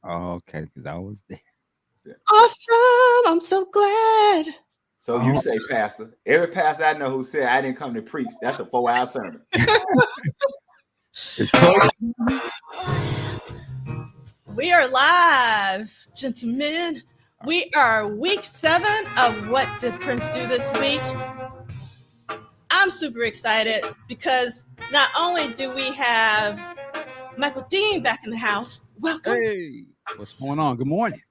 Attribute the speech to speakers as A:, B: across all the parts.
A: Oh, okay, because I was there.
B: Awesome. I'm so glad.
C: So you say, Pastor. Every pastor I know who said I didn't come to preach, that's a 4-hour sermon.
B: We are live, gentlemen. We are week 7 of What Did Prince Do This Week? I'm super excited because not only do we have Michael Dean back in the house. Welcome.
A: Hey, what's going on? Good morning.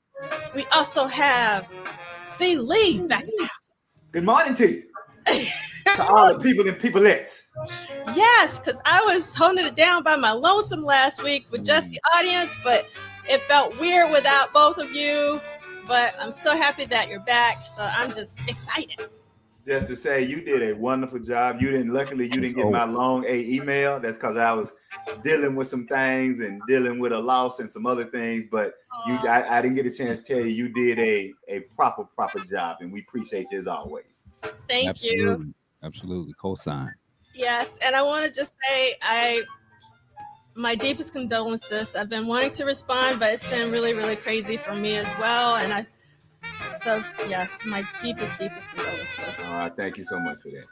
B: We also have C. Liegh back in the house.
C: Good morning to you. To all the people and peopleettes.
B: Yes, because I was holding it down by my lonesome last week with just the audience, but it felt weird without both of you. But I'm so happy that you're back. So I'm just excited.
C: Just to say, you did a wonderful job. Luckily you didn't get my long email. That's because I was dealing with some things and dealing with a loss and some other things. But I didn't get a chance to tell you did a proper job, and we appreciate you as always.
B: Thank you.
A: Absolutely. Co-sign.
B: Yes, and I want to just say my deepest condolences. I've been wanting to respond, but it's been really, really crazy for me as well. And so yes, my deepest condolences.
C: Thank you so much for that.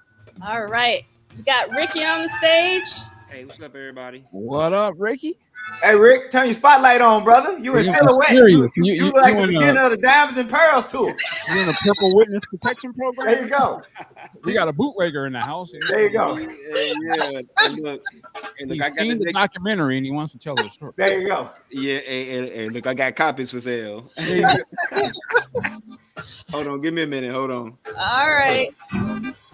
B: All right. We got Rickey on the stage.
D: Hey, what's up, everybody?
A: What up, Rickey?
C: Hey, Rick, turn your spotlight on, brother. You in silhouette. You look like the beginning of the Diamonds and Pearls tour.
A: You're in a Purple Witness Protection Program?
C: There you go.
A: We got a bootlegger in the house.
C: There you go.
D: Look,
A: He's seen the documentary and he wants to tell the story.
C: There you go.
D: Yeah, and look, I got copies for sale. Hold on, give me a minute. Hold on.
B: All right. This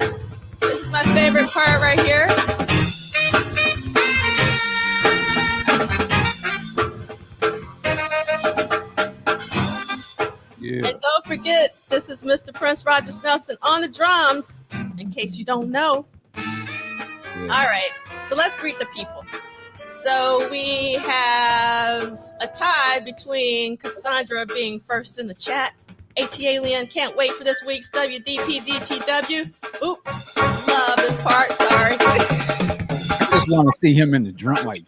B: is my favorite part right here.
A: Yeah.
B: And don't forget, this is Mr. Prince Rogers Nelson on the drums, in case you don't know. Yeah. All right, so let's greet the people. So we have a tie between Cassandra being first in the chat. ATA Leon can't wait for this week's WDPDTW. Oop, love this part, sorry.
A: I just want to see him in the drum like.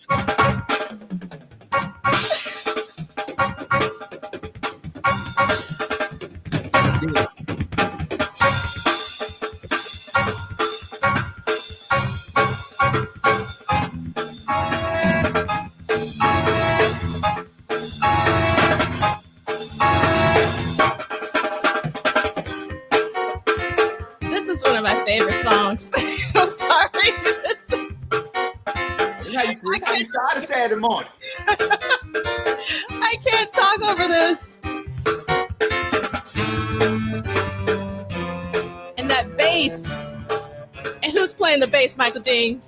B: This is one of my favorite songs. I'm sorry.
C: That's how you start a Saturday morning.
B: I can't talk over this. And that bass. And who's playing the bass, Michael Dean?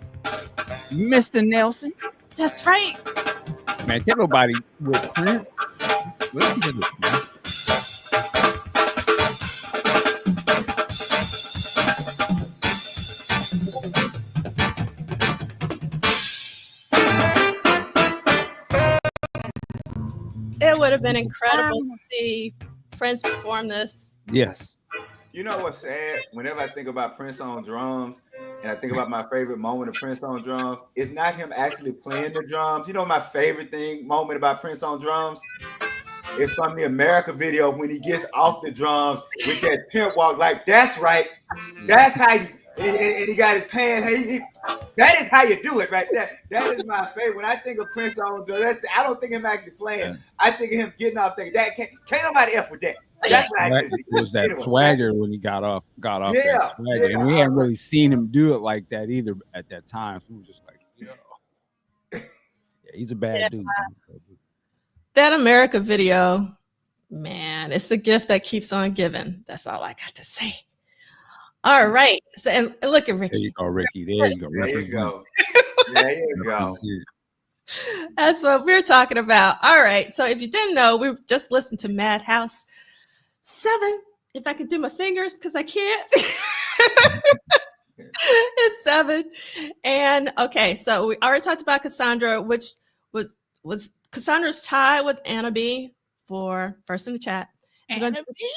A: Mr. Nelson.
B: That's right.
A: Man, can't nobody with Prince. Listen to this, man.
B: It would have been incredible to see Prince perform this.
A: Yes.
C: You know what's sad? Whenever I think about Prince on drums, and I think about my favorite moment of Prince on drums, it's not him actually playing the drums. You know my favorite moment about Prince on drums? It's from the America video when he gets off the drums with that pimp walk. Like, that's right. That's how you... And he got his pants. That is how you do it, right? That is my favorite. When I think of Prince on drums, I don't think of him actually playing. I think of him getting off there. That can't nobody F with that. That's right.
A: It was that swagger when he got off that swagger. And we hadn't really seen him do it like that either at that time. So we were just like, yeah, he's a bad dude.
B: That America video, man, it's the gift that keeps on giving. That's all I got to say. All right. So, and look at Rickey.
A: There you go, Rickey. There you go.
C: There you go. There you go.
B: That's what we're talking about. All right. So if you didn't know, we just listened to Madhouse 7. If I can do my fingers, because I can't. It's 7. And okay, so we already talked about Cassandra, which was Cassandra's tie with Anna B for first in the chat. Anna B?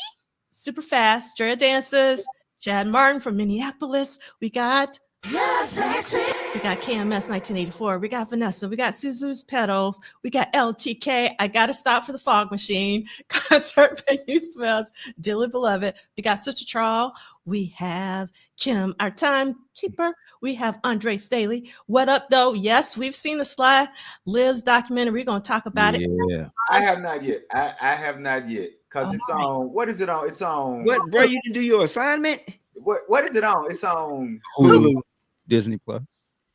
B: Super fast. Drea dances. Chad Martin from Minneapolis. We got
E: You're sexy.
B: We got KMS 1984. We got Vanessa. We got Suzu's Pedals. We got LTK. I Gotta Stop for the Fog Machine. Concert Venue Smells. Dearly Beloved. We got Sister Trawl. We have Kim, our timekeeper. We have Andre Staley. What Up, Though? Yes, we've seen the Sly Liz documentary. We're going to talk about it.
C: Yeah. I have not yet. I have not yet. Because it's on, what is it on? It's on.
D: What, bro, you didn't do your assignment?
C: What is it on? It's on
A: Hulu. Disney Plus.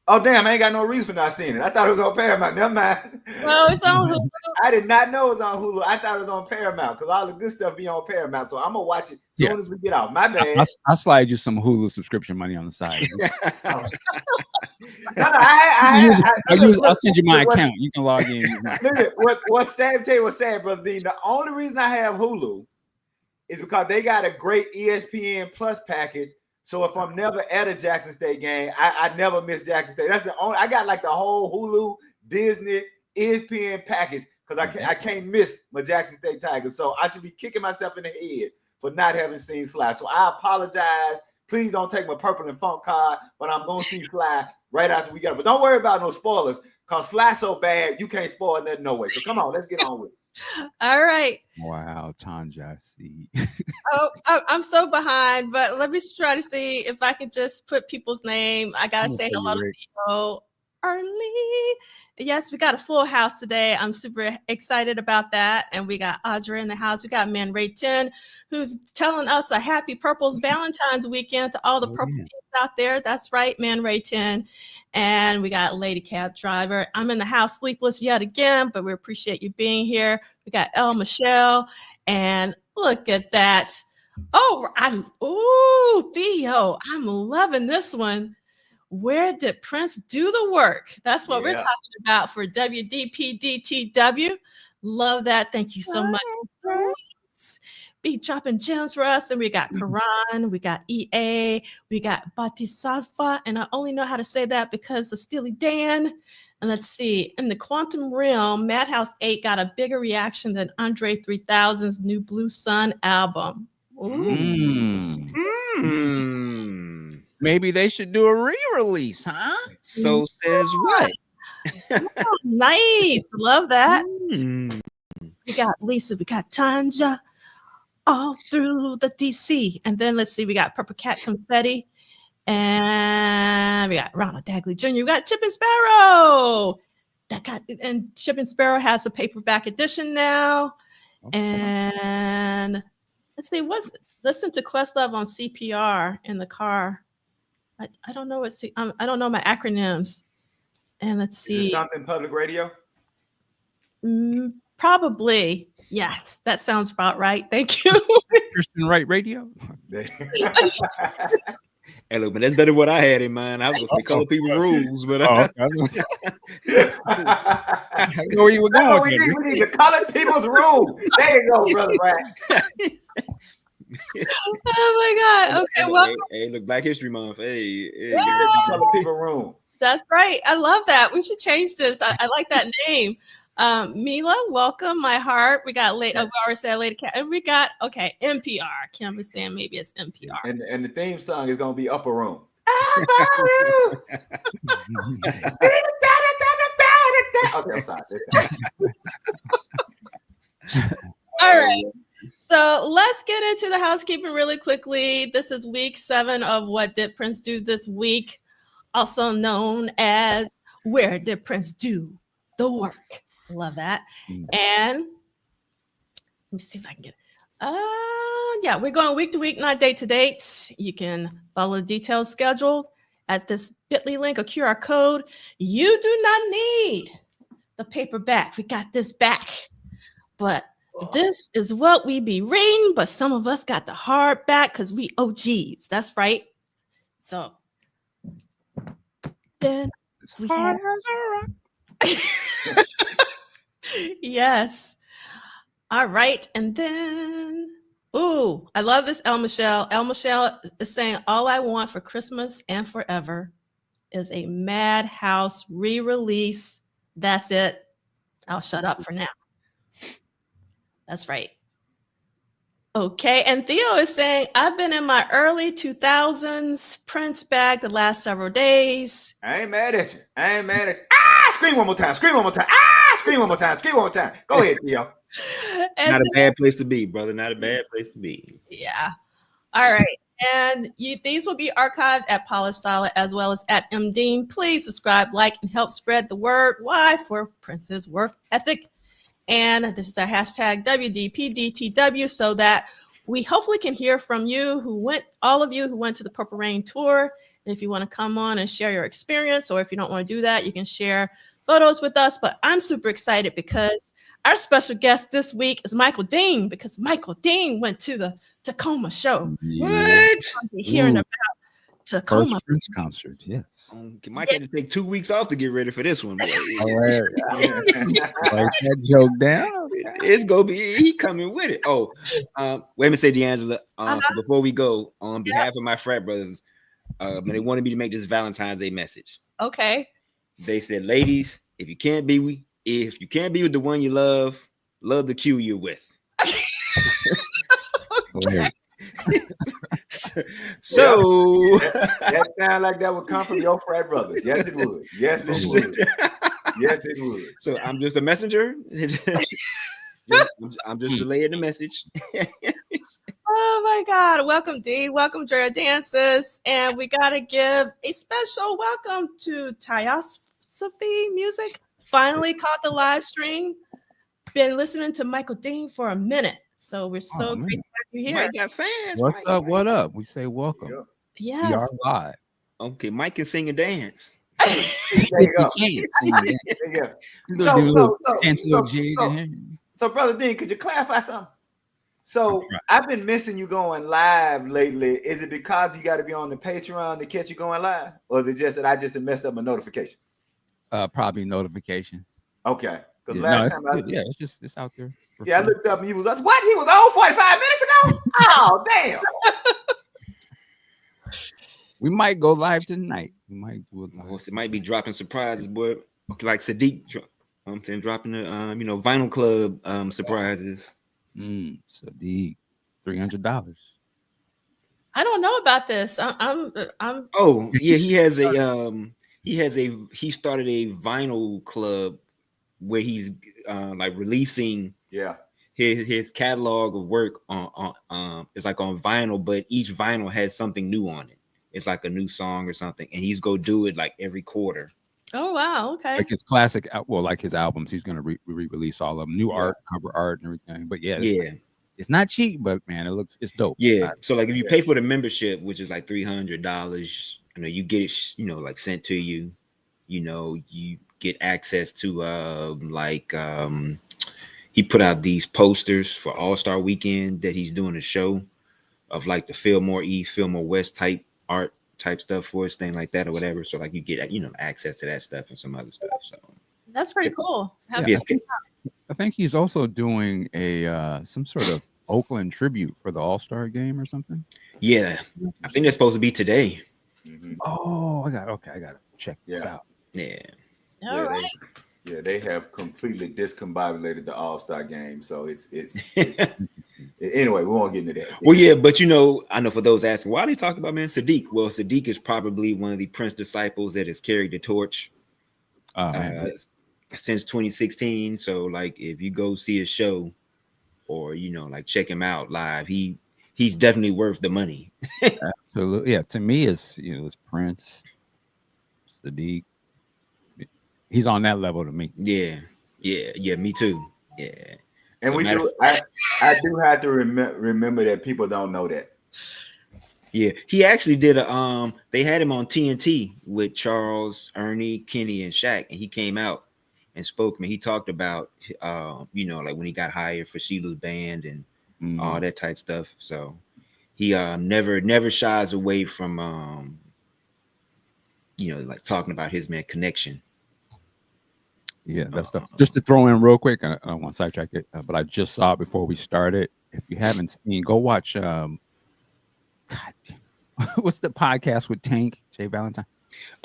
C: Oh, damn, I ain't got no reason for not seeing it. I thought it was on Paramount. Never mind.
B: No, it's on Hulu.
C: I did not know it was on Hulu. I thought it was on Paramount because all the good stuff be on Paramount. So I'm going to watch it as soon as we get off. My bad.
A: I'll slide you some Hulu subscription money on the side. I'll send you my account. You can log in.
C: Listen, what's sad, tell you what's sad, Brother Dean. The only reason I have Hulu is because they got a great ESPN Plus package. So if I'm never at a Jackson State game, I never miss Jackson State. That's the only. I got like the whole Hulu, Disney, ESPN package because I can't miss my Jackson State Tigers. So I should be kicking myself in the head for not having seen Sly. So I apologize. Please don't take my purple and funk card, but I'm gonna see Sly right after we get it. But don't worry about no spoilers because Sly's so bad you can't spoil nothing no way. So come on, let's get on with it.
B: All right.
A: Wow, Tanja, see.
B: I'm so behind, but let me try to see if I can just put people's name. I gotta say hello to people early. Yes, we got a full house today. I'm super excited about that. And we got Audrey in the house. We got Man Ray 10, who's telling us a happy Purple's Valentine's weekend to all the Purple kids out there. That's right, Man Ray 10. And we got Lady Cab Driver. I'm in the house sleepless yet again, but we appreciate you being here. We got El Michelle. And look at that. Theo, I'm loving this one. Where did Prince do the work? That's what we're talking about for WDPDTW. Love that. Thank you so much. Be dropping gems for us. And we got Karan, we got EA, we got Batisatva, and I only know how to say that because of Steely Dan. And let's see, in the quantum realm, Madhouse 8 got a bigger reaction than Andre 3000's new Blue Sun album.
A: Maybe they should do a re-release, huh?
D: So says what?
B: Nice. Love that. We got Lisa, we got Tanja, all through the DC. And then let's see, we got Purple Cat Confetti. And we got Ronald Dagley Jr. We got Chip and Sparrow. And Chip and Sparrow has a paperback edition now. And let's see, listen to Questlove on CPR in the car. I don't know I don't know my acronyms. And let's see.
C: Is it something public radio?
B: Probably. Yes, that sounds about right. Thank you.
A: Christian Right Radio.
D: Hey, look, but that's better than what I had in mind. I was going to say color people rules, but
A: I know where you were going.
C: We need to color people's rules. There you go, brother. Right.
B: Oh my God. Okay, well.
D: Hey, look, Black History Month. Hey,
C: color people room.
B: That's right. I love that. We should change this. I like that name. Mila, welcome, my heart. We got we already said Lady Cat, and we got NPR. Kim was saying maybe it's NPR.
C: And the theme song is gonna be Upper Room. Okay, I'm sorry.
B: All right. So let's get into the housekeeping really quickly. This is week 7 of What Did Prince Do This Week, also known as Where Did Prince Do the Work? Love that. And let me see if I can get it. We're going week to week, not date to date. You can follow the details scheduled at this bit.ly link or QR code. You do not need the paperback. We got this back. But this is what we be reading, but some of us got the hardback because we OGs. That's right. So then we have yes. All right. And then, I love this El Michelle. El Michelle is saying, all I want for Christmas and forever is a Madhouse re-release. That's it. I'll shut up for now. That's right. Okay, and Theo is saying, I've been in my early 2000s Prince bag the last several days.
C: I ain't mad at you. Ah, scream one more time. Ah, scream one more time. Go ahead, Theo.
D: Not a bad place to be, brother. Not a bad place to be.
B: Yeah. All right. And these will be archived at Polished Style as well as at MDean. Please subscribe, like, and help spread the word. Why? For Prince's work ethic. And this is our hashtag WDPDTW, so that we hopefully can hear from you all of you who went to the Purple Rain tour. And if you want to come on and share your experience, or if you don't want to do that, you can share photos with us. But I'm super excited because our special guest this week is Michael Dean, because Michael Dean went to the Tacoma show.
D: What?
B: Hearing about Tacoma
A: first Prince concert, yes.
D: Mike had to take 2 weeks off to get ready for this one.
A: Write that joke down.
D: It's gonna be he coming with it. Oh, wait a minute, say D'Angela. So before we go, on behalf of my frat brothers, they wanted me to make this Valentine's Day message.
B: Okay.
D: They said, ladies, if you can't be with the one you love the Q you're with. So
C: that sound like that would come from your frat brothers. Yes, it would. Yes, it would.
D: So I'm just a messenger. I'm just relaying the message.
B: Oh my God. Welcome, Dean. Welcome, Drea Dances. And we got to give a special welcome to Tyosophy Music. Finally caught the live stream. Been listening to Michael Dean for a minute. So we're so great to have you here.
D: Mike got fans.
A: What's up? What up? We say welcome.
B: Yes.
A: We are live.
D: Okay, Mike can sing and dance.
C: There you go. So, Brother Dean, could you clarify something? So I've been missing you going live lately. Is it because you got to be on the Patreon to catch you going live? Or is it just that I just messed up my notification?
A: Probably notifications.
C: Okay. Because
A: it's out there.
C: Yeah, I looked up and he was what? He was on 45 minutes ago? Oh, damn.
A: We might go live tonight. We might do it live.
D: It might be dropping surprises, boy. Like Sadiq dropping the Vinyl Club surprises.
A: Sadiq, $300.
B: I don't know about this. I'm
D: Oh, yeah, he started a vinyl club where he's like releasing his catalog of work on it's like on vinyl, but each vinyl has something new on it. It's like a new song or something, and he's go do it like every quarter.
B: Oh wow, okay.
A: Like his classic, like his albums, he's gonna re-release all of them, new art, cover art, and everything. But it's not cheap, but man, it's dope.
D: Yeah. So like if you pay for the membership, which is like $300, you get it, like sent to you. You get access to he put out these posters for All-Star Weekend that he's doing a show of like the Fillmore East, Fillmore West type art type stuff for his thing like that or whatever. So like you get access to that stuff and some other stuff. So
B: that's pretty cool.
A: I think he's also doing a some sort of Oakland tribute for the All-Star game or something.
D: Yeah, I think that's supposed to be today.
A: Mm-hmm. Oh, I got to check this out.
D: Yeah.
B: All right.
C: They have completely discombobulated the All-Star game. So it's anyway, we won't get into that.
D: Well, yeah, but I know for those asking, why are they talking about Sadiq? Well, Sadiq is probably one of the Prince disciples that has carried the torch since 2016. So like if you go see a show or like check him out live, he's definitely worth the money.
A: Absolutely. Yeah, to me it's Prince, Sadiq. He's on that level to me.
D: Yeah, me too. Yeah.
C: And so I do have to remember that people don't know that.
D: Yeah, he actually did they had him on TNT with Charles, Ernie, Kenny, and Shaq, and he came out and spoke. He talked about like when he got hired for Sheila's band and all that type stuff. So he never shies away from like talking about his connection.
A: Yeah, that stuff. Just to throw in real quick, I don't want to sidetrack it, but I just saw it before we started. If you haven't seen, go watch. What's the podcast with Tank Jay Valentine?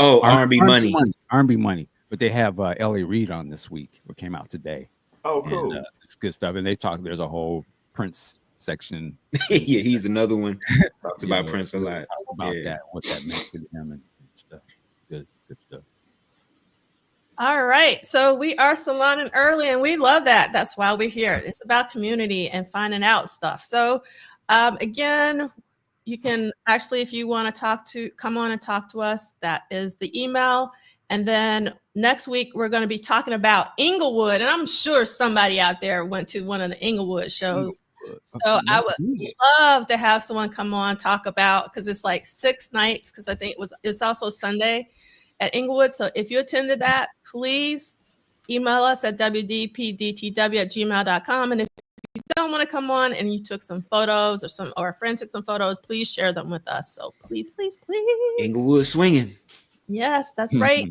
D: Oh, R&B Money.
A: R&B Money. But they have Ellie Reed on this week. It came out today.
C: Oh, cool.
A: And, it's good stuff. And they talk. There's a whole Prince section.
D: Yeah, he's another one. Talks about Prince a lot.
A: About that, what that meant to him and stuff. Good stuff.
B: All right. So we are saloning early and we love that. That's why we're here. It's about community and finding out stuff. So again, you can actually, if you want to come on and talk to us, that is the email. And then next week, we're going to be talking about Inglewood. And I'm sure somebody out there went to one of the Inglewood shows. So I would love to have someone come on, talk about, because it's like 6 nights, because I think it's also Sunday at Inglewood. So if you attended that, please email us at WDPDTW@gmail.com. And if you don't want to come on and you took some photos or a friend took some photos, please share them with us. So please.
D: Inglewood swinging.
B: Yes, that's right.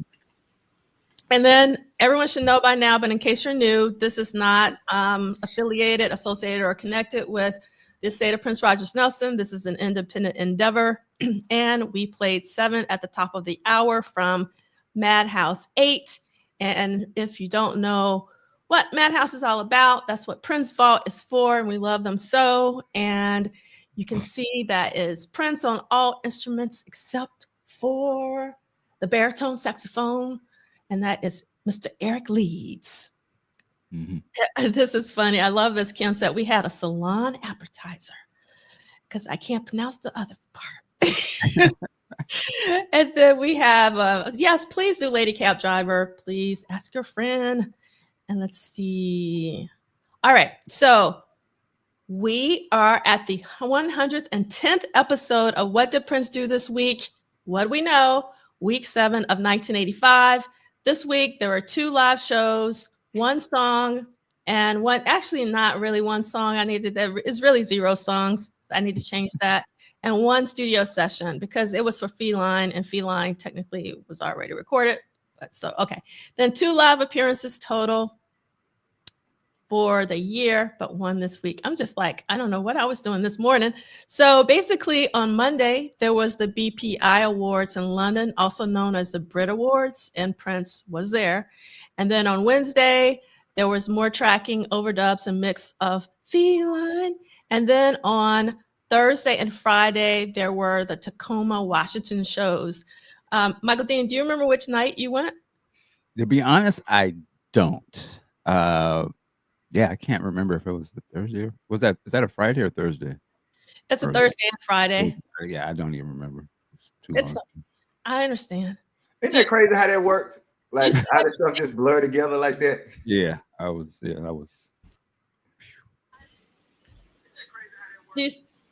B: And then everyone should know by now, but in case you're new, this is not affiliated, associated, or connected with the estate of Prince Rogers Nelson. This is an independent endeavor. And we played 7 at the top of the hour from Madhouse 8. And if you don't know what Madhouse is all about, that's what Prince Vault is for. And we love them so. And you can see that is Prince on all instruments except for the baritone saxophone. And that is Mr. Eric Leeds. Mm-hmm. This is funny. I love this. Kim said we had a salon appetizer because I can't pronounce the other part. And then we have, yes, please do Lady Cab Driver. Please ask your friend. And let's see. All right. So we are at the 110th episode of What Did Prince Do This Week? What do we know? Week 7 of 1985. This week, there were 2 live shows, 1 song, and one, actually not really 1 song. It's really 0 songs. I need to change that. And 1 studio session because it was for Feline, and Feline technically was already recorded. But so, okay. Then 2 live appearances total for the year, but 1 this week. I'm just like, I don't know what I was doing this morning. So basically on Monday, there was the BPI Awards in London, also known as the Brit Awards, and Prince was there. And then on Wednesday, there was more tracking, overdubs, and mix of Feline. And then on Thursday and Friday, there were the Tacoma, Washington shows. Michael Dean, do you remember which night you went?
A: To be honest, I don't. Yeah, I can't remember if it was the Thursday. Is that a Friday or Thursday?
B: It's a Thursday and Friday.
A: Yeah, I don't even remember. It's too long.
B: I understand.
C: Isn't it crazy how that works? Like how the stuff just blur together like that?
A: Yeah, I was.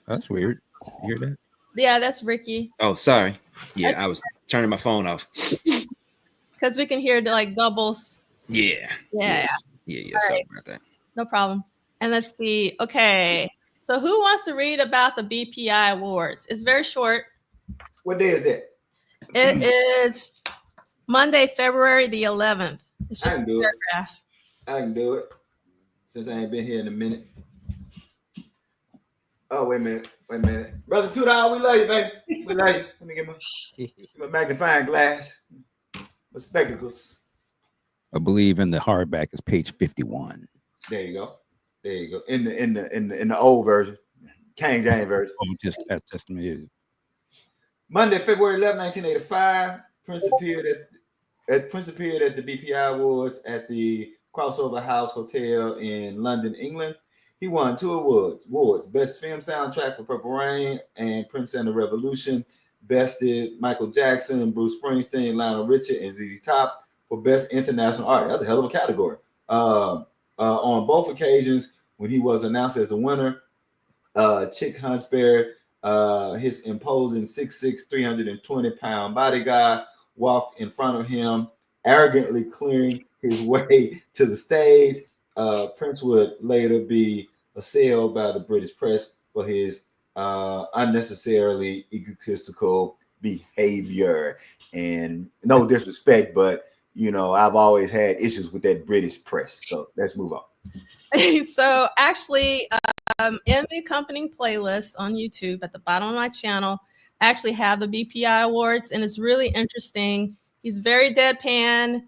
A: That's weird. You hear that?
B: Yeah, that's Rickey.
D: Oh, sorry. Yeah, I was turning my phone off.
B: Because we can hear the like doubles.
D: Yeah.
B: Yeah.
D: Yeah. Sorry about that.
B: No problem. And let's see. Okay. So who wants to read about the BPI Awards? It's very short.
C: What day is that?
B: It is Monday, February the 11th. It's just a paragraph.
C: I can do it. Since I ain't been here in a minute. Oh, wait a minute. Brother Tudahl, we love you, baby. We love you. Let me get my magnifying glass. My spectacles.
A: I believe in the hardback is page 51.
C: There you go. In the old version, King James version.
A: Oh, just that Testament.
C: Monday, February 11, 1985. Prince appeared at the BPI Awards at the Crossover House Hotel in London, England. He won 2 awards: Best Film Soundtrack for Purple Rain and Prince and the Revolution. Bested Michael Jackson, Bruce Springsteen, Lionel Richie, and ZZ Top for Best International Art. That's a hell of a category. On both occasions, when he was announced as the winner, Chick Huntsberry, his imposing 6'6", 320-pound bodyguard, walked in front of him, arrogantly clearing his way to the stage. Prince would later be assailed by the British press for his unnecessarily egotistical behavior. And no disrespect, but I've always had issues with that British press. So let's move on.
B: So actually, in the accompanying playlist on YouTube at the bottom of my channel, I actually have the BPI Awards, and it's really interesting. He's very deadpan.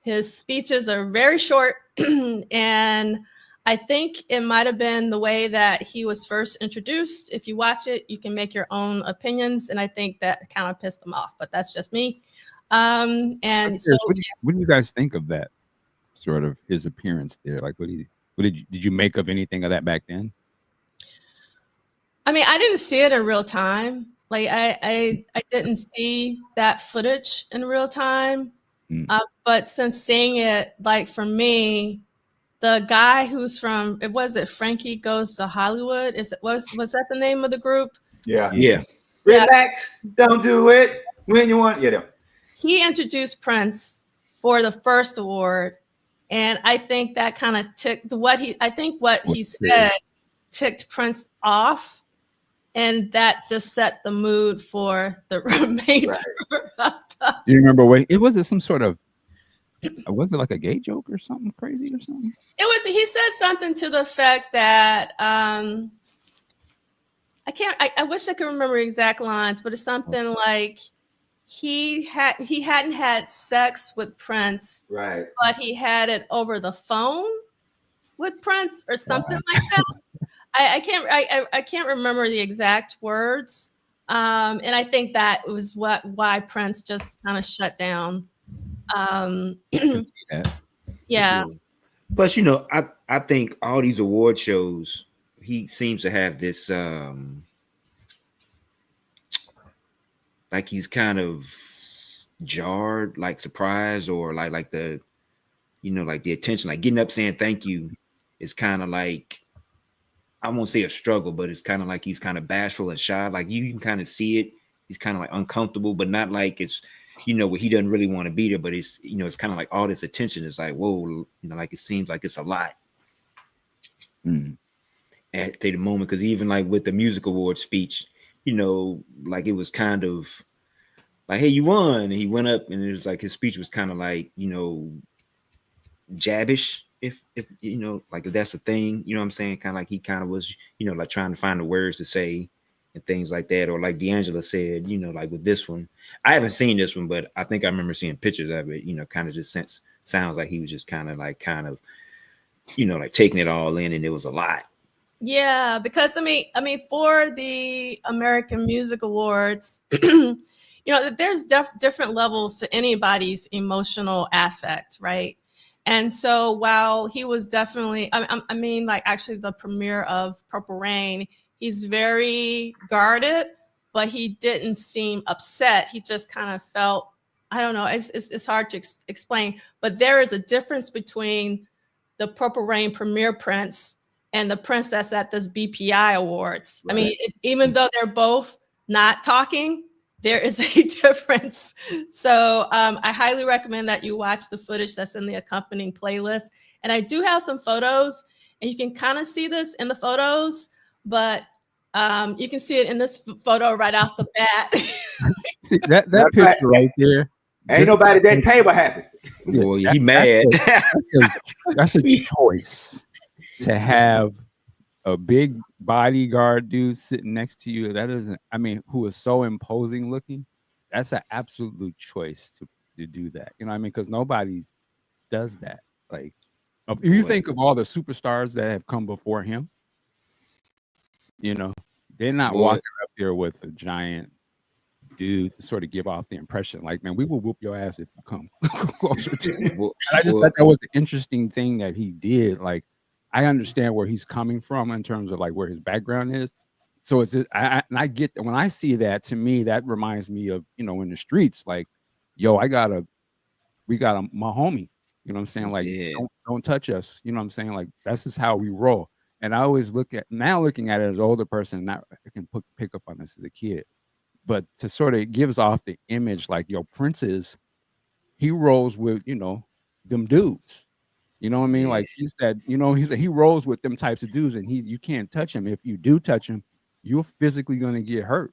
B: His speeches are very short, and I think it might have been the way that he was first introduced. If you watch it, you can make your own opinions, and I think that kind of pissed him off. But that's just me. And so,
A: what do you guys think of that sort of his appearance there? Like, did you make of anything of that back then?
B: I mean, I didn't see it in real time. Like, I didn't see that footage in real time. But since seeing it, like for me, the guy who's from, was it Frankie Goes to Hollywood? Was that the name of the group?
C: Yeah. Relax. Don't do it when you want. Yeah.
B: He introduced Prince for the first award, and I think that kind of ticked what he said ticked Prince off, and that just set the mood for the remainder.
C: Right.
A: Do you remember what it was? It some sort of, was it like a gay joke or something crazy or something?
B: It was. He said something to the effect that I wish I could remember exact lines, but it's something like he hadn't had sex with Prince,
C: right?
B: But he had it over the phone with Prince or something like that. I can't remember the exact words, and I think that was why Prince just kind of shut down. Yeah.
D: Plus, you know, I think all these award shows, he seems to have this like he's kind of jarred, like surprised, or like the, you know, like the attention, like getting up saying thank you is kind of like, I won't say a struggle, but it's kind of like he's kind of bashful and shy. Like you can kind of see it. He's kind of like uncomfortable, but not like it's, you know, he doesn't really want to be there, but it's, you know, it's kind of like all this attention is like, whoa, you know, like it seems like it's a lot at the moment. Because even like with the music award speech, you know, like it was kind of like, hey, you won. And he went up and it was like his speech was kind of like, you know, jabbish, if you know, like if that's a thing, you know what I'm saying? Kind of like he kind of was, you know, like trying to find the words to say and things like that. Or like D'Angelo said, you know, like with this one, I haven't seen this one, but I think I remember seeing pictures of it, you know, kind of just sounds like he was just kind of, you know, like taking it all in, and it was a lot.
B: Yeah, because I mean, for the American Music Awards, you know, there's different levels to anybody's emotional affect, right? And so while he was definitely, I mean, like actually the premiere of Purple Rain, he's very guarded, but he didn't seem upset. He just kind of felt, I don't know, it's hard to explain, but there is a difference between the Purple Rain premiere Prince and the Prince that's at this BPI Awards. Right. I mean, even though they're both not talking, there is a difference. So I highly recommend that you watch the footage that's in the accompanying playlist. And I do have some photos, and you can kind of see this in the photos, but you can see it in this photo right off the bat.
A: See, that picture right there.
C: Ain't nobody at that table happy.
D: Boy, he mad.
A: That's a choice to have a big bodyguard dude sitting next to you. That isn't, I mean, who is so imposing looking. That's an absolute choice to do that. You know what I mean? Because nobody does that. Like, if you think of all the superstars that have come before him, you know, they're not walking up there with a giant dude to sort of give off the impression like, man, we will whoop your ass if you come closer to me. I just thought that was an interesting thing that he did. Like, I understand where he's coming from in terms of like where his background is. So I get that when I see that, to me, that reminds me of, you know, in the streets, like, yo, we got my homie, you know what I'm saying? Like, don't touch us. You know what I'm saying? Like, that's just how we roll. And I always looking at it as an older person, I can pick up on this as a kid, but to sort of gives off the image like, yo, Prince he rolls with, you know, them dudes. You know what I mean? Like he's that, you know, he rolls with them types of dudes, and you can't touch him. If you do touch him, you're physically going to get hurt.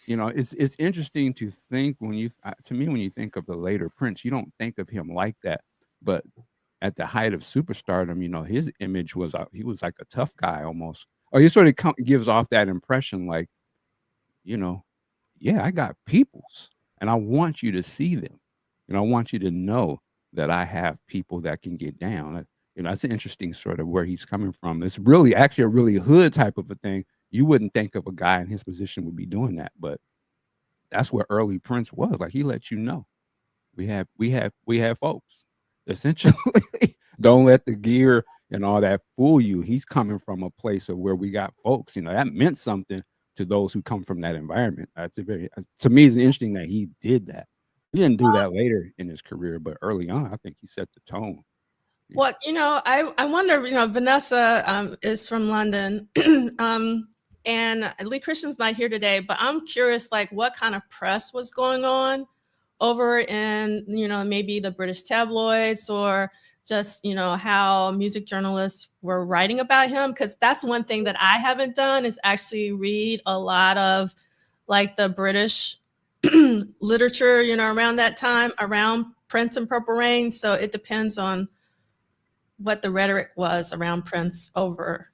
A: You know, it's interesting to think when you think of the later Prince, you don't think of him like that. But at the height of superstardom, you know, his image was he was like a tough guy almost, or he sort of gives off that impression, like, you know, yeah, I got peoples, and I want you to see them, and I want you to know that I have people that can get down. You know, that's an interesting sort of where he's coming from. It's really actually a really hood type of a thing. You wouldn't think of a guy in his position would be doing that, but that's where early Prince was. Like he let you know, we have folks. Essentially, don't let the gear and all that fool you. He's coming from a place of where we got folks. You know, that meant something to those who come from that environment. That's a very, to me, it's interesting that he did that. He didn't do that later in his career, but early on, I think he set the tone.
B: Well, you know, I wonder, you know, Vanessa is from London, and Lee Christian's not here today, but I'm curious, like, what kind of press was going on over in, you know, maybe the British tabloids, or just, you know, how music journalists were writing about him. Because that's one thing that I haven't done, is actually read a lot of like the British literature, you know, around that time, around Prince and Purple Rain. So it depends on what the rhetoric was around Prince over.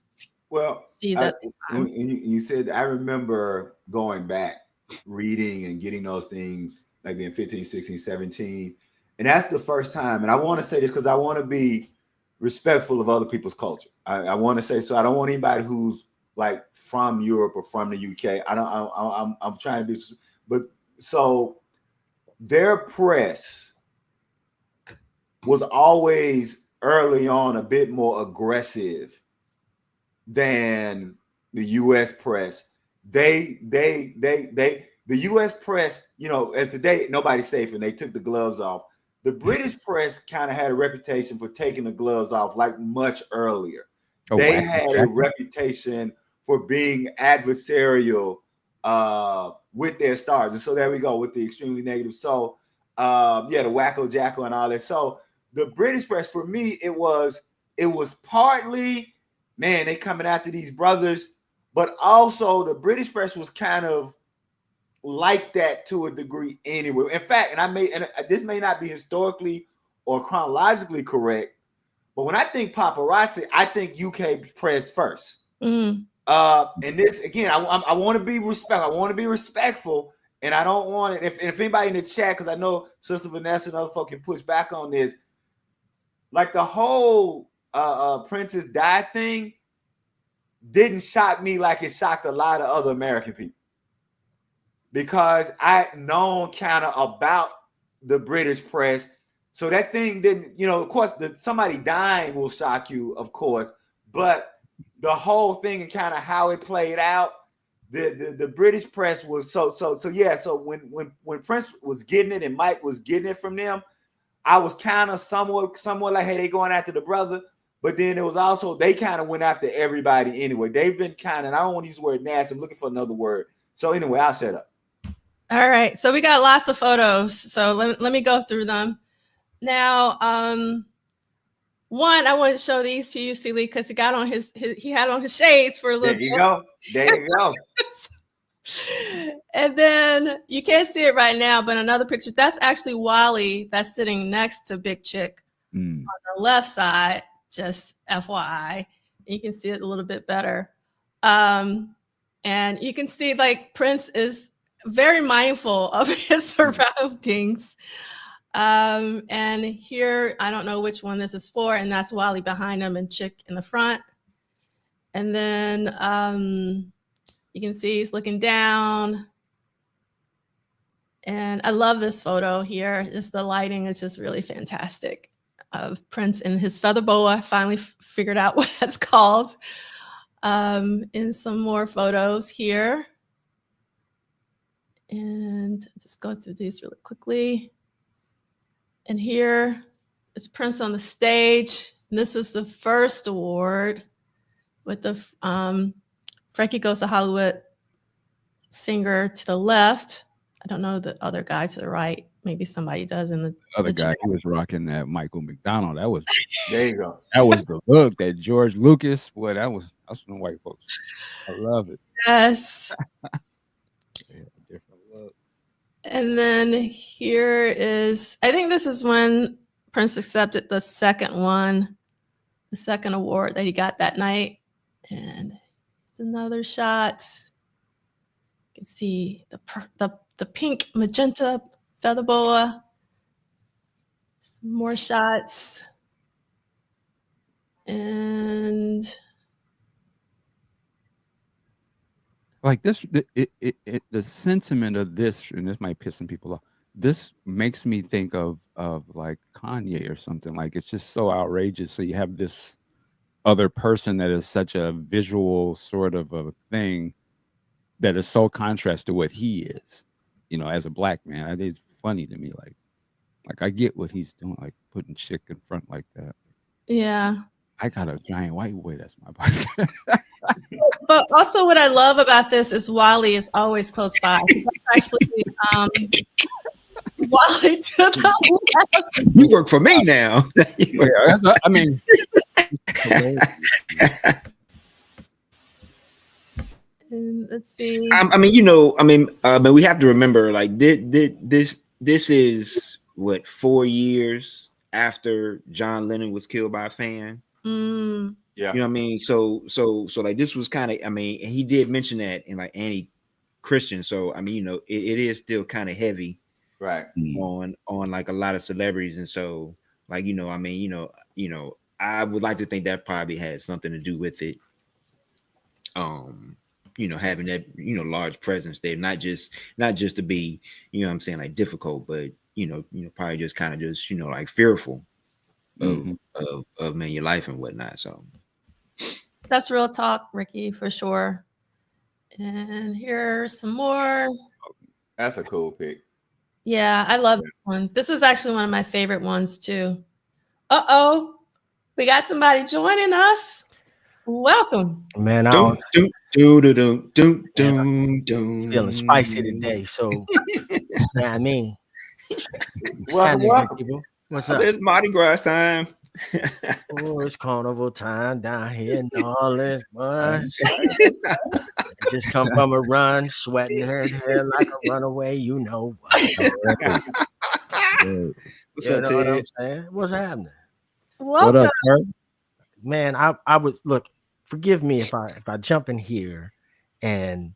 C: Well, you said, I remember going back, reading and getting those things like in 15, 16, 17. And that's the first time. And I want to say this because I want to be respectful of other people's culture. I want to say, so I don't want anybody who's like from Europe or from the UK. I'm trying to be, but so their press was always early on a bit more aggressive than the US press. The US press, you know, as today, nobody's safe, and they took the gloves off. The British press kind of had a reputation for taking the gloves off like much earlier. They had a reputation for being adversarial with their stars. And so there we go with the extremely negative. So the wacko jackal and all that. So the British press, for me, it was partly, man, they coming after these brothers, but also the British press was kind of like that to a degree anyway. In fact, and this may not be historically or chronologically correct, but when I think paparazzi, I think UK press first. And this, again, I want to be respectful. I want to be respectful, and I don't want it. If anybody in the chat, because I know Sister Vanessa and other folk can push back on this, like the whole Princess Di thing didn't shock me like it shocked a lot of other American people, because I'd known kind of about the British press. So that thing didn't, you know, of course, somebody dying will shock you, of course, but the whole thing and kind of how it played out, the British press was so yeah. So when Prince was getting it and Mike was getting it from them, I was kind of somewhat like, hey, they going after the brother. But then it was also, they kind of went after everybody anyway. They've been kind of, I don't want to use the word nasty, I'm looking for another word. So anyway, I'll shut up.
B: All right. So we got lots of photos. So let me go through them. Now, one, I want to show these to you, Sealy, because he got on he had on his shades for a little bit.
C: There you go.
B: And then you can't see it right now, but another picture, that's actually Wally that's sitting next to Big Chick on the left side, just FYI. You can see it a little bit better. And you can see like Prince is very mindful of his surroundings. And here, I don't know which one this is for, and that's Wally behind him and Chick in the front. And then you can see he's looking down. And I love this photo here. Just the lighting is just really fantastic of Prince and his feather boa. I finally figured out what that's called. In some more photos here. And just go through these really quickly. And here is Prince on the stage. And this was the first award with the Frankie Goes to Hollywood singer to the left. I don't know the other guy to the right. Maybe somebody does in the
A: other guy. He was rocking that Michael McDonald. That was
C: there you go.
A: That was the look. That George Lucas. Boy, that's from white folks. I love it.
B: Yes.
A: Yeah, different look.
B: And then here is, I think this is when Prince accepted the second award that he got that night. And it's another shot. You can see the pink magenta feather boa. Some more shots. And
A: like this, the sentiment of this, and this might piss some people off. This makes me think of like Kanye or something. Like it's just so outrageous. So you have this other person that is such a visual sort of a thing that is so contrast to what he is, as a black man. I think it's funny to me. Like I get what he's doing, like putting chick in front like that.
B: yeah.
A: I got a giant white boy. That's my body.
B: But also what I love about this is Wally is always close by. That's actually Wally Tudahl.
D: You work for me now.
A: Yeah, I mean,
B: And let's see.
D: I mean, we have to remember, like, this is what, 4 years after John Lennon was killed by a fan.
C: Yeah.
D: You know what I mean? So like this was kind of, I mean, he did mention that in like anti-Christian. So I mean, it is still kind of heavy,
C: right,
D: on like a lot of celebrities. And so like, I mean, I would like to think that probably had something to do with it. Having that, large presence there, not just to be, what I'm saying, like difficult, but probably just kind of just, like fearful of man, your life and whatnot. So
B: That's real talk, Rickey, for sure. And here's some more.
C: that's a cool pick.
B: Yeah, I love this one. This is actually one of my favorite ones too. Uh-oh, we got somebody joining us. Welcome.
E: Man, I'm feeling spicy today. So, I mean,
C: welcome.
E: What's up?
D: It's Mardi Gras time.
E: Oh, it's carnival time down here in New Orleans. Just come from a run, sweating her hair like a runaway. You know what?
D: What's up,
E: what I'm saying? What's happening?
B: Welcome.
A: What up, sir?
E: Man, I was look. Forgive me if I jump in here, and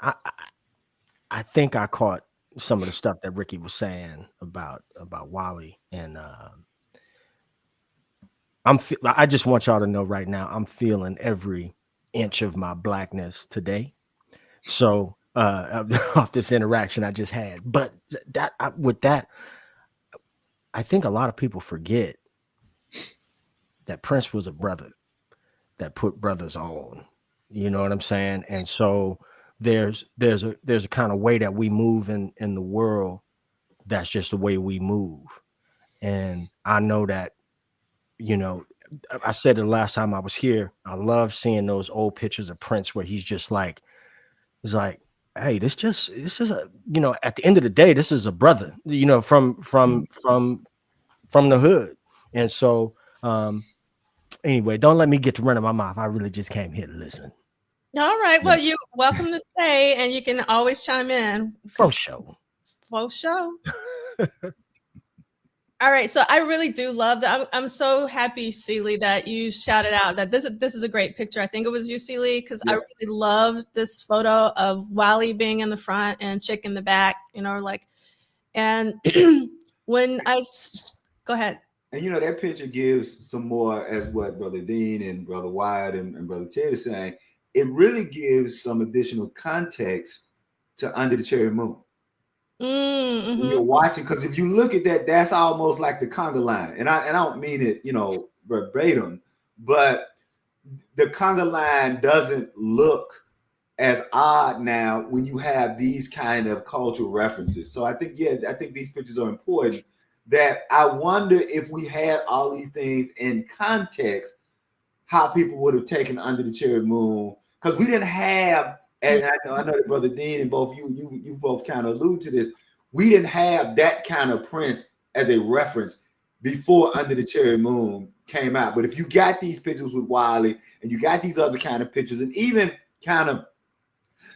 E: I think I caught some of the stuff that Rickey was saying about Wally, and I just want y'all to know right now, I'm feeling every inch of my blackness today. So off this interaction I just had, but I think a lot of people forget that Prince was a brother that put brothers on. You know what I'm saying? And so there's a kind of way that we move in the world. That's just the way we move. And I know that, I said it the last time I was here, I love seeing those old pictures of Prince where he's just like, it's like, hey, this is a, at the end of the day, this is a brother, from the hood. And so, anyway, don't let me get to running my mouth. I really just came here to listen.
B: All right. Well, you're welcome to stay, and you can always chime in.
E: For sure.
B: All right. So I really do love that. I'm so happy, Sealy, that you shouted out that this is a great picture. I think it was you, Sealy, because I really loved this photo of Wally being in the front and Chick in the back, and when go ahead.
C: And that picture gives some more, as what Brother Dean and Brother Wyatt and Brother Ted are saying. It really gives some additional context to Under the Cherry Moon.
B: Mm-hmm.
C: When you're watching, because if you look at that, that's almost like the conga line, and I don't mean it, verbatim, but the conga line doesn't look as odd now when you have these kind of cultural references. So I think these pictures are important. That I wonder if we had all these things in context, how people would have taken Under the Cherry Moon, because we didn't have. And I know that Brother Dean and both you both kind of allude to this. We didn't have that kind of Prince as a reference before Under the Cherry Moon came out. But if you got these pictures with Wiley and you got these other kind of pictures, and even kind of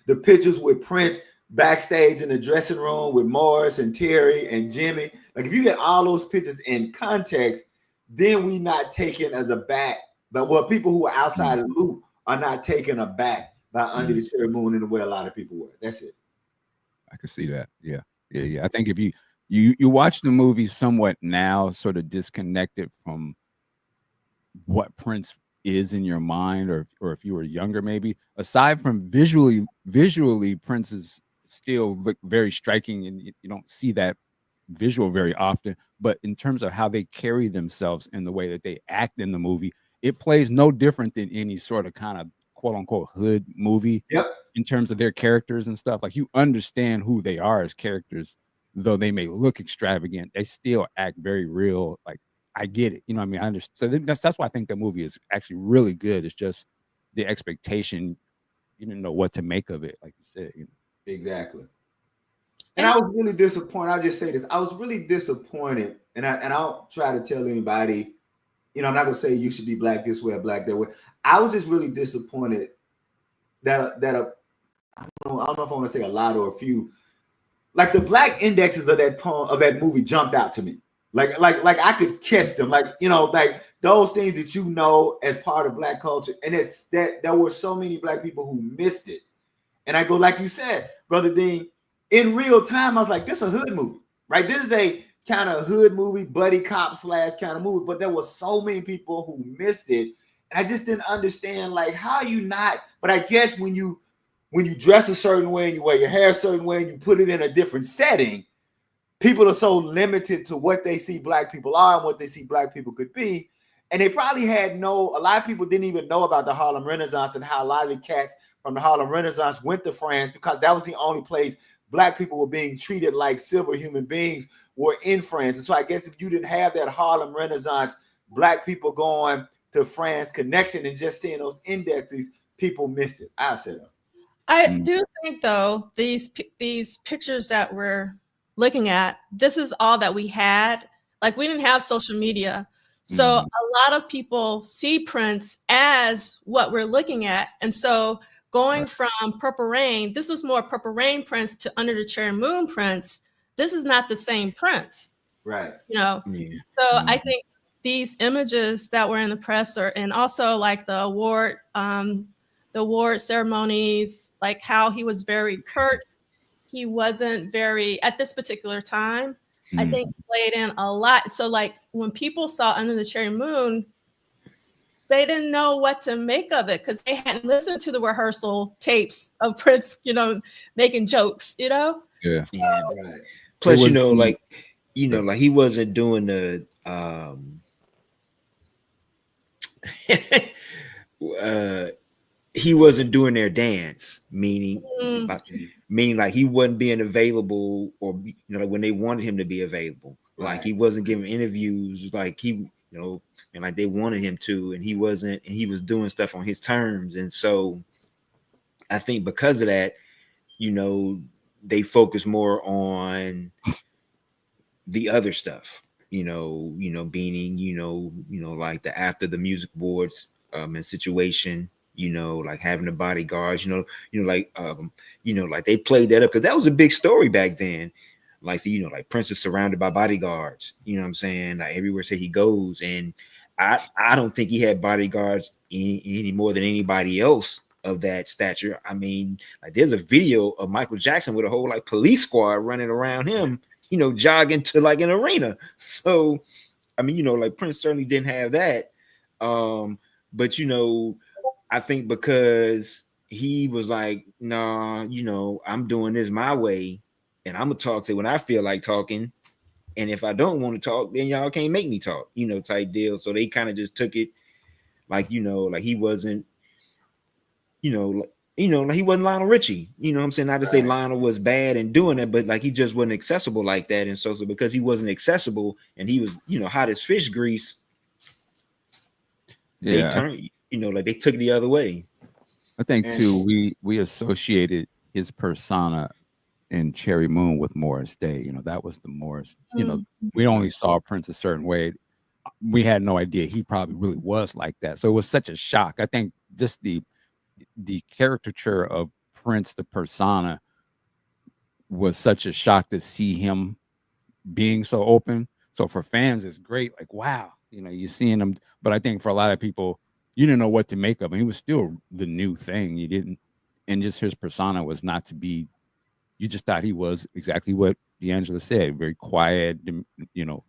C: the pictures with Prince backstage in the dressing room with Morris and Terry and Jimmy, like if you get all those pictures in context, then we not taken as aback. But people who are outside of the loop are not taken aback by Under the Cherry Moon in the way a lot of people were. That's it.
A: I can see that. Yeah. I think if you watch the movie somewhat now, sort of disconnected from what Prince is in your mind, or if you were younger, maybe aside from visually, Prince is still look very striking, and you don't see that visual very often. But in terms of how they carry themselves and the way that they act in the movie, it plays no different than any sort of kind of quote unquote hood movie.
C: Yep.
A: In terms of their characters and stuff, like you understand who they are as characters, though they may look extravagant, they still act very real. Like, I get it, you know what I mean? I understand. So that's why I think the movie is actually really good. It's just the expectation, you didn't know what to make of it, like you said. You know?
C: Exactly. And I was really disappointed. I'll just say this. I was really disappointed. And I don't try to tell anybody, you know, I'm not gonna say you should be black this way or black that way. I was just really disappointed that I don't know if I want to say a lot or a few, like the black indexes of that movie jumped out to me. Like I could catch them, like, you know, like those things that you know as part of black culture. And it's that there were so many black people who missed it. And I go, like you said, Brother Dean, in real time, I was like, this is a hood movie, right? This is a kind of hood movie, buddy cop / kind of movie. But there were so many people who missed it. And I just didn't understand, like, how you not, but I guess when you dress a certain way and you wear your hair a certain way and you put it in a different setting, people are so limited to what they see black people are and what they see black people could be. And they probably a lot of people didn't even know about the Harlem Renaissance and how a lot of the cats from the Harlem Renaissance went to France, because that was the only place black people were being treated like silver human beings were in France. And so I guess if you didn't have that Harlem Renaissance, black people going to France connection and just seeing those indexes, people missed it. I said that.
B: I do think, though, these pictures that we're looking at, this is all that we had. Like, we didn't have social media. So a lot of people see Prince as what we're looking at. And so going from Purple Rain, this was more Purple Rain Prince to Under the Cherry Moon Prince. This is not the same Prince.
C: Right.
B: You know? Yeah. So I think these images that were in the press and also like the award ceremonies, like how he was very curt. He wasn't very, at this particular time, I think played in a lot. So like when people saw Under the Cherry Moon, they didn't know what to make of it because they hadn't listened to the rehearsal tapes of Prince, you know, making jokes, you know?
A: Yeah.
B: So,
D: yeah, right. Plus, you know, like he wasn't doing the he wasn't doing their dance, meaning like he wasn't being available, or you know, like when they wanted him to be available. Like he wasn't giving interviews like he, you know, and like they wanted him to, and he wasn't, and he was doing stuff on his terms. And so I think because of that, you know, they focus more on the other stuff, you know, being, you know, like the after the music awards and situation, you know, like having the bodyguards, you know, like they played that up because that was a big story back then. Like, you know, like Prince is surrounded by bodyguards, you know what I'm saying? Like everywhere he goes. And I don't think he had bodyguards any more than anybody else of that stature. I mean, like there's a video of Michael Jackson with a whole like police squad running around him, you know, jogging to like an arena. So, I mean, you know, like Prince certainly didn't have that. But, you know, I think because he was like, nah, you know, I'm doing this my way. And I'm gonna talk to when I feel like talking, and if I don't want to talk, then y'all can't make me talk, you know, type deal. So they kind of just took it like, you know, like he wasn't, you know, like he wasn't Lionel Richie, you know what I'm saying? Not to say Lionel was bad in doing it, but like he just wasn't accessible like that. And so because he wasn't accessible and he was, you know, hot as fish grease, they turned, you know, like they took it the other way.
A: I think too, we associated his persona in Cherry Moon with Morris Day. You know, that was the Morris, you know, we only saw Prince a certain way. We had no idea he probably really was like that. So it was such a shock. I think just the caricature of Prince, the persona, was such a shock to see him being so open. So for fans, it's great. Like, wow, you know, you're seeing him. But I think for a lot of people, you didn't know what to make of him. He was still the new thing. You didn't, and just his persona was not to be. You just thought he was exactly what D'Angelo said, very quiet, you know,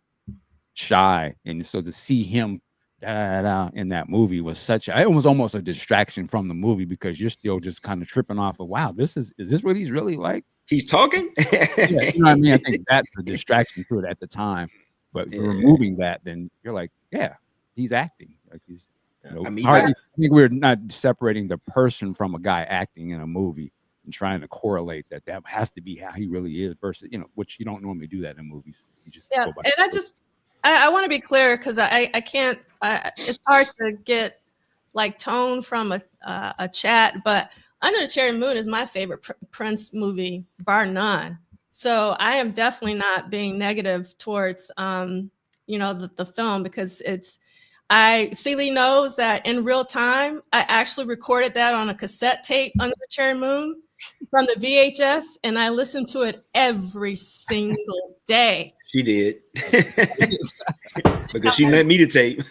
A: shy. And so to see him in that movie was it was almost a distraction from the movie because you're still just kind of tripping off of, wow, is this what he's really like?
D: He's talking.
A: Yeah, you know what I mean? I think that's the distraction to it at the time. But removing that, then you're like, yeah, he's acting. Like he's, I mean, I think we're not separating the person from a guy acting in a movie and trying to correlate that has to be how he really is versus, which you don't normally do that in movies. You just
B: go by I want to be clear because I can't. It's hard to get like tone from a chat, but Under the Cherry Moon is my favorite Prince movie, bar none. So I am definitely not being negative towards the film because Sealy knows that in real time I actually recorded that on a cassette tape, Under the Cherry Moon, from the VHS, and I listened to it every single day.
D: She did. Because she let me to tape.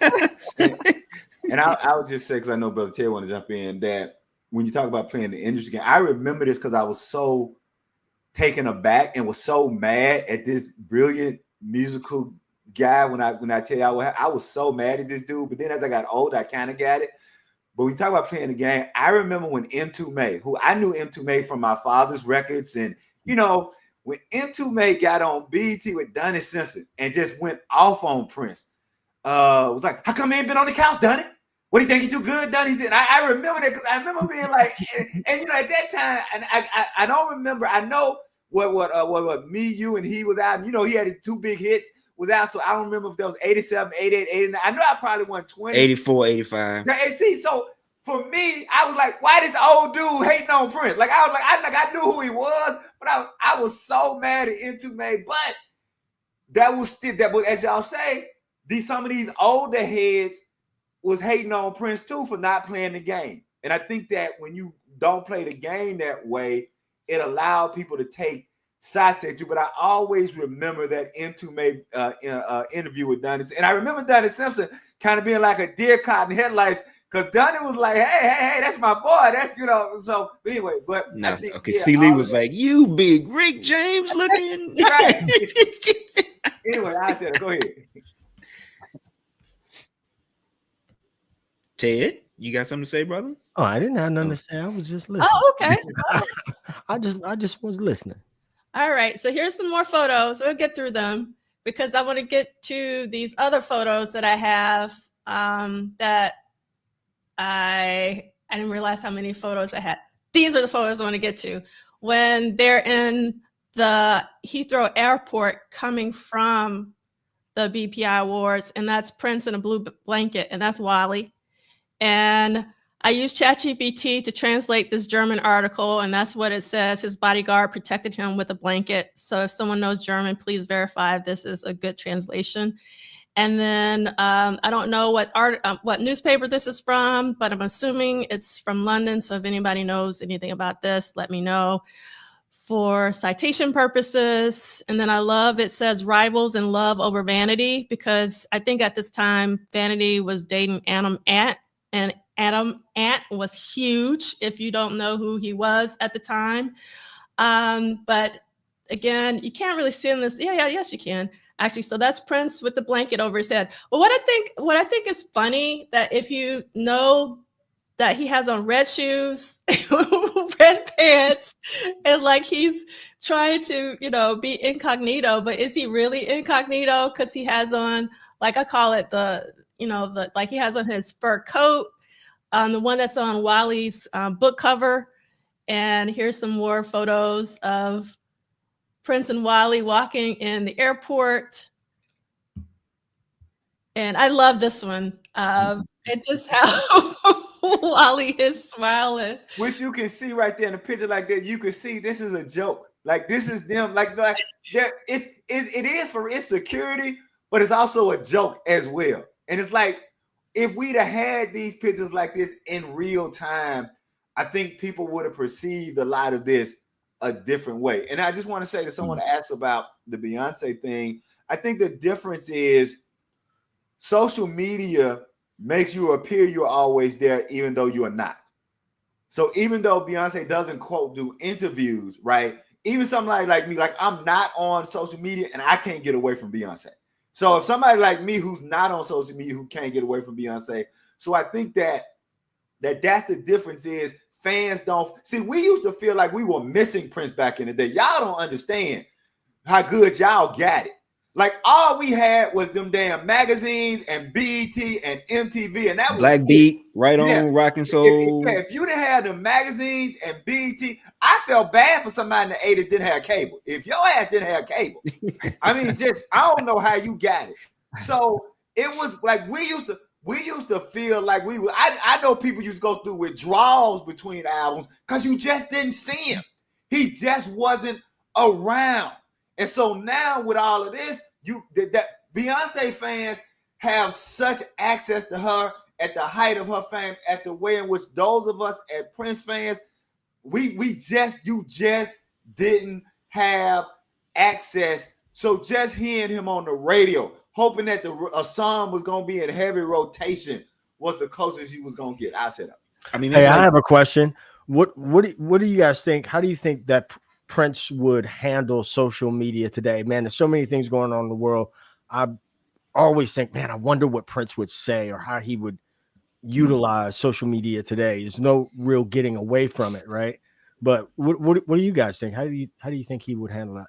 C: And I would just say, because I know Brother Ted want to jump in, that when you talk about playing the industry game, I remember this because I was so taken aback and was so mad at this brilliant musical guy. When I tell you I was so mad at this dude, but then as I got older, I kind of got it. But when you talk about playing the game, I remember when M2May, who I knew M2May from my father's records, and when M2May got on BET with Donnie Simpson and just went off on Prince, was like, how come he ain't been on the couch, Donnie? What do you think he do good, Donnie? And I remember that because I remember being like, and at that time, and I don't remember. I know what Me, You, and He was out. And, he had his 2 big hits was out. So I don't remember if there was 87, 88, 89. I know I probably won 20.
D: 84, 85.
C: Now, and see, so for me, I was like, why this old dude hating on Prince? Like I was like, I knew who he was, but I was so mad at M2May. But that was still that. But as y'all say, some of these older heads was hating on Prince too for not playing the game. And I think that when you don't play the game that way, it allowed people to take shots at you. But I always remember that M2May interview with Donnie. And I remember Donnie Simpson kind of being like a deer caught in headlights because Donnie was like, hey, that's my boy. That's, so but anyway, but
D: no,
C: I think,
D: okay, Lee was like, you big Rick James looking.
C: Right. Anyway, I said, go ahead.
D: Ted, you got something to say, brother?
E: Oh, I didn't have nothing to say. I was just listening.
B: Oh, okay.
E: I just was listening.
B: All right. So here's some more photos. We'll get through them because I want to get to these other photos that I have that I didn't realize how many photos I had. These are the photos I want to get to when they're in the Heathrow Airport coming from the BPI Awards, and that's Prince in a blue blanket, and that's Wally. And I used ChatGPT to translate this German article, and that's what it says. His bodyguard protected him with a blanket. So if someone knows German, please verify if this is a good translation. And then I don't know what newspaper this is from, but I'm assuming it's from London. So if anybody knows anything about this, let me know for citation purposes. And then it says rivals in love over vanity, because I think at this time, Vanity was dating Adam Ant. And Adam Ant was huge, if you don't know who he was at the time. But again, you can't really see in this. Yes, you can. Actually, so that's Prince with the blanket over his head. But what I think is funny, that if you know that he has on red shoes, red pants, and like he's trying to, be incognito, but is he really incognito? Because he has on, like I call it like he has on his fur coat, the one that's on Wally's book cover. And here's some more photos of Prince and Wally walking in the airport. And I love this one. And just how Wally is smiling.
C: Which you can see right there in the picture like that. You can see this is a joke. Like this is them. Like it is for its security, but it's also a joke as well. And it's like, if we'd have had these pictures like this in real time, I think people would have perceived a lot of this a different way. And I just want to say to someone asked about the Beyonce thing, I think the difference is social media makes you appear you're always there, even though you are not. So even though Beyonce doesn't, quote, do interviews, right? Even something like me, like I'm not on social media and I can't get away from Beyonce. So if somebody like me who's not on social media who can't get away from Beyonce, so I think that's the difference is fans don't see. We used to feel like we were missing Prince back in the day. Y'all don't understand how good y'all got it. Like all we had was them damn magazines and BET and MTV, and that was
D: Black Beat, Right On, Rockin' Soul.
C: If you didn't have the magazines and BET, I felt bad for somebody in the 80s didn't have cable. If your ass didn't have cable, I mean, I don't know how you got it. So it was like we used to feel like we were. I know people used to go through withdrawals between albums because you just didn't see him. He just wasn't around. And so now with all of this, that Beyonce fans have such access to her at the height of her fame, at the way in which those of us at Prince fans, you just didn't have access. So just hearing him on the radio, hoping that a song was gonna be in heavy rotation, was the closest you was gonna get. I said,
E: I mean, hey, I have a question. What do you guys think? How do you think that Prince would handle social media today? Man, there's so many things going on in the world. I always think, man, I wonder what Prince would say or how he would utilize social media today. There's no real getting away from it, right? But what do you guys think? How do you think he would handle that?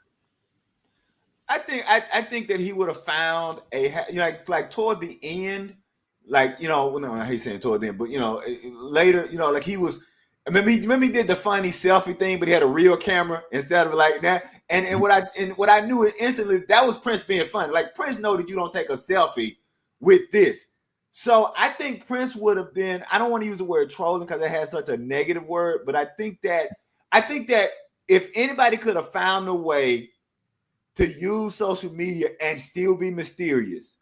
C: I think that he would have found like toward the end, like I hate saying toward the end, but later, like he was. I remember he did the funny selfie thing, but he had a real camera instead of like that. And what I knew instantly, that was Prince being funny. Like Prince know that you don't take a selfie with this. So I think Prince would have been. I don't want to use the word trolling because it has such a negative word, but I think that if anybody could have found a way to use social media and still be mysterious,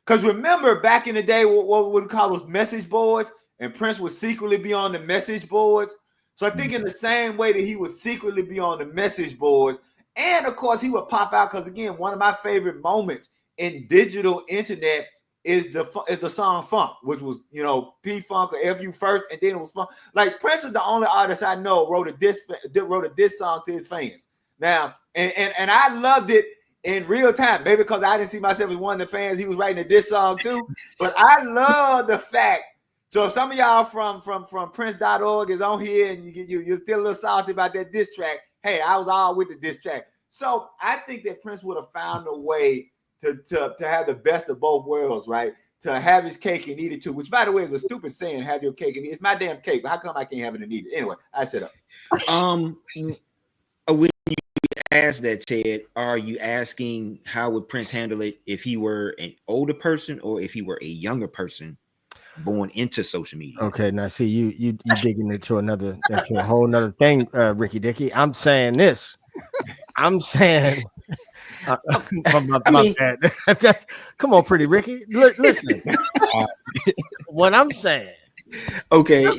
C: because remember back in the day, what we call those message boards. And Prince would secretly be on the message boards. So I think in the same way that he would secretly be on the message boards. And of course, he would pop out because, again, one of my favorite moments in digital internet is the song Funk, which was, P-Funk or FU first, and then it was Funk. Like Prince is the only artist I know wrote a diss song to his fans. Now, and I loved it in real time, maybe because I didn't see myself as one of the fans he was writing a diss song to. But I love the fact. So if some of y'all from Prince.org is on here and you're still a little salty about that diss track, hey, I was all with the diss track. So I think that Prince would have found a way to have the best of both worlds, right? To have his cake and eat it too, which by the way is a stupid saying, have your cake and eat it. It's my damn cake, but how come I can't have it and eat it? Anyway, I shut up.
D: When you ask that, Ted, are you asking how would Prince handle it if he were an older person or if he were a younger person born into social media?
E: Okay, now see you digging into a whole nother thing, Ricky Dicky. I'm saying this. I'm saying that's come on, pretty Ricky. Listen, what I'm saying.
D: Okay,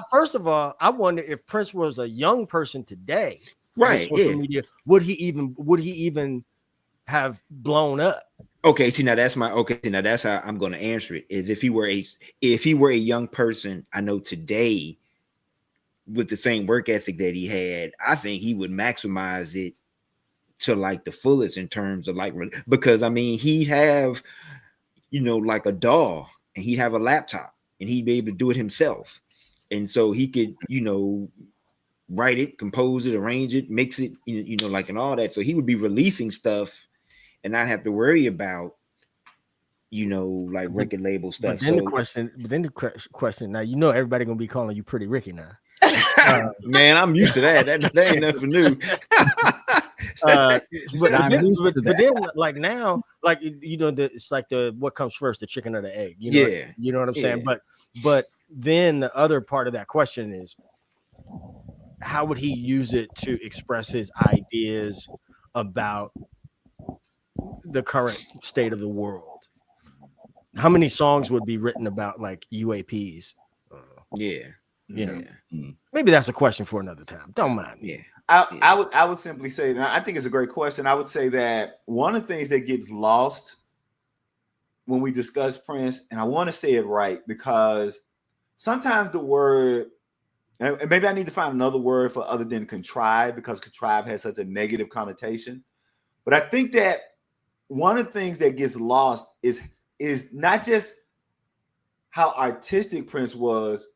E: First of all, I wonder if Prince was a young person today,
D: right?
E: Social media, would he even have blown up?
D: Okay, see now that's how I'm going to answer it. Is if he were a young person, I know today with the same work ethic that he had, I think he would maximize it to like the fullest in terms of like, because I mean he'd have like a DAW and he'd have a laptop and he'd be able to do it himself, and so he could write it, compose it, arrange it, mix it, like and all that. So he would be releasing stuff and not have to worry about, like record label stuff.
E: But then the question, now everybody gonna be calling you Pretty Ricky now.
D: Man, I'm used to that. That ain't nothing new.
E: But then, like now, like it's like what comes first, the chicken or the egg? You know what I'm saying? But then the other part of that question is, how would he use it to express his ideas about the current state of the world? How many songs would be written about like UAPs? Maybe that's a question for another time. Don't mind.
C: I would simply say, I think it's a great question. I would say that one of the things that gets lost when we discuss Prince, and I want to say it right, because sometimes the word, and maybe I need to find another word for other than contrive, because contrive has such a negative connotation. But I think that one of the things that gets lost is not just how artistic Prince was,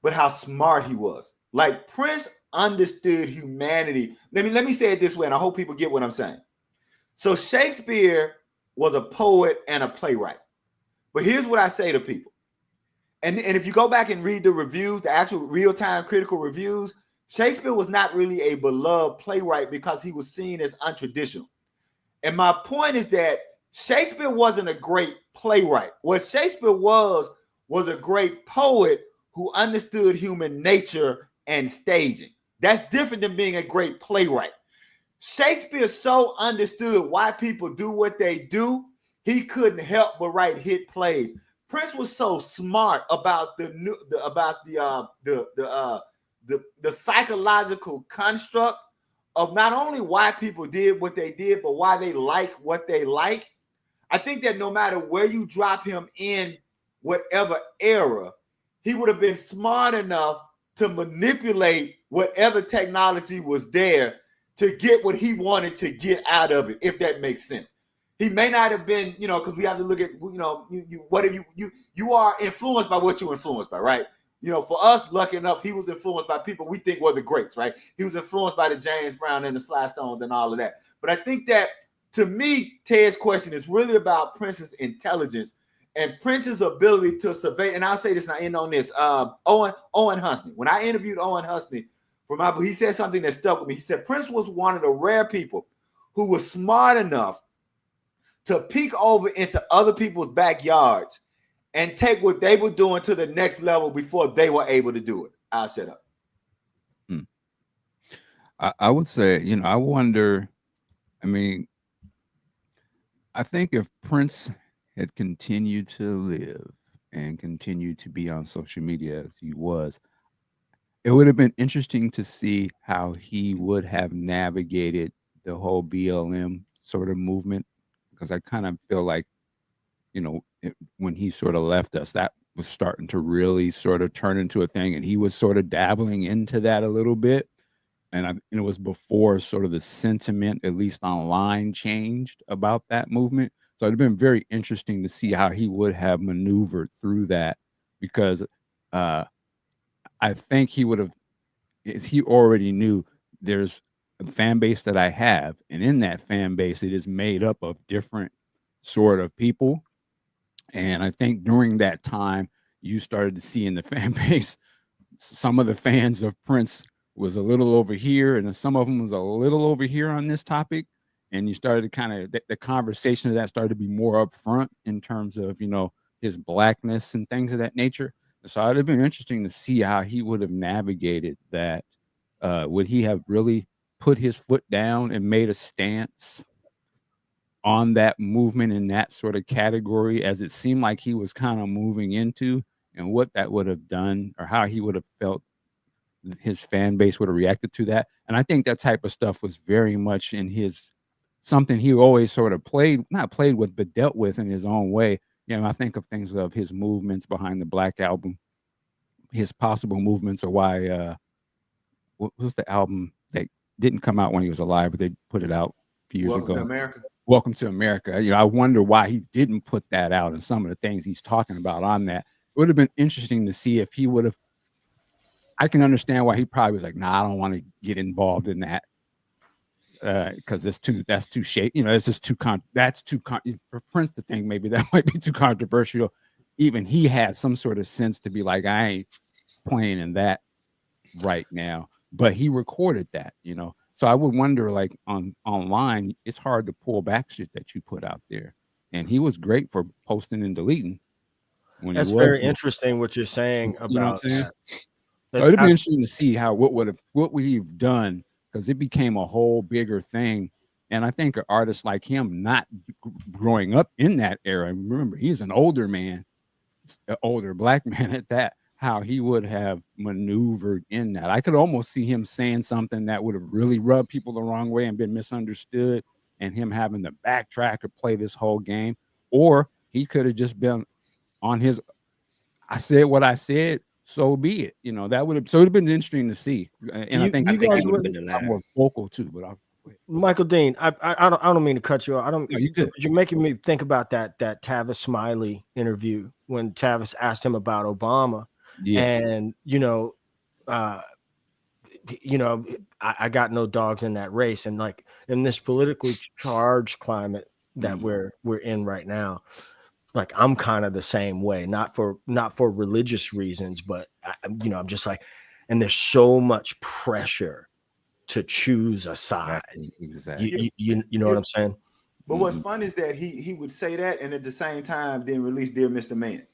C: but how smart he was. Like Prince understood humanity. Let me say it this way, and I hope people get what I'm saying. So Shakespeare was a poet and a playwright. But here's what I say to people. And if you go back and read the reviews, the actual real-time critical reviews, Shakespeare was not really a beloved playwright because he was seen as untraditional. And my point is that Shakespeare wasn't a great playwright. What Shakespeare was a great poet who understood human nature and staging. That's different than being a great playwright. Shakespeare so understood why people do what they do, he couldn't help but write hit plays. Prince was so smart about the psychological construct of not only why people did what they did, but why they like what they like. I think that no matter where you drop him in whatever era, he would have been smart enough to manipulate whatever technology was there to get what he wanted to get out of it, if that makes sense. He may not have been, because we have to look at, you are influenced by what you're influenced by, right? For us, lucky enough, he was influenced by people we think were the greats, right? He was influenced by the James Brown and the Sly Stones and all of that. But I think that, to me, Ted's question is really about Prince's intelligence and Prince's ability to survey. And I'll say this and I end on this. Owen Husney. When I interviewed Owen Husney for my book, he said something that stuck with me. He said Prince was one of the rare people who was smart enough to peek over into other people's backyards and take what they were doing to the next level before they were able to do it. I'll shut up.
A: I would say, I wonder, I think if Prince had continued to live and continued to be on social media as he was, it would have been interesting to see how he would have navigated the whole BLM sort of movement, because I kind of feel like, when he sort of left us, that was starting to really sort of turn into a thing, and he was sort of dabbling into that a little bit. And it was before sort of the sentiment, at least online, changed about that movement. So it'd been very interesting to see how he would have maneuvered through that, because I think he would have, as he already knew, there's a fan base that I have, and in that fan base, it is made up of different sort of people. And I think during that time, you started to see in the fan base, some of the fans of Prince was a little over here, and some of them was a little over here on this topic. And you started to kind of, the conversation of that started to be more upfront in terms of, his blackness and things of that nature. So it'd have been interesting to see how he would have navigated that. Would he have really put his foot down and made a stance on that movement in that sort of category, as it seemed like he was kind of moving into, and what that would have done, or how he would have felt his fan base would have reacted to that? And I think that type of stuff was very much in his, something he always sort of not played with, but dealt with in his own way. I think of things of his movements behind the Black Album, his possible movements, or why, what was the album that didn't come out when he was alive, but they put it out a few years ago? Welcome to America. I wonder why he didn't put that out, and some of the things he's talking about on that. It would have been interesting to see if he would have. I can understand why he probably was like, "Nah, I don't want to get involved in that because that's too shady. It's just for Prince to think maybe that might be too controversial." Even he had some sort of sense to be like, "I ain't playing in that right now," but he recorded that, So I would wonder, like online, it's hard to pull back shit that you put out there, and he was great for posting and deleting.
E: That's very interesting what you're saying about that.
A: So it'd be interesting to see what would he have done, because it became a whole bigger thing. And I think an artist like him, not growing up in that era, remember, he's an older man, an older Black man at that, how he would have maneuvered in that. I could almost see him saying something that would have really rubbed people the wrong way and been misunderstood, and him having to backtrack or play this whole game. Or he could have just been on his, I said what I said, so be it. That would have, so it would have been interesting to see. And I think he would have been a lot more vocal too. But
E: Michael Dean, I don't mean to cut you off. I don't.
A: No, you good.
E: You're making me think about that Tavis Smiley interview when Tavis asked him about Obama, and I got no dogs in that race, and like in this politically charged climate that we're in right now, like I'm kind of the same way, not for religious reasons, but I'm just like, and there's so much pressure to choose a side.
A: Exactly.
E: You know what I'm saying?
C: But what's fun is that he would say that, and at the same time then release Dear Mr. Man.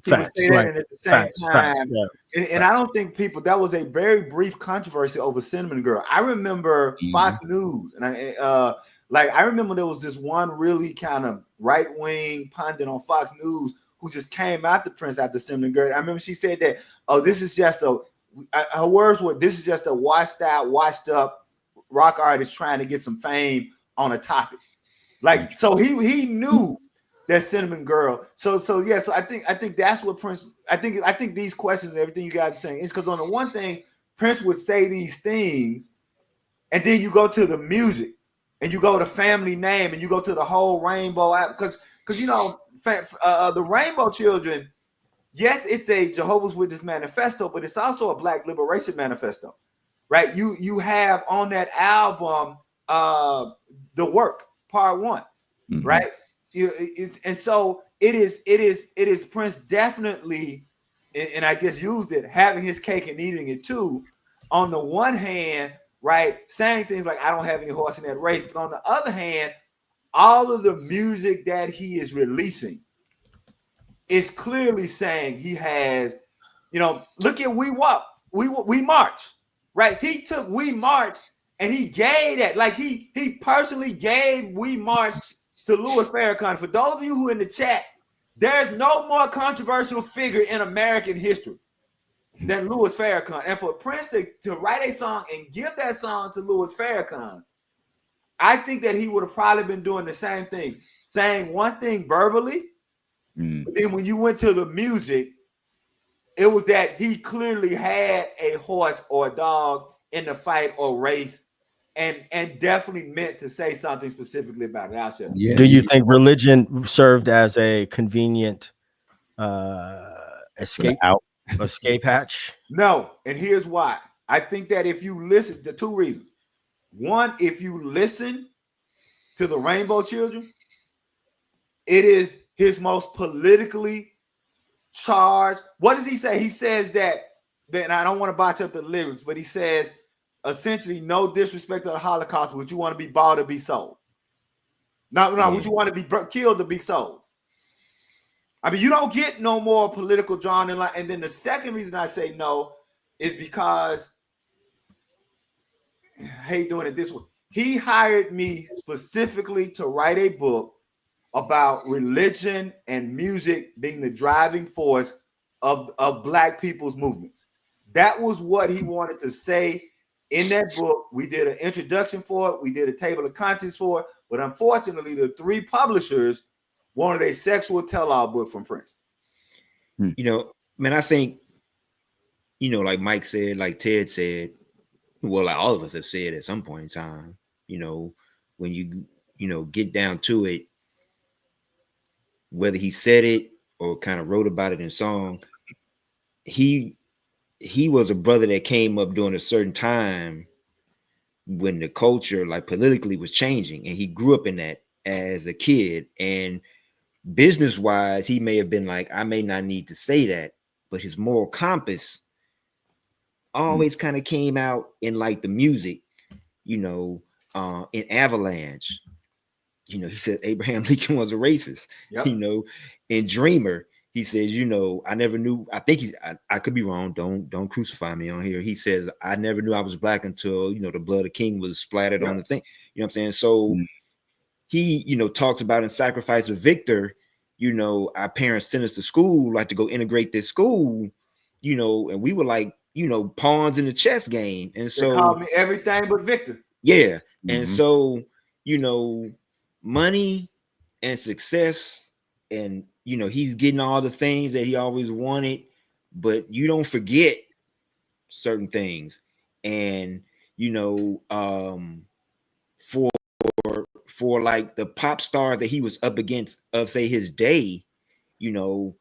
C: He would say that, and at the same time, and I don't think people, that was a very brief controversy over Cinnamon Girl. I remember Fox News, and I remember there was this one really kind of right-wing pundit on Fox News who just came after Prince after Cinnamon Girl. I remember she said that, this is just her words were, this is just a washed up rock artist trying to get some fame on a topic. Like, so he knew that Cinnamon Girl. So I think that's what Prince, I think these questions and everything you guys are saying is because on the one thing, Prince would say these things, and then you go to the music and you go to Family Name and you go to the whole Rainbow app because the Rainbow Children, yes, it's a Jehovah's Witness manifesto, but it's also a Black liberation manifesto, right? You have on that album The Work Part 1, right? And so it is Prince definitely, and I guess used it, having his cake and eating it too. On the one hand, right, saying things like I don't have any horse in that race, but on the other hand, all of the music that he is releasing is clearly saying he has, look at We Walk, We March, right? He took We March and he gave that, like he personally gave We March to Louis Farrakhan. For those of you who are in the chat, there's no more controversial figure in American history than Louis Farrakhan. And for Prince to write a song and give that song to Louis Farrakhan, I think that he would have probably been doing the same things, saying one thing verbally, but then when you went to the music, it was that he clearly had a horse or a dog in the fight or race, and definitely meant to say something specifically about it. I'll shut up.
E: Do you think religion served as a convenient escape hatch?
C: No, and here's why. I think that if you listen to two reasons. One, if you listen to the Rainbow Children, it is his most politically charged. What does he say? He says that, and I don't want to botch up the lyrics, but he says essentially, no disrespect to the Holocaust, would you want to be bought or be sold? No, would you want to be killed to be sold? I mean, you don't get no more political drawn in line. And then the second reason I say no is because I hate doing it this way. He hired me specifically to write a book about religion and music being the driving force of Black people's movements. That was what he wanted to say in that book. We did an introduction for it. We did a table of contents for it. But unfortunately, the three publishers wanted a sexual tell-all book from Prince.
D: Man, I think, like Mike said, like Ted said, well, like all of us have said at some point in time, when you get down to it, whether he said it or kind of wrote about it in song, he was a brother that came up during a certain time when the culture, like politically, was changing, and he grew up in that as a kid. And business wise, he may have been like, I may not need to say that, but his moral compass always kind of came out in like the music, in Avalanche. He said Abraham Lincoln was a racist. Yep. In Dreamer, he says, I never knew. I think I could be wrong. Don't crucify me on here. He says, I never knew I was Black until the blood of King was splattered on the thing. You know what I'm saying? So he, talks about in Sacrifice of Victor, our parents sent us to school, like to go integrate this school, and we were like, pawns in the chess game. And so
C: they called me everything but Victor.
D: Yeah. And so, money and success, and he's getting all the things that he always wanted, but you don't forget certain things. And for like the pop star that he was up against of say his day, you know,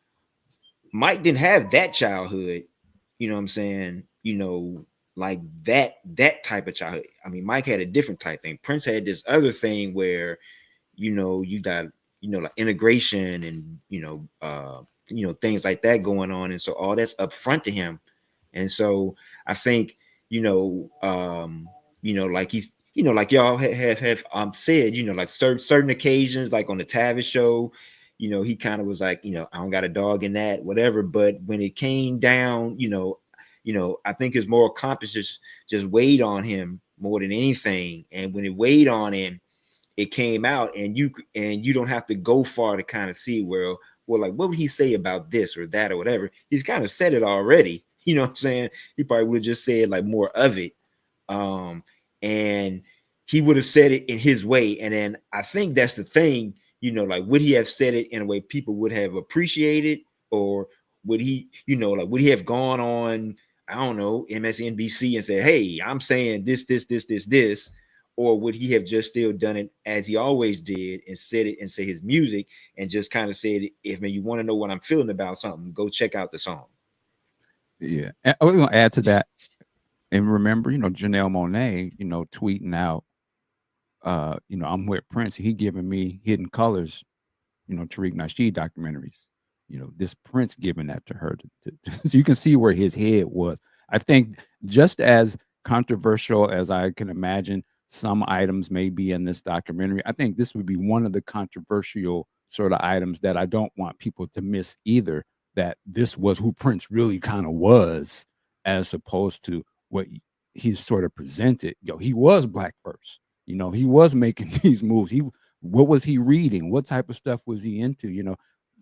D: Mike didn't have that childhood, you know what I'm saying? You know, like that type of childhood. I mean, Mike had a different type thing. Prince had this other thing where, you know, you got, you know, like integration and, you know, things like that going on. And so all that's up front to him. And so I think, like he's, you know, like y'all have said, you know, like certain occasions, like on the Tavis show, you know, he kind of was like, you know, I don't got a dog in that, whatever. But when it came down, you know, I think his moral compass just weighed on him more than anything. And when it weighed on him, it came out, and you don't have to go far to kind of see well, like what would he say about this or that or whatever. He's kind of said it already. You know what I'm saying? He probably would have just said like more of it. And he would have said it in his way. And then I think that's the thing, you know, like would he have said it in a way people would have appreciated, or would he, you know, like would he have gone on, I don't know, MSNBC and said, hey, I'm saying this, or would he have just still done it as he always did and said it and say his music and just kind of said, if man, you want to know what I'm feeling about something, go check out the song.
A: Yeah. And I was going to add to that. And remember, you know, Janelle Monáe, you know, tweeting out, you know, I'm with Prince. He giving me Hidden Colors, you know, Tariq Nasheed documentaries. You know, this Prince giving that to her. So you can see where his head was. I think just as controversial as I can imagine some items may be in this documentary, I think this would be one of the controversial sort of items that I don't want people to miss either, that this was who Prince really kind of was, as opposed to what he's sort of presented. Yo, he was black first. You know, he was making these moves. What was he reading? What type of stuff was he into? You know,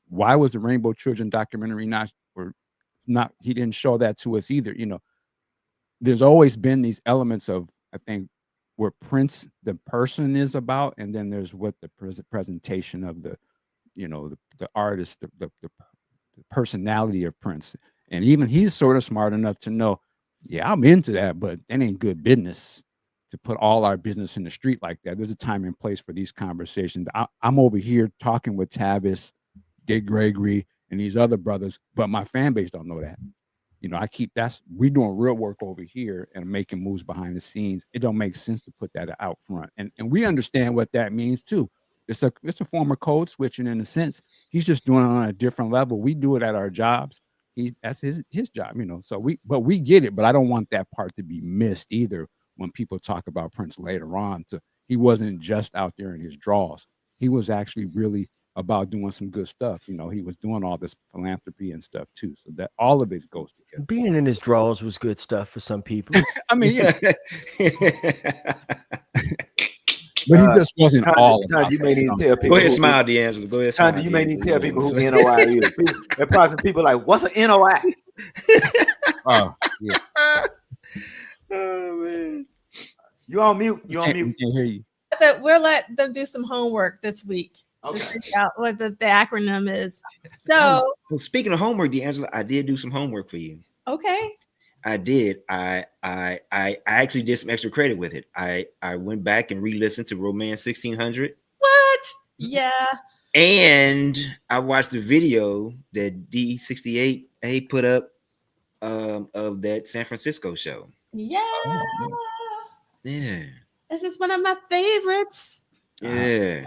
A: why was the Rainbow Children documentary not? He didn't show that to us either. You know, there's always been these elements of, I think, where Prince the person is about, and then there's what the presentation of the, you know, the artist, the personality of Prince. And even he's sort of smart enough to know, yeah, I'm into that, but that ain't good business to put all our business in the street like that. There's a time and place for these conversations. I'm over here talking with Tavis, Dick Gregory, and these other brothers, but my fan base don't know that. You know, we're doing real work over here and making moves behind the scenes. It don't make sense to put that out front. And we understand what that means too. It's a form of code switching in a sense. He's just doing it on a different level. We do it at our jobs. That's his job, you know. So we get it, but I don't want that part to be missed either when people talk about Prince later on. He wasn't just out there in his draws. He was actually really about doing some good stuff. You know, he was doing all this philanthropy and stuff too. So that all of it goes together.
E: Being in his draws was good stuff for some people.
A: I mean, yeah. But he just wasn't all about
C: you may need to tell people.
D: Go ahead, smile, D'Angelo. Go ahead, smile.
C: You may need to tell people who NOI is. There are probably some people like, what's an NOI?
A: Oh, yeah.
D: Oh, man.
C: You on mute. You on
A: We
C: mute.
A: can't hear you.
B: So we'll let them do some homework this week.
C: Okay.
B: To figure out what the acronym is. So,
D: Well, speaking of homework, D'Angelo, I did do some homework for you.
B: okay.
D: I did. I actually did some extra credit with it. I went back and re-listened to Romance 1600.
B: What? Yeah.
D: And I watched the video that D68A put up of that San Francisco show.
B: Yeah.
D: Yeah.
B: This is one of my favorites.
D: Yeah.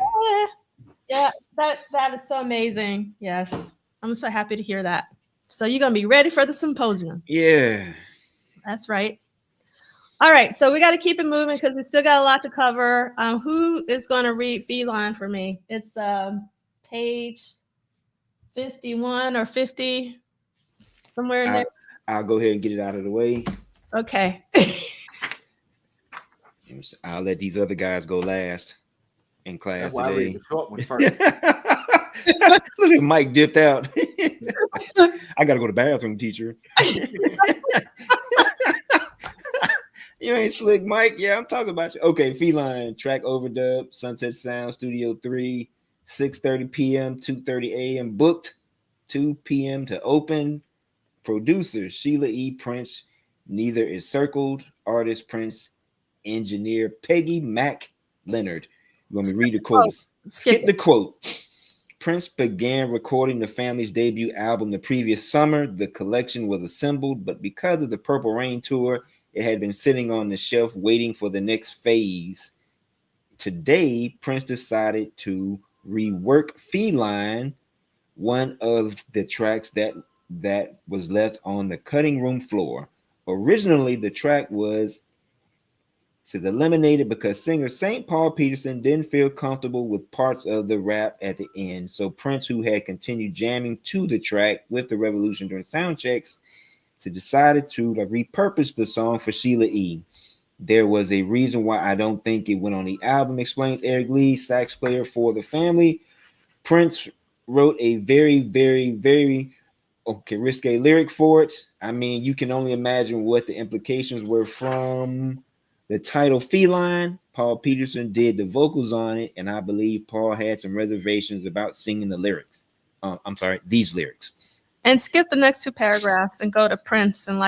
B: Yeah. That is so amazing. Yes. I'm so happy to hear that. So you're going to be ready for the symposium.
D: Yeah.
B: That's right. All right. So we got to keep it moving because we still got a lot to cover. Who is going to read Feline for me? It's page 51 or 50, somewhere in there.
D: I'll go ahead and get it out of the way.
B: Okay.
D: I'll let these other guys go last in class
C: That's why I read
D: today.
C: the short one first.
D: Look at Mike dipped out. I gotta go to the bathroom, teacher. You ain't slick, Mike. Yeah, I'm talking about you. Okay, Feline, track overdub, Sunset Sound, Studio 3, 6:30 p.m., 2:30 a.m. Booked, 2 p.m. to open. Producer, Sheila E. Prince, Neither is Circled. Artist, Prince. Engineer, Peggy Mac Leonard. You want me to read the quote? Skip the quote. Prince began recording the family's debut album the previous summer. The collection was assembled, but because of the Purple Rain tour, it had been sitting on the shelf waiting for the next phase. Today, Prince decided to rework Feline, one of the tracks that was left on the cutting room floor. Originally, the track was eliminated because singer St. Paul Peterson didn't feel comfortable with parts of the rap at the end. So Prince, who had continued jamming to the track with the Revolution during sound checks, decided to repurpose the song for Sheila E. There was a reason why I don't think it went on the album, explains Eric Lee, sax player for the family. Prince wrote a very, very, very risque lyric for it. I mean, you can only imagine what the implications were from the title Feline. Paul Peterson did the vocals on it, and I believe Paul had some reservations about singing the lyrics. These lyrics.
B: And skip the next 2 paragraphs and go to Prince and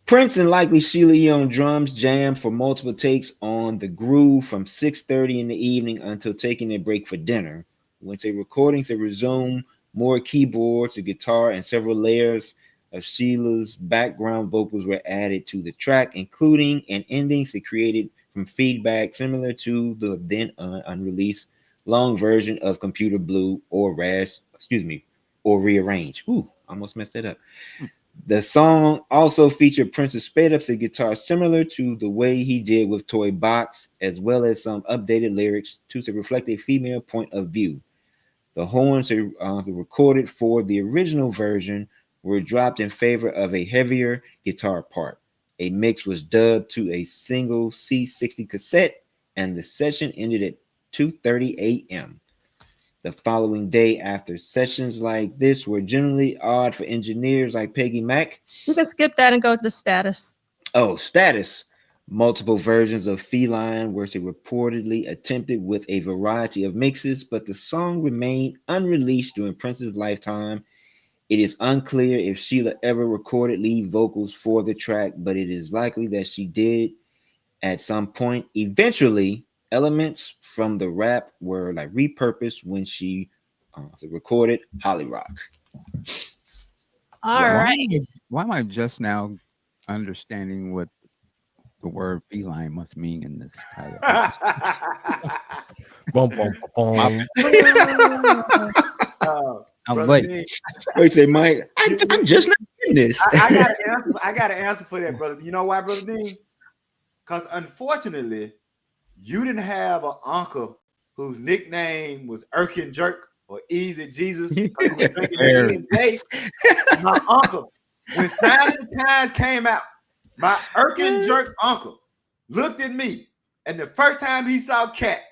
D: Prince and likely Sheila E. on drums jammed for multiple takes on the groove from 6:30 in the evening until taking a break for dinner. Once a recordings had resumed, more keyboards, a guitar, and several layers of Sheila's background vocals were added to the track, including an ending created from feedback similar to the then unreleased long version of Computer Blue or Rearrange. Ooh, almost messed that up. The song also featured Prince's spade-ups and guitar similar to the way he did with Toy Box, as well as some updated lyrics to reflect a female point of view. The horns recorded for the original version were dropped in favor of a heavier guitar part. A mix was dubbed to a single C60 cassette, and the session ended at 2:30 a.m. The following day, after sessions like this were generally odd for engineers like Peggy Mack.
B: You can skip that and go to the status.
D: Oh, status. Multiple versions of Feline were reportedly attempted with a variety of mixes, but the song remained unreleased during Prince's lifetime. It is unclear if Sheila ever recorded lead vocals for the track, but it is likely that she did at some point. Eventually, elements from the rap were repurposed when she recorded Holly Rock.
B: All right.
A: Why am I just now understanding what the word feline must mean in this title?
E: Boom, boom, boom.
A: I'm late.
D: Wait, say, Mike, I'm just not in this.
C: I got an answer for that, brother. You know why, Brother Dean? Because unfortunately, you didn't have an uncle whose nickname was Erkin Jerk or Easy Jesus. My uncle, when Silent Times came out, my Erkin Jerk uncle looked at me, and the first time he saw Cat,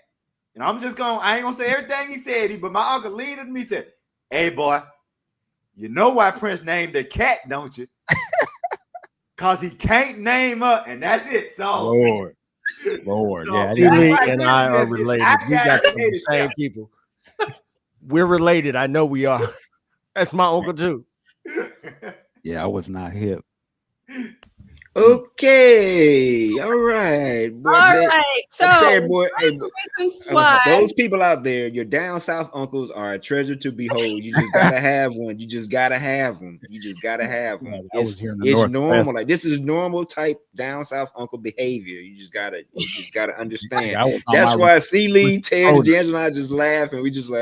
C: and I ain't gonna say everything he said, but my uncle leaned at me and said, "Hey boy, you know why Prince named the Cat, don't you? Cause he can't name her, and that's it." So
E: Lord,
C: so,
E: yeah. Leigh and I are related. We got the same people. We're related. I know we are. That's my uncle too.
A: Yeah, I was not hip.
D: Okay, all right. Boy,
B: So
D: those people out there, your down south uncles are a treasure to behold. You just gotta have one. You just gotta have them. It's normal. This is normal type down south uncle behavior. You just gotta understand. That's why Leigh, Ted, and D'Angelo and I just laugh, and we just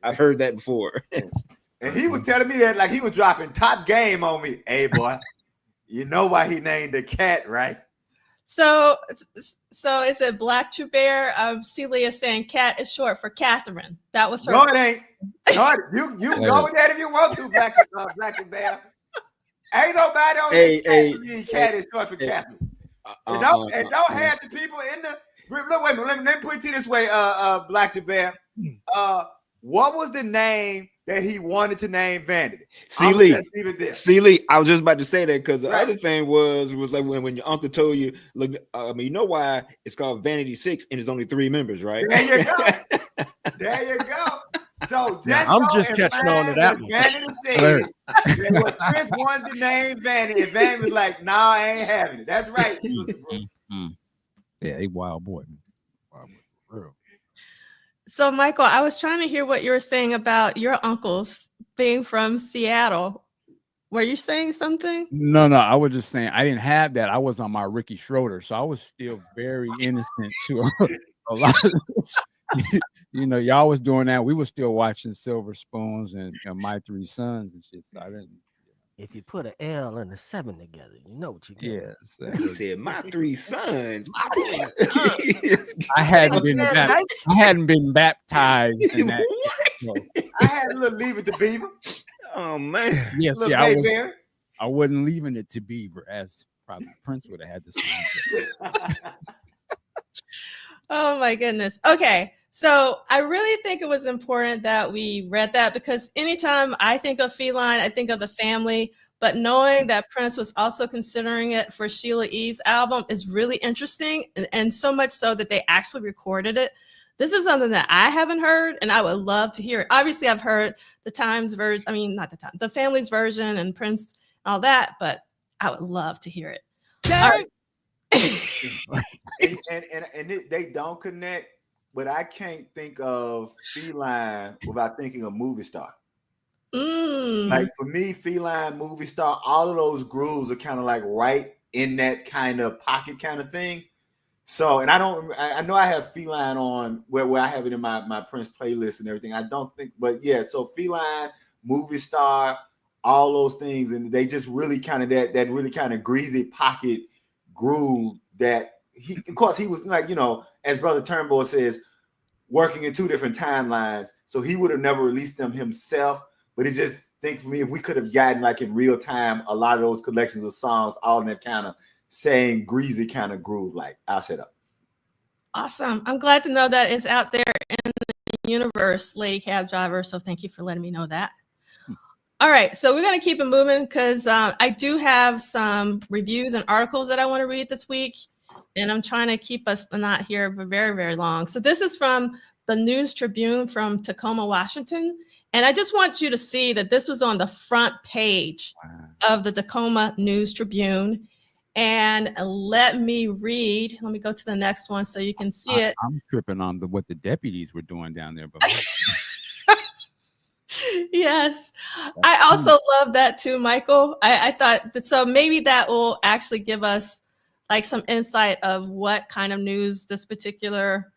D: I've heard that before.
C: And he was telling me that like he was dropping top game on me. Hey boy. You know why he named the Cat, right?
B: So is it Black True Bear? Celia saying Cat is short for Catherine. That was her.
C: No, it ain't. No, you go with that if you want to, Black True Bear. Ain't nobody on this Cat is short for Catherine. And don't have the people in the. Wait a minute, let me put it this way, Black True Bear. What was the name that he wanted to name Vanity?
D: Leigh, I was just about to say that because the other thing was like when your uncle told you, look, you know why it's called Vanity 6 and there's only 3 members, right?
C: There you go. There you go. So
E: I'm just catching on to that one.
C: Vanity said what Chris wanted to name Vanity, and Vanity was like, "Nah, I ain't having it." That's right.
A: Yeah, he wild boy. real.
B: So, Michael, I was trying to hear what you were saying about your uncles being from Seattle. Were you saying something?
A: No, I was just saying I didn't have that. I was on my Rickey Schroeder, so I was still very innocent to a lot of this. You know, y'all was doing that. We were still watching Silver Spoons and My Three Sons and shit. So I didn't.
E: If you put an L and a 7 together, you know what you get.
A: Yes,
D: He said, "My three sons." My three sons.
A: I hadn't been baptized in that. So,
C: I had a little Leave It to Beaver.
D: Oh man.
A: yes,
C: Little
A: yeah,
C: Mayberry.
A: I wasn't leaving it to Beaver, as probably Prince would have had to say.
B: Oh my goodness. Okay. So I really think it was important that we read that, because anytime I think of Feline, I think of the family, but knowing that Prince was also considering it for Sheila E.'s album is really interesting, and so much so that they actually recorded it. This is something that I haven't heard, and I would love to hear it. Obviously, I've heard the Times version, I mean, not the Times, the family's version and Prince and all that, but I would love to hear it. All right.
C: and they don't connect, but I can't think of Feline without thinking of Movie Star. Like for me, Feline, Movie Star, all of those grooves are kind of like right in that kind of pocket kind of thing. So, and I know I have Feline on where I have it in my Prince playlist and everything. I don't think, but yeah, so Feline, Movie Star, all those things, and they just really kind of that really kind of greasy pocket groove that of course he was like, you know, as Brother Turnbull says, working in two different timelines. So he would have never released them himself, but it just think for me, if we could have gotten like in real time, a lot of those collections of songs, all in that kind of saying greasy kind of groove, like I'll shut up.
B: Awesome. I'm glad to know that it's out there in the universe, Lady Cab Driver. So thank you for letting me know that. All right, so we're going to keep it moving because I do have some reviews and articles that I want to read this week, and I'm trying to keep us not here for very, very long. So this is from the News Tribune from Tacoma, Washington, and I just want you to see that this was on the front page of the Tacoma News Tribune. And let me read. Let me go to the next one so you can see it.
A: I'm tripping on what the deputies were doing down there, but.
B: Yes, I also love that too, Michael. I thought that, so maybe that will actually give us like some insight of what kind of news this particular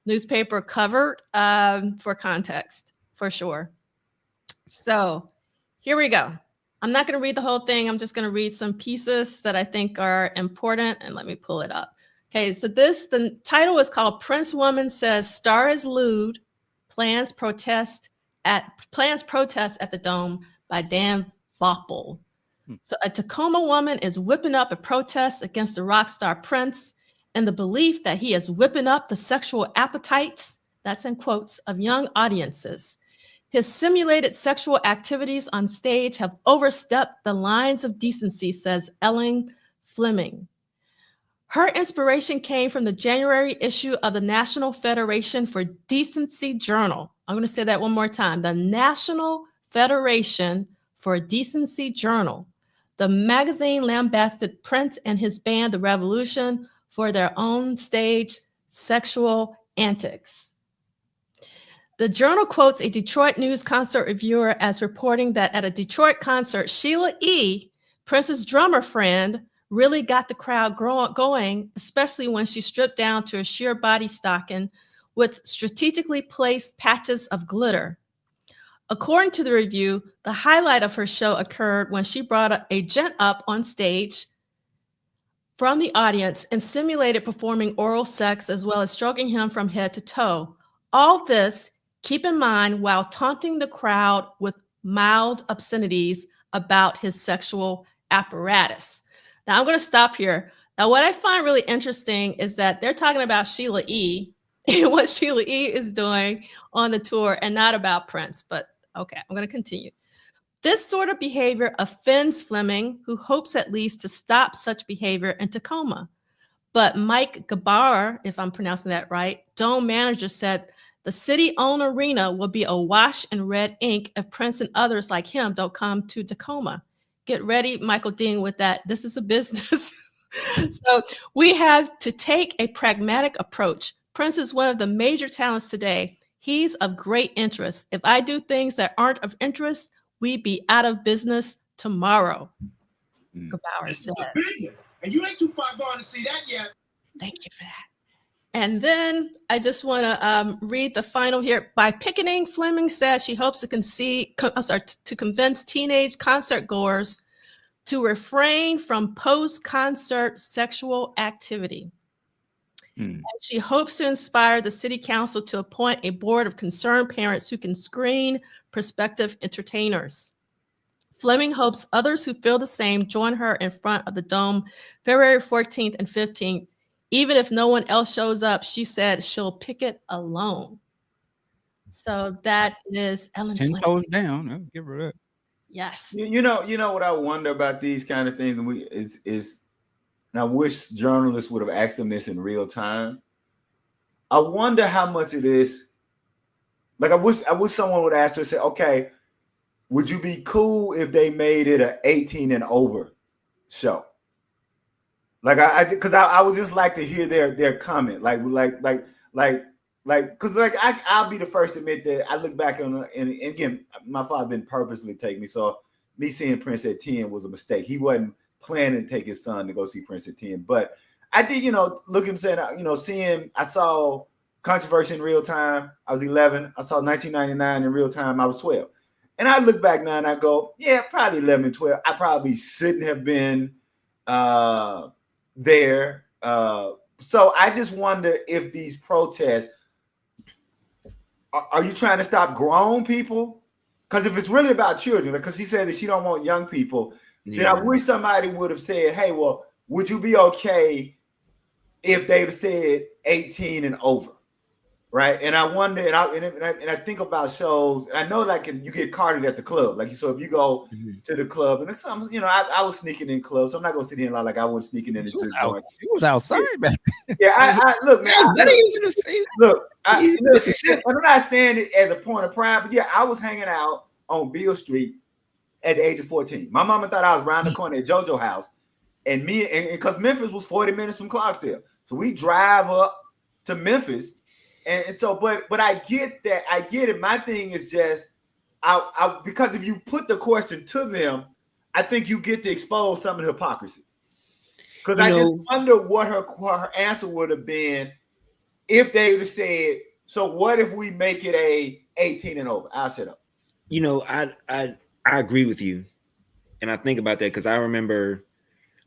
B: newspaper covered for context, for sure. So here we go. I'm not going to read the whole thing. I'm just going to read some pieces that I think are important, and let me pull it up. Okay, so the title is called "Prince Woman Says Star is Lewd, Plans Protest at the Dome" by Dan Voppel. So a Tacoma woman is whipping up a protest against the rock star Prince in the belief that he is whipping up the sexual appetites, that's in quotes, of young audiences. His simulated sexual activities on stage have overstepped the lines of decency, says Ellen Fleming. Her inspiration came from the January issue of the National Federation for Decency Journal. I'm going to say that one more time. The National Federation for Decency Journal. The magazine lambasted Prince and his band, The Revolution, for their own stage sexual antics. The journal quotes a Detroit News concert reviewer as reporting that at a Detroit concert, Sheila E., Prince's drummer friend, really got the crowd going, especially when she stripped down to a sheer body stocking with strategically placed patches of glitter. According to the review, the highlight of her show occurred when she brought a gent up on stage from the audience and simulated performing oral sex as well as stroking him from head to toe. All this, keep in mind, while taunting the crowd with mild obscenities about his sexual apparatus. Now, I'm going to stop here. Now, what I find really interesting is that they're talking about Sheila E. and what Sheila E. is doing on the tour and not about Prince. But okay, I'm going to continue. This sort of behavior offends Fleming, who hopes at least to stop such behavior in Tacoma. But Mike Gabar, if I'm pronouncing that right, Dome manager, said the city-owned arena will be awash in red ink if Prince and others like him don't come to Tacoma. Get ready, Michael Dean, with that. This is a business. So we have to take a pragmatic approach. Prince is one of the major talents today. He's of great interest. If I do things that aren't of interest, we'd be out of business tomorrow. Gebauer said.
F: Business, and you ain't too far gone to see that yet.
B: Thank you for that. And then I just want to read the final here. By picketing, Fleming says she hopes to convince teenage concert goers to refrain from post-concert sexual activity. And she hopes to inspire the city council to appoint a board of concerned parents who can screen prospective entertainers. Fleming hopes others who feel the same join her in front of the Dome February 14th and 15th. Even if no one else shows up, she said she'll picket alone. So that is Ellen
A: 10
B: Fleming.
A: toes down. I'll give her that.
B: Yes.
C: You know what I wonder about these kind of things, and and I wish journalists would have asked them this in real time. I wonder how much of this, like I wish someone would ask her, say, okay, would you be cool if they made it an 18 and over show? Like because I would just like to hear their comment, because I'll be the first to admit that I look back on and again, my father didn't purposely take me, so me seeing Prince at 10 was a mistake. He wasn't planning to take his son to go see Prince at 10, but I did, look and saying, I saw Controversy in real time. I was 11. I saw 1999 in real time. I was 12, and I look back now and I go, yeah, probably 11 and 12. I probably shouldn't have been there. So I just wonder if these protests, are you trying to stop grown people? Because if it's really about children, because she said that she don't want young people, then I wish somebody would have said, hey, well, would you be okay if they have said 18 and over? Right. And I wonder, and I think about shows, and I know like you get carded at the club. Like, so if you go to the club, and it's something, I was sneaking in clubs, so I'm not gonna sit here and lie like I was sneaking in.
A: He was outside back then.
C: Yeah, I look, man. I'm not saying it as a point of pride, but yeah, I was hanging out on Beale Street at the age of 14. My mama thought I was around the corner at JoJo house, and because Memphis was 40 minutes from Clarksdale, so we drive up to Memphis. And so, but I get that. I get it. My thing is just, because if you put the question to them, I think you get to expose some of the hypocrisy. Because I just wonder what her answer would have been if they would have said, so what if we make it a 18 and over? I'll shut up.
D: I agree with you. And I think about that because I remember,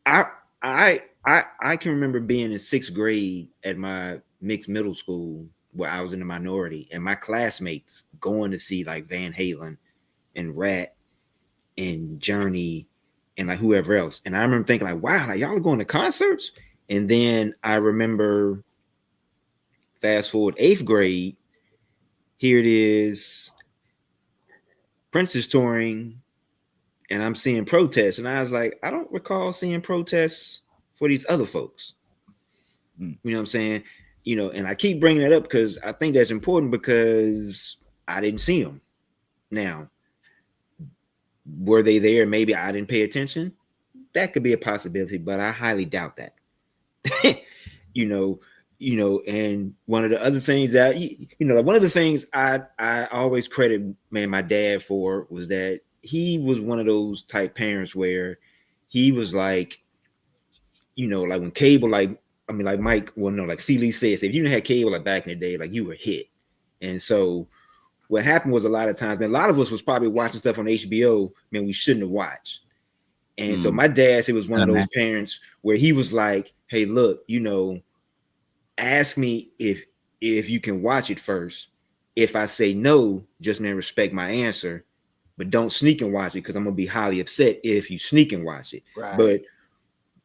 D: I can remember being in 6th grade at my mixed middle school where I was in the minority, and my classmates going to see like Van Halen and Rat and Journey and like whoever else. And I remember thinking like, wow, like y'all are going to concerts. And then I remember fast forward 8th grade, here it is, Prince is touring, and I'm seeing protests. And I was like, I don't recall seeing protests for these other folks. You know what I'm saying? And I keep bringing that up because I think that's important because I didn't see them. Now, were they there? Like I didn't pay attention. That could be a possibility, but I highly doubt that. And one of the other things that, one of the things I always credit, my dad for was that he was one of those type parents where he was like, like when cable, like Mike, like C. Lee says, if you didn't have cable like back in the day, like you were hit. And so what happened was a lot of times, a lot of us was probably watching stuff on HBO, we shouldn't have watched. And so my dad said was one of those parents where he was like, hey, look, ask me if you can watch it first. If I say no, just respect my answer, but don't sneak and watch it because I'm gonna be highly upset if you sneak and watch it. Right.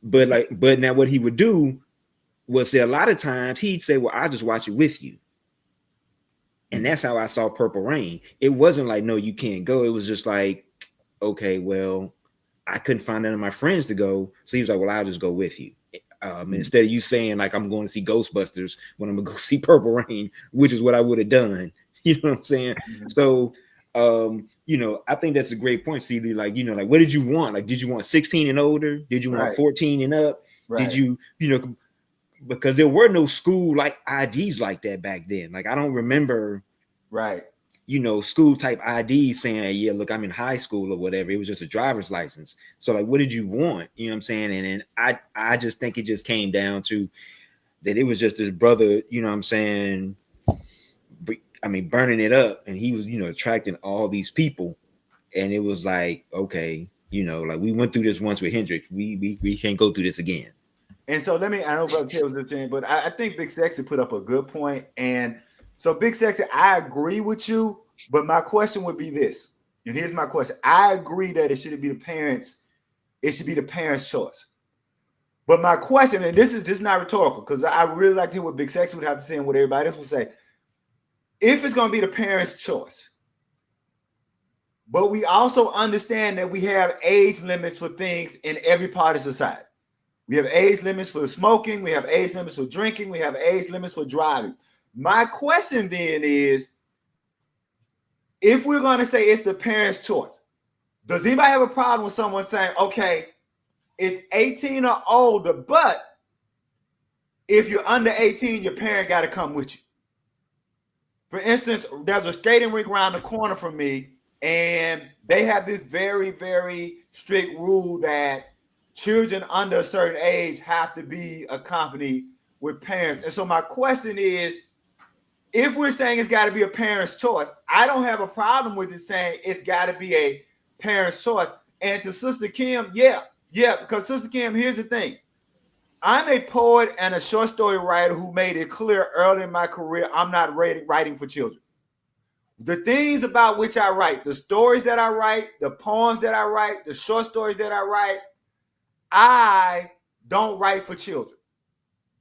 D: But now what he would do was say a lot of times he'd say, well, I'll just watch it with you. And that's how I saw Purple Rain. It wasn't like, no, you can't go. It was just like, okay, well, I couldn't find none of my friends to go. So he was like, well, I'll just go with you. Instead of you saying like, I'm going to see Ghostbusters when I'm gonna go see Purple Rain, which is what I would have done. You know what I'm saying? So, I think that's a great point, CD. Like, like, what did you want? Like, did you want 16 and older? Did you want 14 and up? Did you, because there were no school like IDs like that back then. Like I don't remember,
C: Right.
D: you know, school type IDs saying, hey, yeah, look, I'm in high school or whatever. It was just a driver's license. So like, what did you want? You know what I'm saying? And then I just think it just came down to that it was just his brother, you know what I'm saying? I mean, burning it up, and he was, you know, attracting all these people. And it was like, okay, you know, like we went through this once with Hendrix. We can't go through this again.
C: And so I know Brother Taylor was listening, but I think Big Sexy put up a good point. And so Big Sexy, I agree with you, but my question would be this. And here's my question. I agree that it should be the parents' choice. But my question, and this is not rhetorical, because I really like to hear what Big Sexy would have to say and what everybody else would say. If it's going to be the parents' choice, but we also understand that we have age limits for things in every part of society. We have age limits for smoking. We have age limits for drinking. We have age limits for driving. My question then is, if we're going to say it's the parents' choice, does anybody have a problem with someone saying, okay, it's 18 or older, but if you're under 18, your parent got to come with you? For instance, there's a skating rink around the corner from me, and they have this very, very strict rule that children under a certain age have to be accompanied with parents. And so my question is, if we're saying it's got to be a parent's choice, I don't have a problem with it saying it's got to be a parent's choice. And to Sister Kim, yeah, because Sister Kim, here's the thing. I'm a poet and a short story writer who made it clear early in my career I'm not writing for children. The things about which I write, the stories that I write, the poems that I write, the short stories that I write, I don't write for children.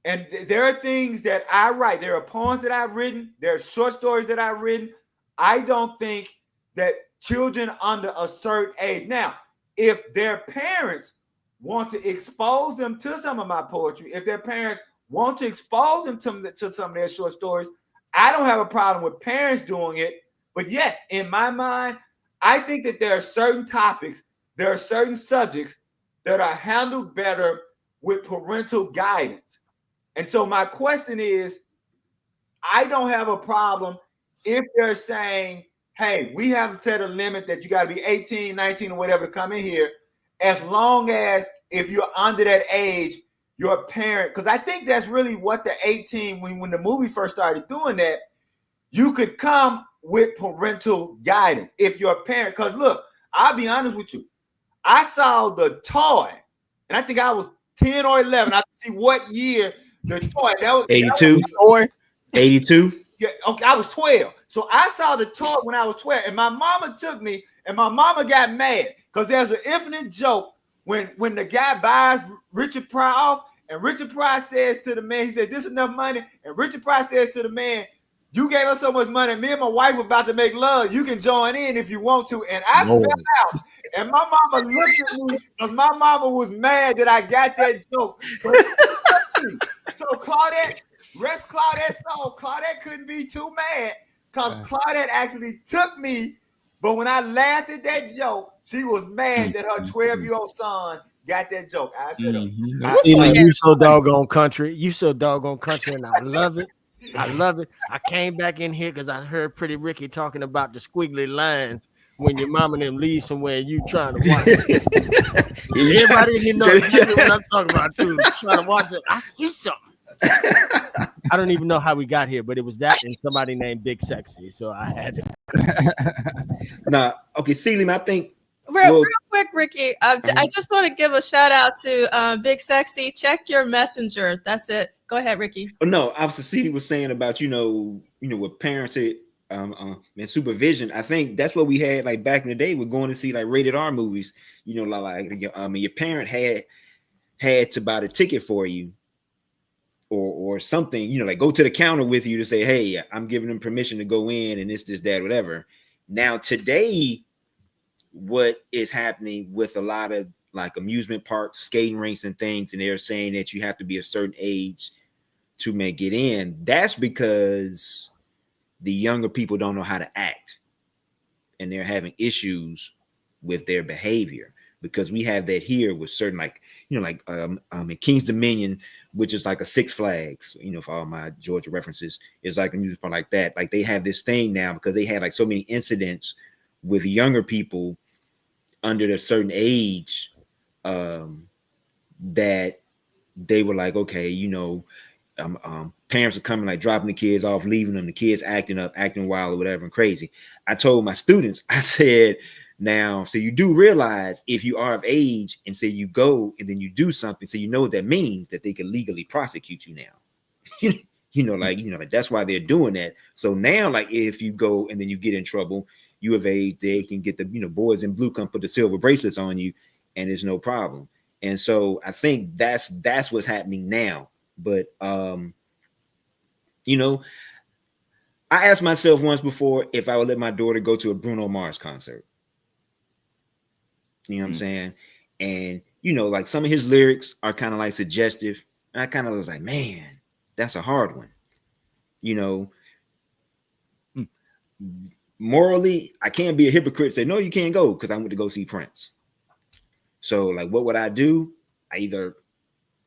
C: And there are things that I write. There are poems that I've written. There are short stories that I've written. I don't think that children under a certain age. Now, if their parents want to expose them to some of my poetry, if their parents want to expose them to some of their short stories, I don't have a problem with parents doing it. But yes, in my mind, I think that there are certain topics, there are certain subjects that are handled better with parental guidance. And so my question is, I don't have a problem if they're saying, hey, we have set a limit that you got to be 18, 19 or whatever to come in here, as long as if you're under that age, your parent, because I think that's really what the 18, when the movie first started doing that, you could come with parental guidance if you're a parent. Because look, I'll be honest with you. I saw the toy, and I think I was 10 or 11. I see what year the toy. That was
D: 82. 82.
C: Yeah, okay, I was 12. So I saw the toy when I was 12, and my mama took me, and my mama got mad because there's an infinite joke when the guy buys Richard Pryor off, and Richard Pryor says to the man, he said, "This is enough money," and Richard Pryor says to the man, "You gave us so much money. Me and my wife were about to make love. You can join in if you want to." And I fell out. And my mama looked at me because my mama was mad that I got that joke. So Claudette, rest Claudette's soul. Claudette couldn't be too mad because Claudette actually took me. But when I laughed at that joke, she was mad that her 12-year-old son got that joke. I said,
E: you so doggone country. You so doggone country, and I love it. I love it. I came back in here because I heard Pretty Ricky talking about the squiggly lines when your mom and them leave somewhere and you trying to watch it. Everybody in here knows exactly what I'm talking about too. Trying to watch it. I see something. I don't even know how we got here, but it was that and somebody named Big Sexy. So I had to.
D: Okay, Sealy, I think.
B: Real quick, Ricky. I just want to give a shout out to Big Sexy. Check your messenger. That's it. Go ahead, Ricky.
D: Oh no, obviously, Sealy was saying about with parents and supervision. I think that's what we had like back in the day. We're going to see like rated R movies. Your parent had to buy the ticket for you. Or something, like go to the counter with you to say, hey, I'm giving them permission to go in and this, that, whatever. Now, today, what is happening with a lot of like amusement parks, skating rinks and things, and they're saying that you have to be a certain age to make it in. That's because the younger people don't know how to act and they're having issues with their behavior, because we have that here with certain, like, like in King's Dominion, which is like a Six Flags, for all my Georgia references, is like a amusement park like that. Like they have this thing now because they had like so many incidents with younger people under a certain age, that they were like, okay, parents are coming, like dropping the kids off, leaving them, the kids acting up, acting wild or whatever and crazy. I told my students, I said, now, so you do realize if you are of age and say you go and then you do something, so what that means, that they can legally prosecute you now. Like that's why they're doing that. So now, like if you go and then you get in trouble, you of age, they can get the boys in blue come put the silver bracelets on you, and there's no problem. And so I think that's what's happening now. But I asked myself once before if I would let my daughter go to a Bruno Mars concert. You know what I'm saying? And like some of his lyrics are kind of like suggestive. And I kind of was like, man, that's a hard one. Morally, I can't be a hypocrite and say, no, you can't go because I went to go see Prince. So like, what would I do? I either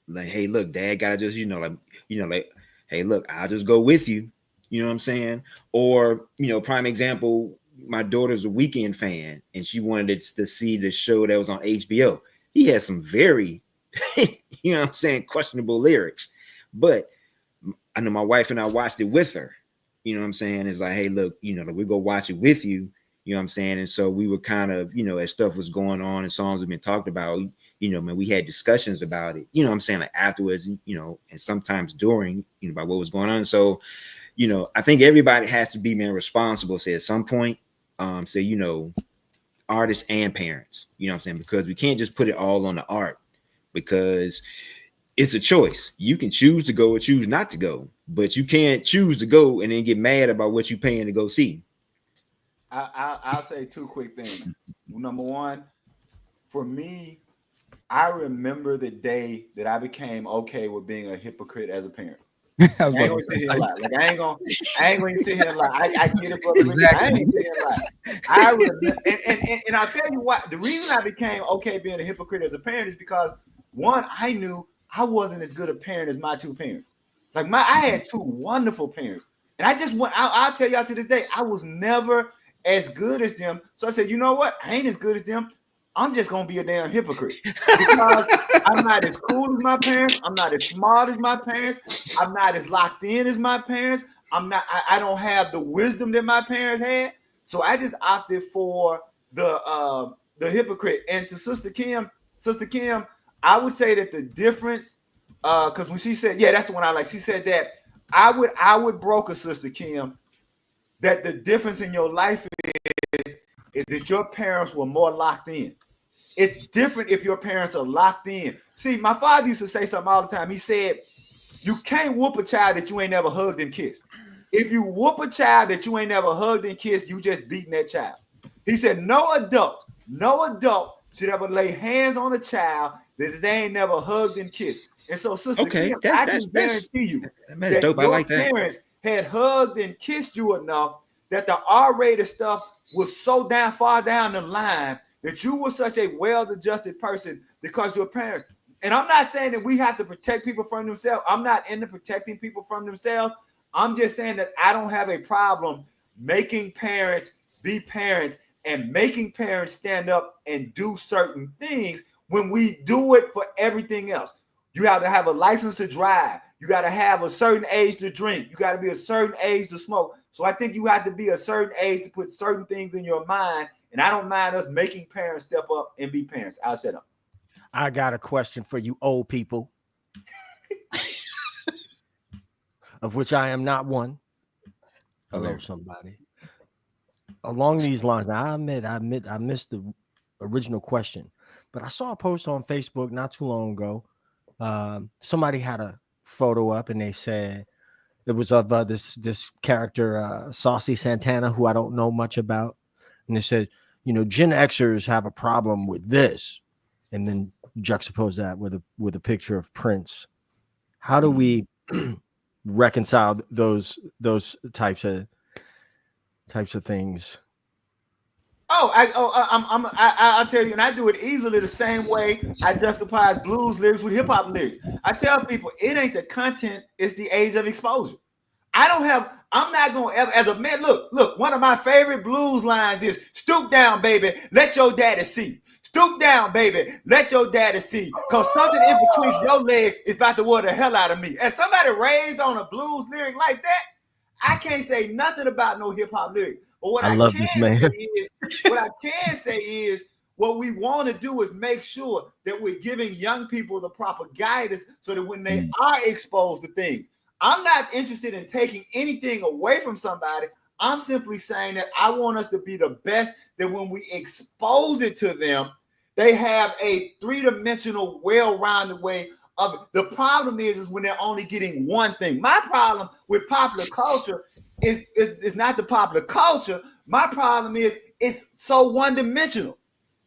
D: like, hey, look, Dad gotta just, hey, look, I'll just go with you. You know what I'm saying? Or, prime example, my daughter's a Weeknd fan and she wanted to see the show that was on HBO. He had some very, questionable lyrics. But I know my wife and I watched it with her. You know what I'm saying? It's like, hey, look, we go watch it with you. You know what I'm saying? And so we were kind of, as stuff was going on and songs have been talked about, man, we had discussions about it, you know what I'm saying? Like afterwards, and sometimes during, about what was going on. So, I think everybody has to be, man, responsible, say at some point, artists and parents, you know what I'm saying? Because we can't just put it all on the art, because it's a choice. You can choose to go or choose not to go, but you can't choose to go and then get mad about what you're paying to go see.
C: I'll say two quick things. Number one, for me, I remember the day that I became okay with being a hypocrite as a parent. I ain't gonna sit here and lie. Like I ain't gonna sit here and lie. I get it, brother. Exactly. I ain't gonna sit here and lie. I remember, and I'll tell you what. The reason I became okay being a hypocrite as a parent is because one, I knew I wasn't as good a parent as my two parents. Like I had two wonderful parents, and I just went. I'll tell y'all to this day, I was never as good as them. So I said, you know what? I ain't as good as them. I'm just gonna be a damn hypocrite because I'm not as cool as my parents. I'm not as smart as my parents. I'm not as locked in as my parents. I don't have the wisdom that my parents had. So I just opted for the hypocrite. And to Sister Kim, I would say that the difference, because when she said, yeah, that's the one I like. She said that I would broker, Sister Kim, that the difference in your life is that your parents were more locked in. It's different if your parents are locked in. See, my father used to say something all the time. He said, you can't whoop a child that you ain't never hugged and kissed. If you whoop a child that you ain't never hugged and kissed, you just beating that child. He said, no adult should ever lay hands on a child that they ain't never hugged and kissed. And so, Sister Kim, I can guarantee you that dope. Your parents had hugged and kissed you enough that the R-rated stuff was so far down the line that you were such a well-adjusted person because your parents. And I'm not saying that we have to protect people from themselves. I'm not into protecting people from themselves. I'm just saying that I don't have a problem making parents be parents and making parents stand up and do certain things when we do it for everything else. You have to have a license to drive. You got to have a certain age to drink. You got to be a certain age to smoke. So I think you have to be a certain age to put certain things in your mind. And I don't mind us making parents step up and be parents. I'll shut up.
E: I got a question for you old people, of which I am not one. Hello, somebody. Along these lines, I admit I missed the original question, but I saw a post on Facebook not too long ago. Somebody had a photo up and they said it was of this character, Saucy Santana, who I don't know much about. And they said, Gen Xers have a problem with this. And then juxtapose that with a picture of Prince. How do we reconcile those types of things?
C: I'll tell you, and I do it easily the same way I justify blues lyrics with hip hop lyrics. I tell people it ain't the content, it's the age of exposure. I'm not gonna ever, as a man, look, one of my favorite blues lines is stoop down, baby, let your daddy see. Stoop down, baby, let your daddy see. Cause something in between your legs is about to wear the hell out of me. As somebody raised on a blues lyric like that, I can't say nothing about no hip hop lyric. But what I can say is what we want to do is make sure that we're giving young people the proper guidance so that when they are exposed to things, I'm not interested in taking anything away from somebody. I'm simply saying that I want us to be the best, that when we expose it to them, they have a three-dimensional, well-rounded way of it. The problem is when they're only getting one thing. My problem with popular culture is not the popular culture. My problem is it's so one-dimensional.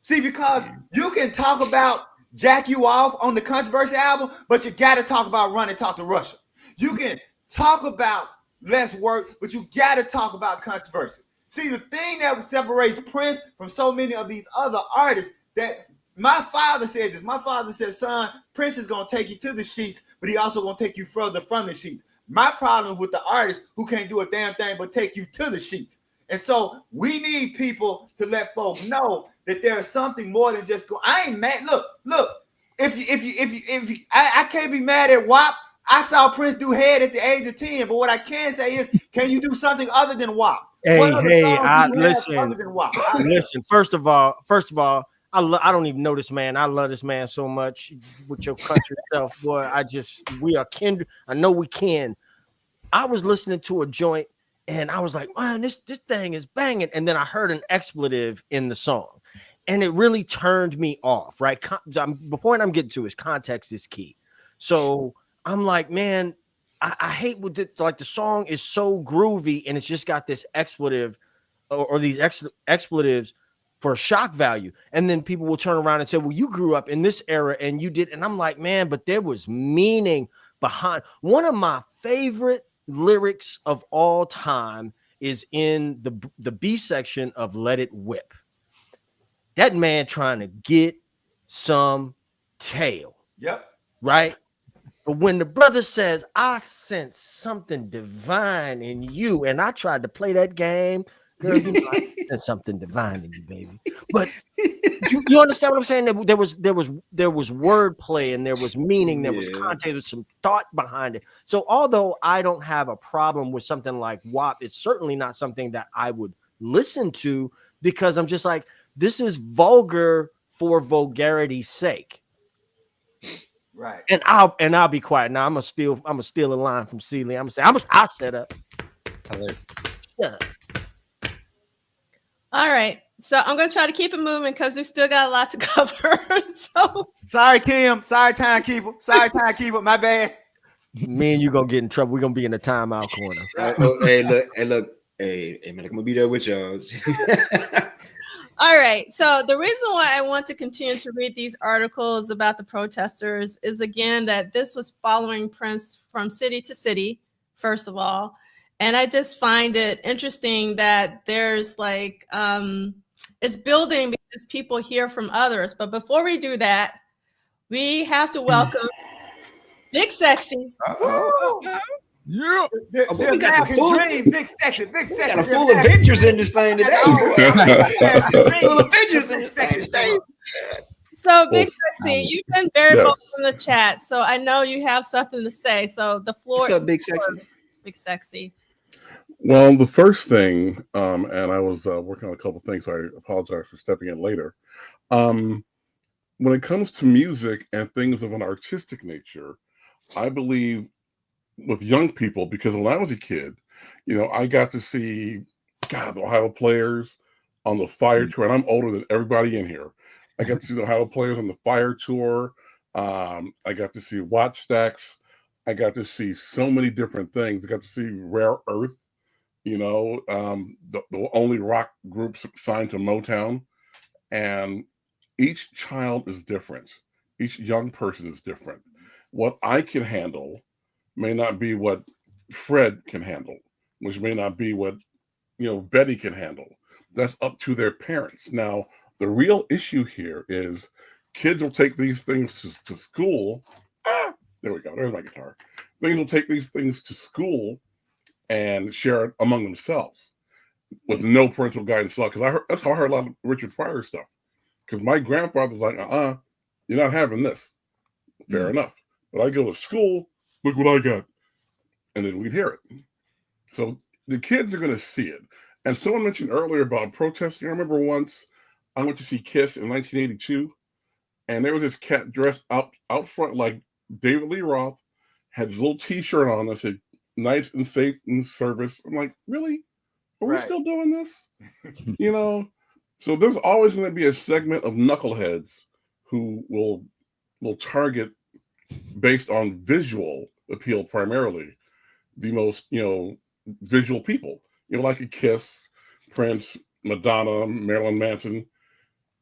C: See, because you can talk about Jack You Off on the Controversy album, but you got to talk about Run and Talk to Russia. You can talk about Less Work, but you got to talk about Controversy. See, the thing that separates Prince from so many of these other artists, that my father said this. My father said, son, Prince is going to take you to the sheets, but he also going to take you further from the sheets. My problem with the artists who can't do a damn thing but take you to the sheets. And so we need people to let folks know that there is something more than just go. I ain't mad. Look. I can't be mad at WAP. I saw Prince do Head at the age of 10, but what I can say is, can you do something other than WAP?
E: Listen. First of all, I don't even know this man. I love this man so much with your country self, boy. We are kindred. I know we can. I was listening to a joint and I was like, man, this thing is banging. And then I heard an expletive in the song and it really turned me off, right? The point I'm getting to is context is key. So I'm like, man, I hate what the song is so groovy and it's just got this expletive or these expletives for shock value. And then people will turn around and say, well, you grew up in this era and you did. And I'm like, man, but there was meaning behind. One of my favorite lyrics of all time is in the B section of Let It Whip. That man trying to get some tail.
C: Yep.
E: Right? But when the brother says, I sense something divine in you, and I tried to play that game, girl, you know, I sense something divine in you, baby. But you understand what I'm saying? There was wordplay and there was meaning, there was content, there was some thought behind it. So although I don't have a problem with something like WAP, it's certainly not something that I would listen to because I'm just like, this is vulgar for vulgarity's sake.
C: Right.
E: And I'll be quiet now. I'm gonna steal a line from Sealy. I'm gonna say I'll shut up. Shut up.
B: All right. So I'm gonna try to keep it moving because we still got a lot to cover. So
C: sorry, Kim. Sorry, timekeeper. My bad.
E: Me and you gonna get in trouble. We're gonna be in the timeout corner.
D: Hey, man, I'm gonna be there with y'all.
B: All right. So the reason why I want to continue to read these articles about the protesters is, again, that this was following Prince from city to city, first of all. And I just find it interesting that there's like, it's building because people hear from others. But before we do that, we have to welcome Big Sexy.
C: Yeah,
D: we got a full
C: dream, big section.
D: Got a full Avengers in this thing today. Full Avengers in this thing today.
B: So, Big Sexy, you've been very vocal in the chat, so I know you have something to say. So the floor.
D: What's up, Big Sexy?
B: Big Sexy.
G: Well, the first thing, and I was working on a couple things, so I apologize for stepping in later. When it comes to music and things of an artistic nature, I believe with young people, because when I was a kid, you know, I got to see the Ohio Players on the Fire Tour, and I'm older than everybody in here. I got to see the Ohio Players on the Fire Tour. I got to see Watch Stacks. I got to see so many different things. I got to see Rare Earth, you know, the only rock groups signed to Motown. And each child is different. Each young person is different. What I can handle may not be what Fred can handle, which may not be what, you know, Betty can handle. That's up to their parents. Now, the real issue here is kids will take these things to school. There we go. There's my guitar. Things will take these things to school and share it among themselves with no parental guidance. Because that's how I heard a lot of Richard Pryor stuff. Because my grandfather was like, you're not having this. Fair enough. But I go to school, look what I got. And then we'd hear it. So the kids are going to see it. And someone mentioned earlier about protesting. I remember once I went to see Kiss in 1982, and there was this cat dressed out front like David Lee Roth, had his little T-shirt on that said "Knights in Satan's Service." I'm like, really? Are we still doing this? You know? So there's always going to be a segment of knuckleheads who will target based on visual appeal primarily the most, visual people. Like a Kiss, Prince, Madonna, Marilyn Manson.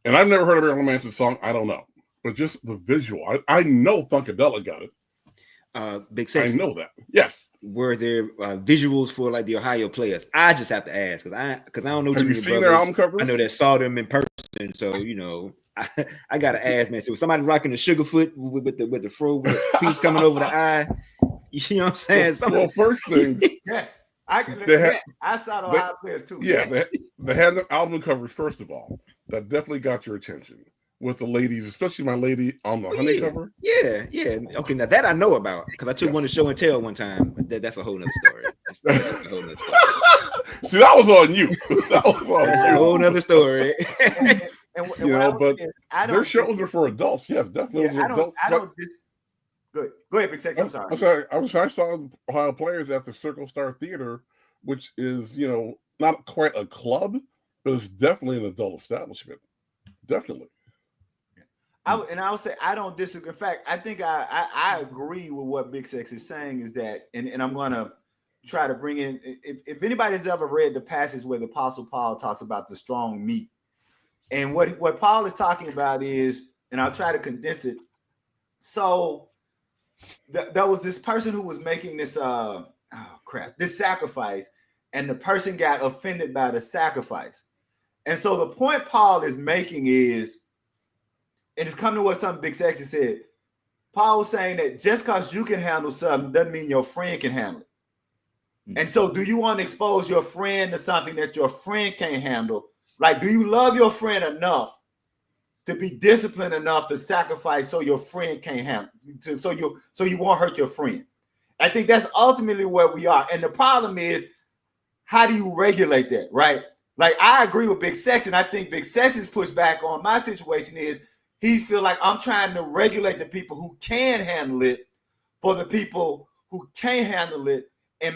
G: And I've never heard a Marilyn Manson song. I don't know. But just the visual. I know Funkadelic got it.
D: Big Sexy.
G: I know that. Yes.
D: Were there visuals for like the Ohio Players? I just have to ask because I don't know.
G: Have you seen their album covers?
D: I know that saw them in person, so I gotta ask, man. So was somebody rocking the Sugarfoot with the fro with the piece coming over the eye? You know what I'm saying?
G: Well, first thing,
C: yes, I saw the Ohio Players too.
G: Yeah, they had the album covers first of all. That definitely got your attention. With the ladies, especially my lady on the honey cover.
D: Yeah. Okay, now that I know about because I took one to show and tell one time. But that's a whole nother story. That's a whole nother story.
G: See, that was on you. That's
D: a whole nother story.
G: But their shows are for adults. Yes, definitely.
C: Yeah, I don't. Go ahead, Big Sexy. I'm sorry.
G: I saw Ohio Players at the Circle Star Theater, which is not quite a club, but it's definitely an adult establishment. Definitely.
C: I would say I don't disagree. In fact, I think I agree with what Big Sex is saying is that, and I'm going to try to bring in, if anybody's ever read the passage where the Apostle Paul talks about the strong meat, and what Paul is talking about is, and I'll try to condense it. So there was this person who was making this, this sacrifice, and the person got offended by the sacrifice. And so the point Paul is making is, and it's coming to what something Big Sexy said. Paul was saying that just because you can handle something doesn't mean your friend can handle it. Mm-hmm. And so do you want to expose your friend to something that your friend can't handle? Like, do you love your friend enough to be disciplined enough to sacrifice so your friend can't handle it, so you won't hurt your friend? I think that's ultimately where we are. And the problem is, how do you regulate that, right? Like, I agree with Big Sexy, and I think Big Sexy's pushback on my situation is, he feel like I'm trying to regulate the people who can handle it for the people who can't handle it. And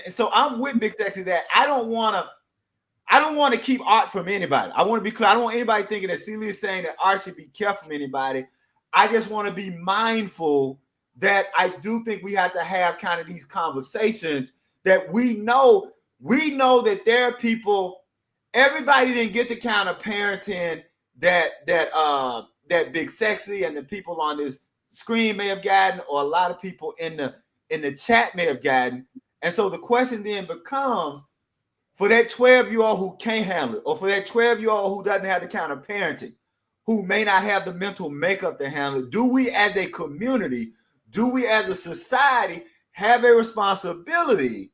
C: so I'm with Big Sexy that I don't want to keep art from anybody. I want to be clear. I don't want anybody thinking that Celia is saying that art should be kept from anybody. I just want to be mindful that I do think we have to have kind of these conversations that we know that there are people, everybody didn't get the kind of parenting that Big Sexy and the people on this screen may have gotten, or a lot of people in the chat may have gotten. And so the question then becomes, for that 12-year-old who can't handle it, or for that 12-year-old who doesn't have the kind of parenting, who may not have the mental makeup to handle it, do we as a community, do we as a society have a responsibility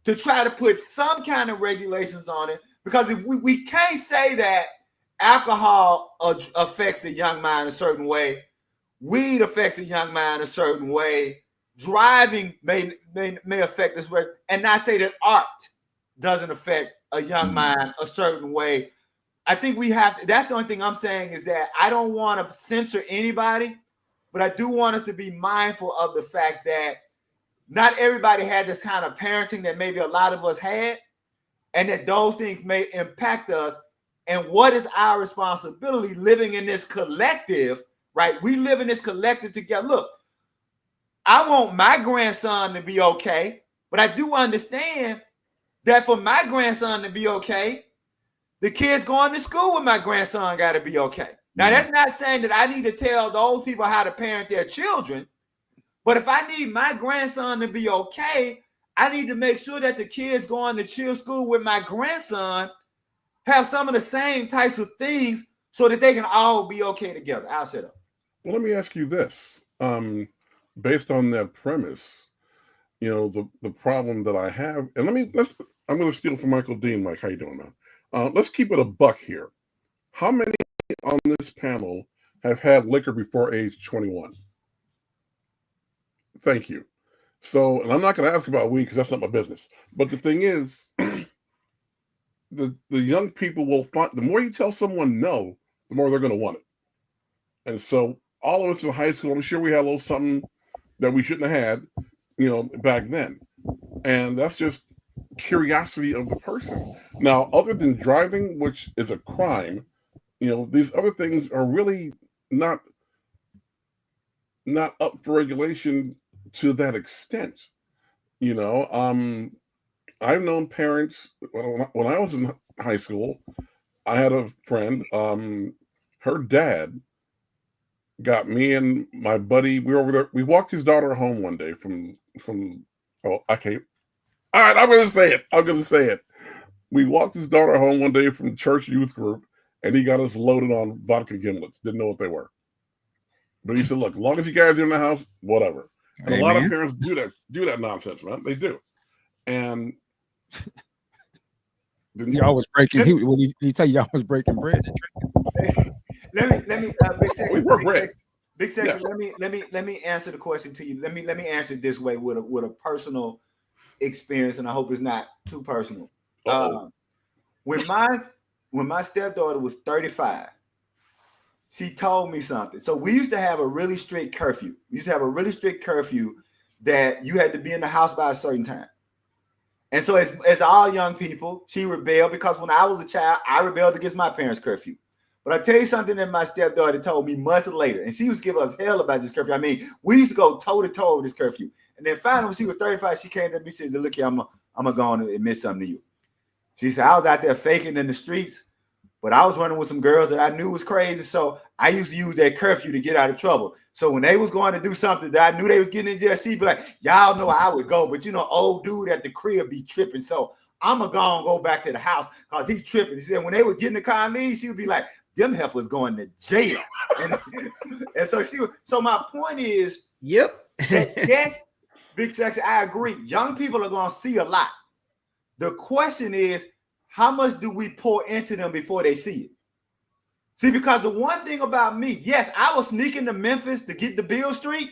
C: to try to put some kind of regulations on it? Because if we can't say that alcohol affects the young mind a certain way, weed affects the young mind a certain way, driving may affect this way, and not say that art doesn't affect a young mind a certain way. I think we have to, that's the only thing I'm saying is that I don't want to censor anybody, but I do want us to be mindful of the fact that not everybody had this kind of parenting that maybe a lot of us had, and that those things may impact us. And what is our responsibility living in this collective, right? We live in this collective together. Look, I want my grandson to be okay, but I do understand that for my grandson to be okay, the kids going to school with my grandson got to be okay. Now, that's not saying that I need to tell those people how to parent their children, but if I need my grandson to be okay, I need to make sure that the kids going to chill school with my grandson have some of the same types of things so that they can all be okay together. I'll shut up.
G: Well, let me ask you this. Based on that premise, the problem that I have, and I'm going to steal from Michael Dean. Mike, how you doing, man? Let's keep it a buck here. How many on this panel have had liquor before age 21? Thank you. So, and I'm not going to ask about weed because that's not my business. But the thing is, the young people will find, the more you tell someone no, the more they're going to want it. And so all of us in high school, I'm sure we had a little something that we shouldn't have had, back then. And that's just curiosity of the person. Now, other than driving, which is a crime, these other things are really not up for regulation to that extent. I've known parents when I was in high school. I had a friend. Her dad got me and my buddy. We were over there. We walked his daughter home one day from. Oh, okay. All right, I'm going to say it. We walked his daughter home one day from church youth group, and he got us loaded on vodka gimlets. Didn't know what they were, but he said, "Look, as long as you guys are in the house, whatever." And a lot of parents do that nonsense, man. They do, and.
A: He always breaking. He tell you I was breaking bread and drinking.
C: Let me, Big Sex.
G: Yeah.
C: Let me answer the question to you. Let me answer it this way with a personal experience, and I hope it's not too personal. When my stepdaughter was 35, she told me something. So we used to have a really strict curfew. That you had to be in the house by a certain time. And so as all young people, she rebelled because when I was a child, I rebelled against my parents' curfew. But I tell you something that my stepdaughter told me months later, and she used to give us hell about this curfew. I mean, we used to go toe-to-toe with this curfew. And then finally, when she was 35, she came to me and said, "Look here, I'm going to go on and admit something to you." She said, "I was out there faking in the streets, but I was running with some girls that I knew was crazy. So I used to use that curfew to get out of trouble. So when they was going to do something that I knew they was getting in jail, she'd be like, y'all know I would go. But old dude at the crib be tripping. So I'm going to go back to the house because he's tripping." She said when they would get in the car and leave, she would be like, "Them heifers going to jail." and so my point is,
D: yep.
C: Yes, Big Sexy, I agree. Young people are going to see a lot. The question is, how much do we pour into them before they see it? See, because the one thing about me, yes, I was sneaking to Memphis to get the Beale Street,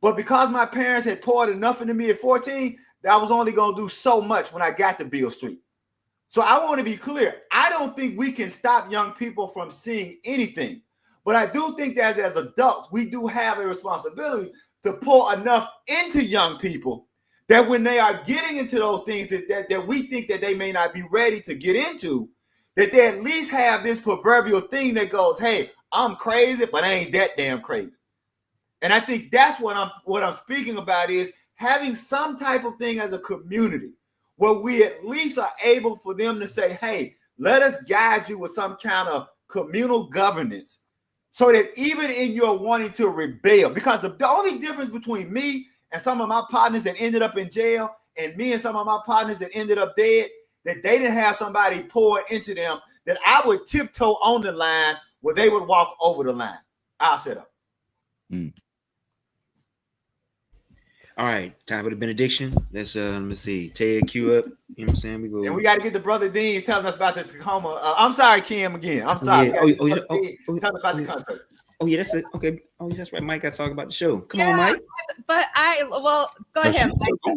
C: but because my parents had poured enough into me at 14, that I was only going to do so much when I got to Beale Street. So I want to be clear. I don't think we can stop young people from seeing anything, but I do think that as adults, we do have a responsibility to pour enough into young people that when they are getting into those things that we think that they may not be ready to get into, that they at least have this proverbial thing that goes, "Hey, I'm crazy, but I ain't that damn crazy." And I think that's what I'm speaking about is having some type of thing as a community where we at least are able for them to say, "Hey, let us guide you with some kind of communal governance," so that even in your wanting to rebel, because the only difference between me and some of my partners that ended up in jail and me and some of my partners that ended up dead, that they didn't have somebody pour into them, that I would tiptoe on the line where they would walk over the line. I'll shut up.
D: All right, time for the benediction. Let's see. Ted, cue up. You know what I'm saying?
C: And we got to get the brother Dean's telling us about the Tacoma. I'm sorry, Kim, again. I'm sorry.
D: Yeah.
C: Tell us about the concert.
D: Oh, yeah, that's it. Okay. Oh, that's right. Mike got to talk about the show. Come on, Mike.
B: But go ahead, Mike.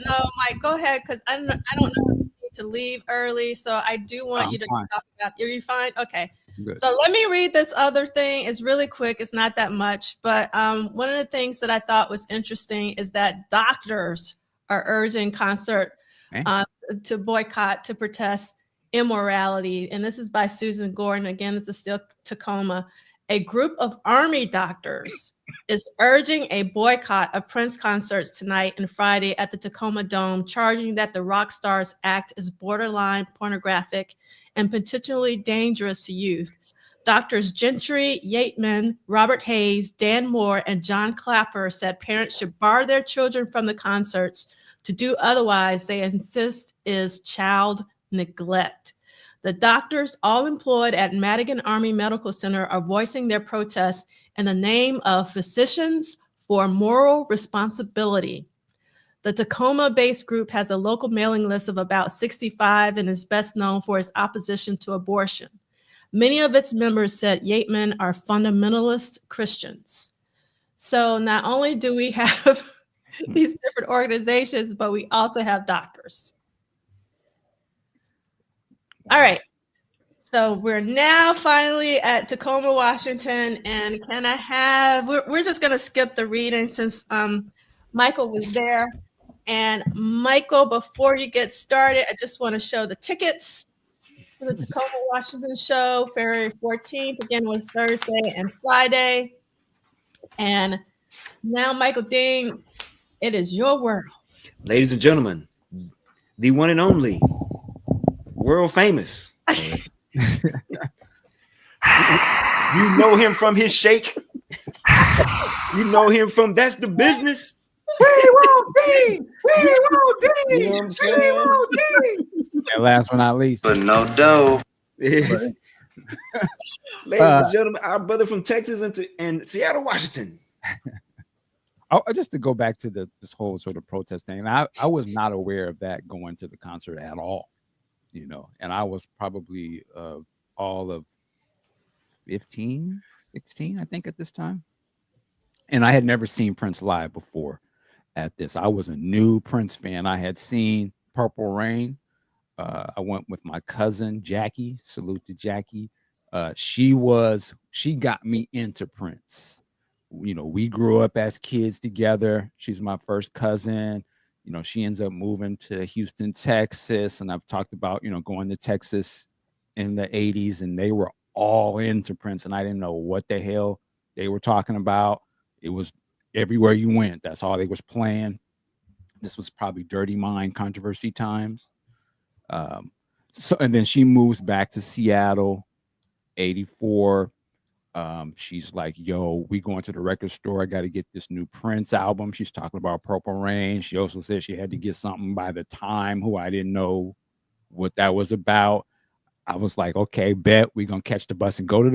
B: No, Mike, go ahead, because I don't know if you need to leave early, so I do want you to talk about. Are you fine? Okay. Good. So let me read this other thing. It's really quick. It's not that much, but one of the things that I thought was interesting is that doctors are urging concert to boycott to protest immorality, and this is by Susan Gordon. Again, this is still Tacoma. A group of Army doctors is urging a boycott of Prince concerts tonight and Friday at the Tacoma Dome, charging that the rock star's act is borderline pornographic and potentially dangerous to youth. Doctors Gentry, Yateman, Robert Hayes, Dan Moore, and John Clapper said parents should bar their children from the concerts. To do otherwise, they insist, is child neglect. The doctors, all employed at Madigan Army Medical Center, are voicing their protests in the name of Physicians for Moral Responsibility. The Tacoma-based group has a local mailing list of about 65 and is best known for its opposition to abortion. Many of its members said Yatemen are fundamentalist Christians. So not only do we have these different organizations, but we also have doctors. All right. So we're now finally at Tacoma, Washington, and can I have, we're just going to skip the reading since Michael was there. And Michael, before you get started, I just want to show the tickets for the Tacoma, Washington show, February 14th. Again, was Thursday and Friday. And now, Michael Dean, it is your world.
D: Ladies and gentlemen, the one and only, world famous. You know him from his shake. You know him from That's the Business.
C: We won't be.
D: You know what I'm saying?
A: And last but not least,
H: But no dough.
D: Ladies and gentlemen, our brother from Texas and Seattle, Washington.
A: Just to go back to this whole sort of protest thing, and I was not aware of that going to the concert at all, you know, and I was probably all of 15, 16, I think, at this time. And I had never seen Prince live before at this. I was a new Prince fan. I had seen Purple Rain. I went with my cousin, Jackie. Salute to Jackie. She got me into Prince. You know, we grew up as kids together. She's my first cousin. You know, she ends up moving to Houston, Texas. And I've talked about, you know, going to Texas in the 80s, and they were all into Prince. And I didn't know what the hell they were talking about. It was everywhere you went. That's all they was playing. This was probably Dirty Mind controversy times. And then she moves back to Seattle, 84. She's like, yo, we going to the record store. I got to get this new Prince album. She's talking about Purple Rain. She also said she had to get something by The Time, who I didn't know what that was about. I was like, okay, bet we're going to catch the bus and go to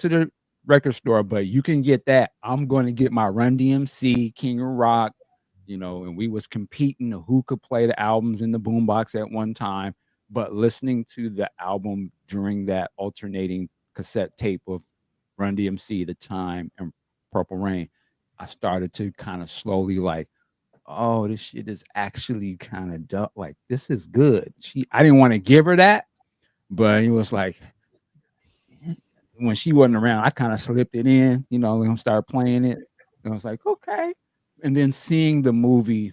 A: the record store, but you can get that. I'm going to get my Run DMC, King of Rock, you know, and we was competing who could play the albums in the boombox at one time, but listening to the album during that alternating cassette tape of Run DMC, The Time, and Purple Rain, I started to kind of slowly like, oh, this shit is actually kind of dumb. Like, this is good. I didn't want to give her that, but it was like, when she wasn't around, I kind of slipped it in, you know, and started playing it. And I was like, okay. And then seeing the movie,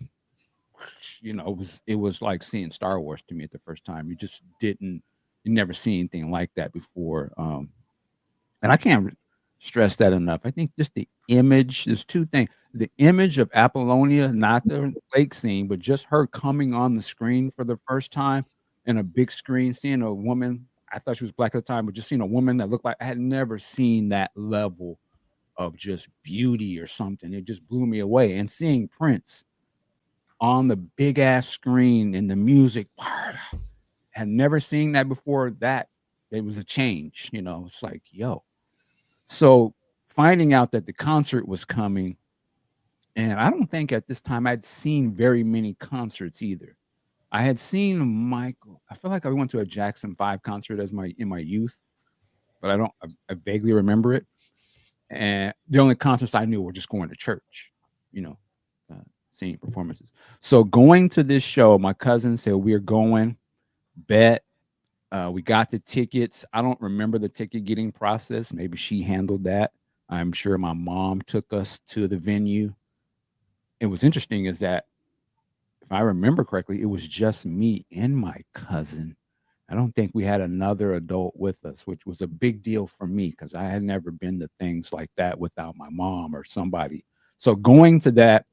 A: you know, it was like seeing Star Wars to me at the first time. You never seen anything like that before. And I can't stress that enough. I think just the image, there's two things. The image of Apollonia, not the lake scene, but just her coming on the screen for the first time in a big screen, seeing a woman. I thought she was black at the time, but just seeing a woman that looked like I had never seen that level of just beauty or something. It just blew me away. And seeing Prince on the big ass screen and the music, had never seen that before. That it was a change, you know. It's like, yo. So finding out that the concert was coming, and I don't think at this time I'd seen very many concerts either. I had seen Michael. I feel like I went to a Jackson 5 concert in my youth, but I vaguely remember it. And the only concerts I knew were just going to church, you know, seeing performances. So going to this show, my cousin said, we're going, bet. We got the tickets. I don't remember the ticket getting processed. Maybe she handled that. I'm sure my mom took us to the venue. It was interesting is that, if I remember correctly, it was just me and my cousin. I don't think we had another adult with us, which was a big deal for me because I had never been to things like that without my mom or somebody. So going to that,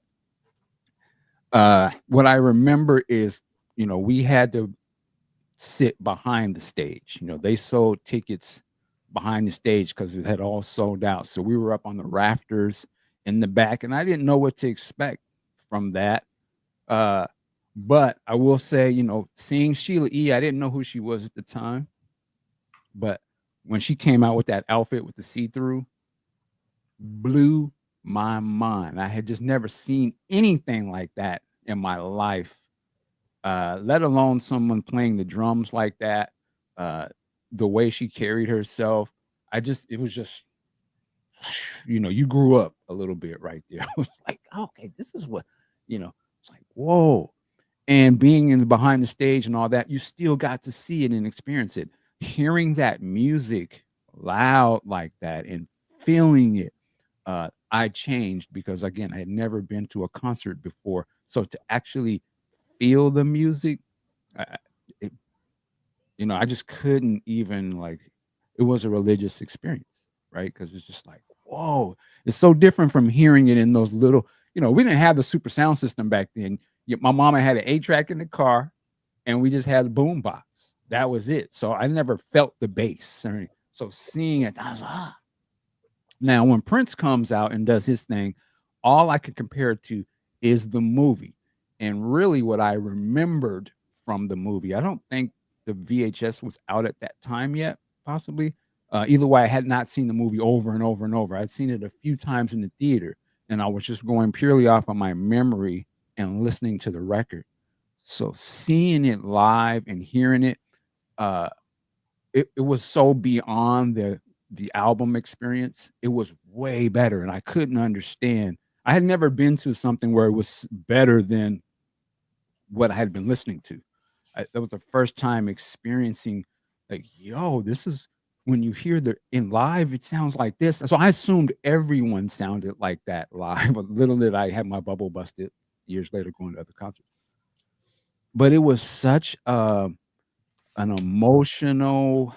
A: what I remember is, you know, we had to sit behind the stage. You know, they sold tickets behind the stage because it had all sold out. So we were up on the rafters in the back, and I didn't know what to expect from that. But I will say, you know, seeing Sheila E., I didn't know who she was at the time. But when she came out with that outfit with the see-through, blew my mind. I had just never seen anything like that in my life, let alone someone playing the drums like that. The way she carried herself, it was just, you grew up a little bit right there. I was like, okay, this is what, it's like, whoa. And being in behind the stage and all that, you still got to see it and experience it. Hearing that music loud like that and feeling it, I changed because again, I had never been to a concert before. So to actually feel the music, it, I just couldn't even it was a religious experience, right? Because it's just like, whoa, it's so different from hearing it in those little, we didn't have the super sound system back then. My mama had an 8-track in the car and we just had a boom box. That was it. So I never felt the bass. So seeing it, I was like, Now, when Prince comes out and does his thing, all I could compare it to is the movie. And really what I remembered from the movie, I don't think the VHS was out at that time yet, possibly. Either way, I had not seen the movie over and over and over. I'd seen it a few times in the theater, and I was just going purely off of my memory and listening to the record. So seeing it live and hearing it, it was so beyond the album experience. It was way better, and I couldn't understand. I had never been to something where it was better than what I had been listening to. That was the first time experiencing, like, yo, this is when you hear in live, it sounds like this. So I assumed everyone sounded like that live. But little did I have my bubble busted years later going to other concerts. But it was such an emotional.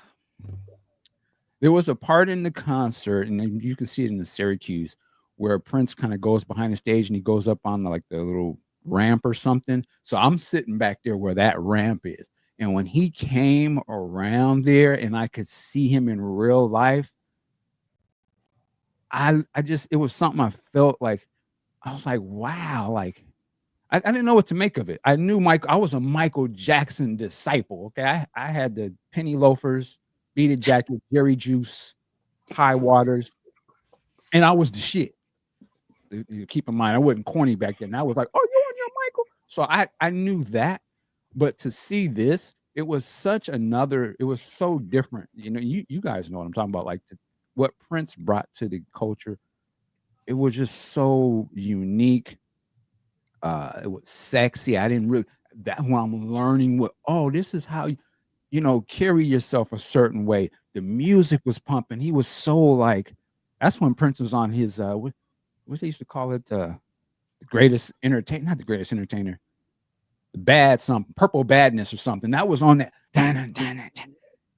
A: There was a part in the concert, and you can see it in the Syracuse, where Prince kind of goes behind the stage and he goes up on the little ramp or something. So I'm sitting back there where that ramp is. And when he came around there and I could see him in real life, it was something I felt like, I was like, wow, like I didn't know what to make of it. I knew I was a Michael Jackson disciple. Okay. I had the penny loafers, beaded jacket, Jerry Juice, high waters, and I was the shit. Keep in mind, I wasn't corny back then. I was like, oh, you're on your Michael. So I knew that. But to see this, it was it was so different. You guys know what I'm talking about. Like what Prince brought to the culture, it was just so unique. It was sexy. I didn't really, that when I'm learning this is how carry yourself a certain way. The music was pumping. He was so that's when Prince was on his, what they used to call it? The greatest entertainer, not the greatest entertainer, purple badness or something. That was on that.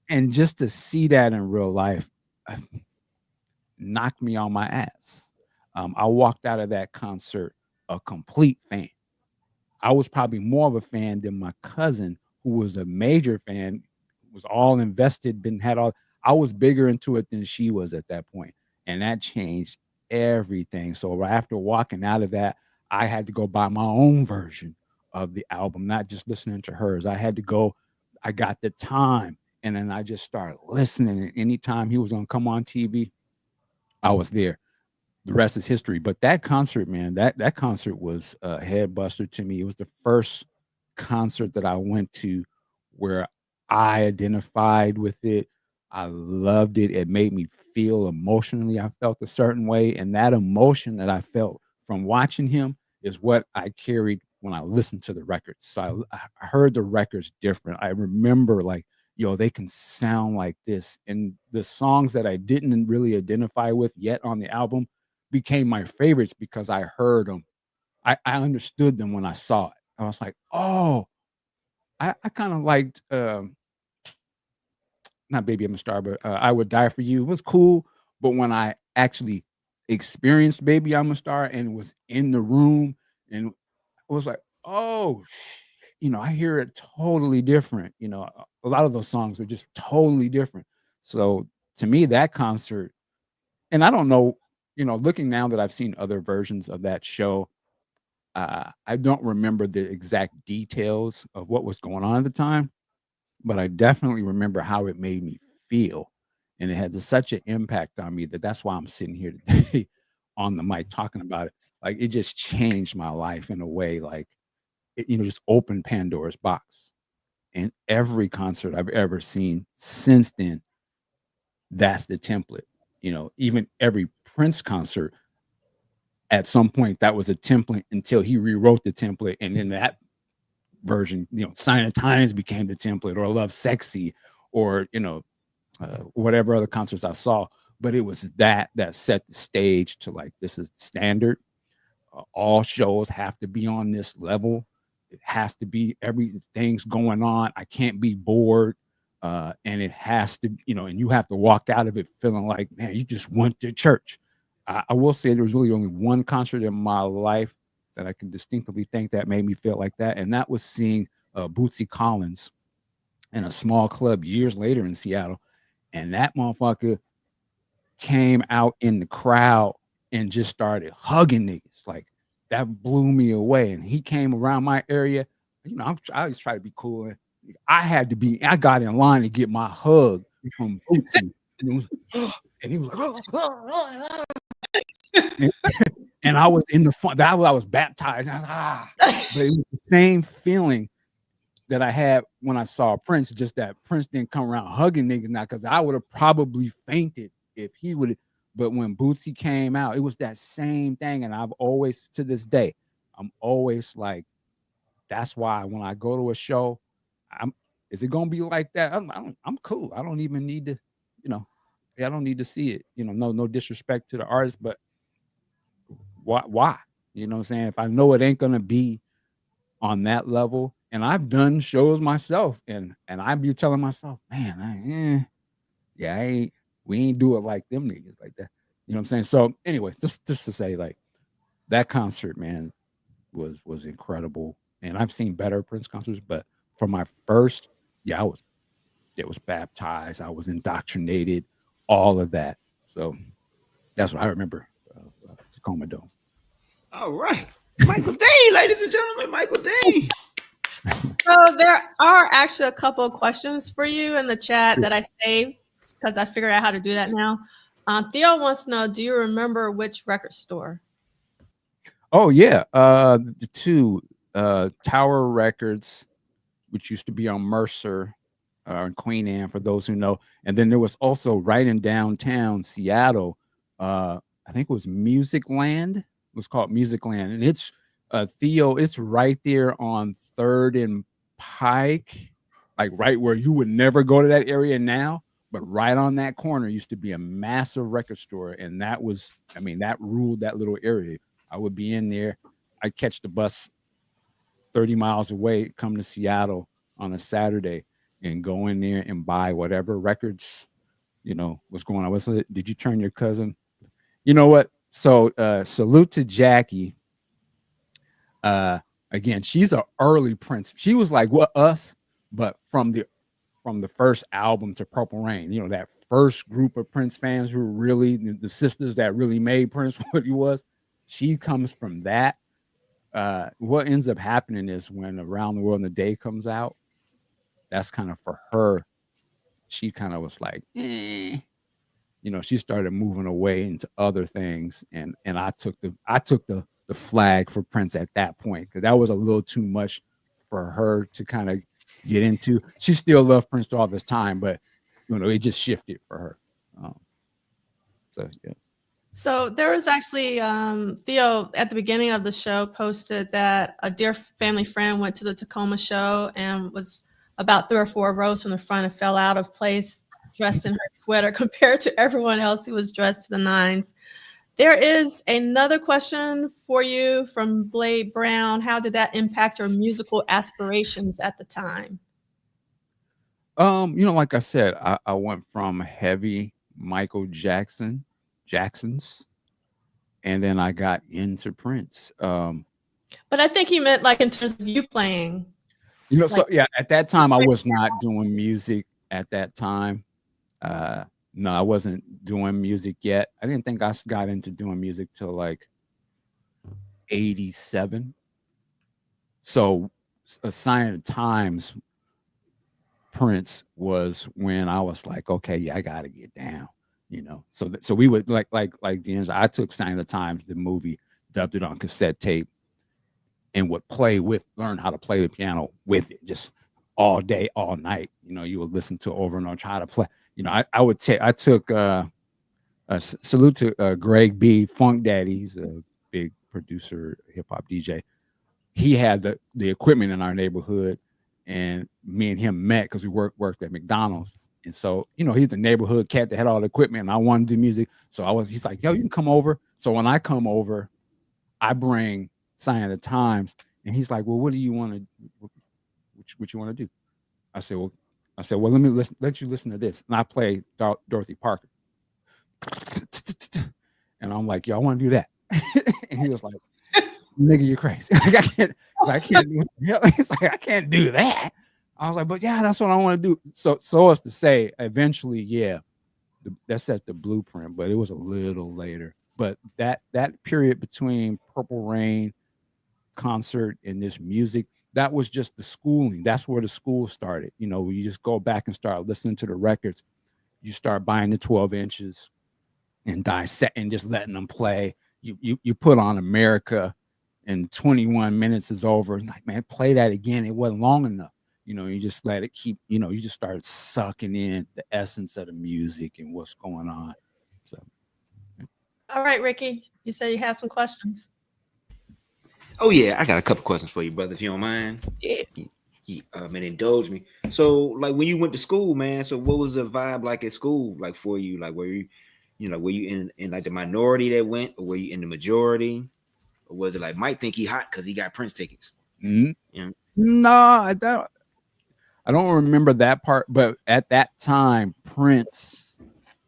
A: And just to see that in real life knocked me on my ass. I walked out of that concert a complete fan. I was probably more of a fan than my cousin, who was a major fan, was all invested, I was bigger into it than she was at that point. And that changed everything. So after walking out of that, I had to go buy my own version of the album, not just listening to hers. I got the time, and then I just started listening. And anytime he was going to come on TV, I was there. The rest is history. But that concert, man, that concert was a head buster to me. It was the first concert that I went to where I identified with it. I loved it. It made me feel emotionally. I felt a certain way. And that emotion that I felt from watching him is what I carried when I listened to the records. So I heard the records different. I remember they can sound like this. And the songs that I didn't really identify with yet on the album became my favorites because I heard them. I understood them when I saw it. I was like, oh, I kind of liked, not Baby I'm a Star, but I Would Die For You. It was cool. But when I actually experienced Baby I'm a Star and was in the room and I was like, oh, I hear it totally different. A lot of those songs were just totally different. So to me, that concert, and I don't know, looking now that I've seen other versions of that show, I don't remember the exact details of what was going on at the time, but I definitely remember how it made me feel. And it had such an impact on me that's why I'm sitting here today on the mic talking about it. Like, it just changed my life in a way, like, it, just opened Pandora's box. And every concert I've ever seen since then, that's the template. Even every Prince concert, at some point, that was a template until he rewrote the template. And then that version, Sign of Times became the template, or Love Sexy, or, whatever other concerts I saw. But it was that set the stage to, like, this is the standard. All shows have to be on this level. It has to be, everything's going on. I can't be bored. And it has to, and you have to walk out of it feeling like, man, you just went to church. I will say there was really only one concert in my life that I can distinctly think that made me feel like that. And that was seeing Bootsy Collins in a small club years later in Seattle. And that motherfucker came out in the crowd and just started hugging niggas. Like, that blew me away. And he came around my area. I always try to be cool. I got in line to get my hug from Bootsy. And he was like, and I was in the front. I was baptized. And I was, but it was the same feeling that I had when I saw Prince, just that Prince didn't come around hugging niggas now, because I would have probably fainted if he would. But when Bootsy came out, it was that same thing. And I've always, to this day, I'm always like, that's why when I go to a show, is it gonna be like that? I'm cool. I don't even need to, I don't need to see it. No disrespect to the artist, but why? You know what I'm saying? If I know it ain't gonna be on that level. And I've done shows myself, and I'd be telling myself, man, we ain't do it like them niggas like that. You know what I'm saying? So anyway, just to say, like, that concert, man, was incredible. And I've seen better Prince concerts, but for my first, I was baptized, I was indoctrinated, all of that. So that's what I remember Tacoma Dome.
D: All right. Michael Dean, ladies and gentlemen, Michael Dean.
B: So there are actually a couple of questions for you in the chat that I saved because I figured out how to do that now. Theo wants to know, do you remember which record store?
A: Oh, yeah. The two, Tower Records, which used to be on Mercer in Queen Anne, for those who know. And then there was also right in downtown Seattle, I think it was Music Land. It was called Music Land. And it's, Theo, it's right there on 3rd and Pike, like right where you would never go to that area now. But right on that corner used to be a massive record store. And that was, that ruled that little area. I would be in there. I'd catch the bus 30 miles away, come to Seattle on a Saturday and go in there and buy whatever records, what's going on. Did you turn your cousin? You know what? So salute to Jackie. Again, she's an early Prince. She was like us, but from the first album to Purple Rain, that first group of Prince fans who were really the sisters that really made Prince what he was. She comes from that. What ends up happening is when Around the World in a Day comes out, that's kind of for her. She kind of was like, she started moving away into other things, and I took the flag for Prince at that point, because that was a little too much for her to kind of get into. She still loved Prince all this time, but it just shifted for her. So yeah.
B: So there was actually Theo at the beginning of the show posted that a dear family friend went to the Tacoma show and was about 3 or 4 rows from the front and fell out of place dressed in her sweater compared to everyone else who was dressed to the nines. There is another question for you from Blade Brown. How did that impact your musical aspirations at the time?
A: Like I said, I went from heavy Michael Jacksons, and then I got into Prince.
B: But I think he meant like in terms of you playing.
A: So yeah, at that time I was not doing music at that time. No, I wasn't doing music yet. I didn't think I got into doing music till like 87. So a Sign of the Times Prince was when I was like, okay, yeah, I gotta get down, you know. So we would like D'Angelo. I took Sign of the Times, the movie, dubbed it on cassette tape, and would learn how to play the piano with it, just all day, all night. You know, you would listen to it over and over, try to play. You know, I took salute to Greg B, Funk Daddy. He's a big producer, hip hop DJ. He had the equipment in our neighborhood, and me and him met because we worked at McDonald's. And so, you know, he's the neighborhood cat that had all the equipment, and I wanted to do music. So he's like, yo, you can come over. So when I come over, I bring Sign of the Times, and he's like, well, what do you want to, what you want to do? I said, well, let me let you listen to this. And I play Dorothy Parker. And I'm like, yo, I want to do that. And he was like, nigga, you're crazy. I can't do it. He's like, I can't do that. I was like, but yeah, that's what I want to do. So as to say, eventually, yeah, that set the blueprint, but it was a little later. But that period between Purple Rain concert and this music, that was just the schooling. That's where the school started. You know, you just go back and start listening to the records. You start buying the 12 inches and dissect and just letting them play. You put on America, and 21 minutes is over. Like, man, play that again. It wasn't long enough. You know, you just let it keep, you know, you just started sucking in the essence of the music and what's going on. So.
B: All right, Rickey, you said you have some questions.
D: Oh yeah, I got a couple questions for you, brother, if you don't mind.
B: Yeah.
D: Man, indulge me. So, like, when you went to school, man, so what was the vibe like at school, like for you? Like, were you in like the minority that went, or were you in the majority, or was it like Mike think he hot because he got Prince tickets?
A: Mm-hmm.
D: Yeah.
A: No, I don't remember that part. But at that time, Prince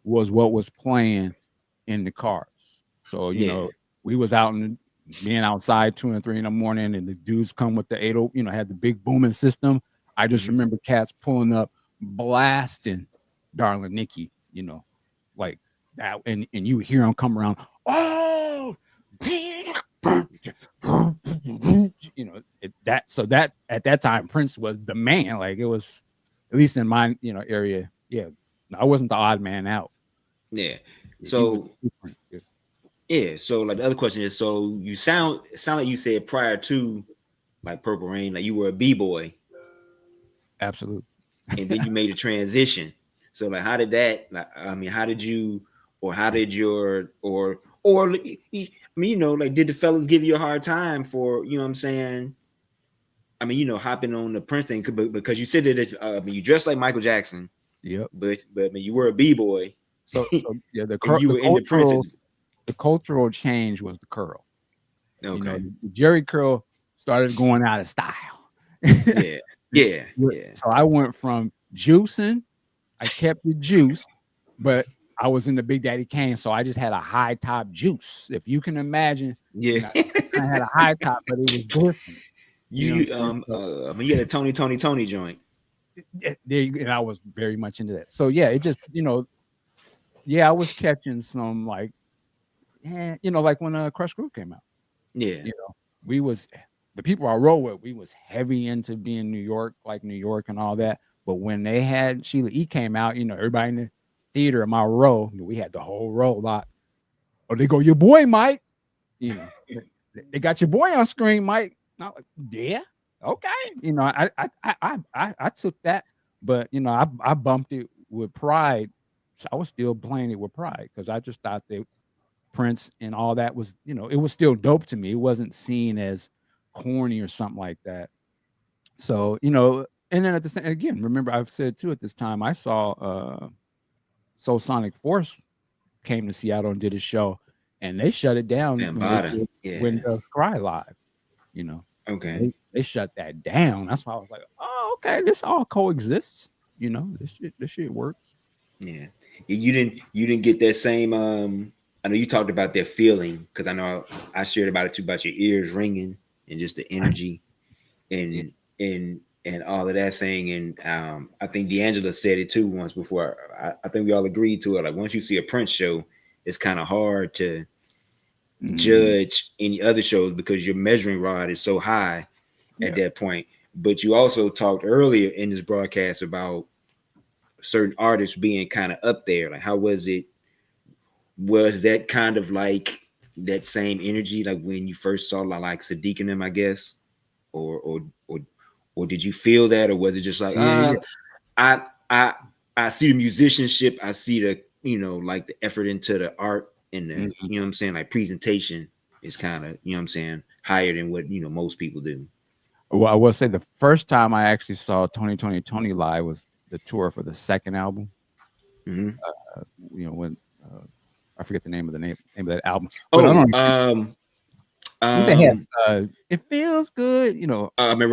A: was what was playing in the cars. So you know, we was out and being outside 2 and 3 in the morning, and the dudes come with the 80, you know, had the big booming system. I just remember cats pulling up, blasting Darling Nikki, you know, like that, and you hear them come around. Oh, you know, that at that time Prince was the man. Like, it was, at least in my, you know, area. Yeah, I wasn't the odd man out.
D: Yeah. So yeah. So like the other question is, so you sound like you said prior to like Purple Rain, like you were a B-boy.
A: Absolutely.
D: And then you made a transition. So like, how did that? Like, I mean, how did you, or how did your, or I mean, you know, like, did the fellas give you a hard time for, you know what I'm saying? I mean, you know, hopping on the Prince thing because you said that I mean, you dressed like Michael Jackson.
A: Yep.
D: But I mean, you were a B-boy.
A: So yeah, the cultural change was the curl.
D: Okay.
A: You know, the Jerry curl started going out of style.
D: Yeah.
A: So I went from juicing, I kept the juice, but I was in the Big Daddy Kane, so I just had a high top juice. If you can imagine,
D: yeah,
A: I had a high top, but it was glistening.
D: I mean, you had a Tony joint.
A: And I was very much into that. So yeah, it just, you know, yeah, I was catching some like, you know, like when Crush Groove came out.
D: Yeah,
A: you know, the people I roll with, we was heavy into being New York and all that. But when they had Sheila E came out, you know, everybody in the theater in my row, we had the whole row lot. Oh, they go, your boy Mike, you know, they got your boy on screen, Mike. Like, yeah, okay, you know, I took that, but you know, I bumped it with pride. So I was still playing it with pride because I just thought that Prince and all that was, you know, it was still dope to me. It wasn't seen as corny or something like that. So, you know, and then at the same, again, remember I've said too, at this time I saw Soul Sonic Force came to Seattle and did a show, and they shut it down when Cry Live, you know.
D: Okay.
A: They shut that down. That's why I was like, oh, okay, this all coexists, you know, this shit works.
D: Yeah. You didn't get that same I know you talked about that feeling, because I know I shared about it too, about your ears ringing and just the energy and all of that thing. And I think D'Angelo said it too once before. I think we all agreed to it. Like, once you see a Prince show, it's kind of hard to judge any other shows because your measuring rod is so high at that point. But you also talked earlier in this broadcast about certain artists being kind of up there. Like, how was it? Was that kind of like that same energy, like when you first saw like Sadiq and them, I guess, or did you feel that, or was it just like, I see the musicianship, I see the, you know, like the effort into the art and the, you know what I'm saying, like presentation is kind of, you know what I'm saying, higher than what, you know, most people do.
A: Well, I will say the first time I actually saw Tony live was the tour for the second album.
D: Mm-hmm.
A: You know, when I forget the name of that album.
D: But
A: I don't know. They had It Feels Good, you know.
D: I mean,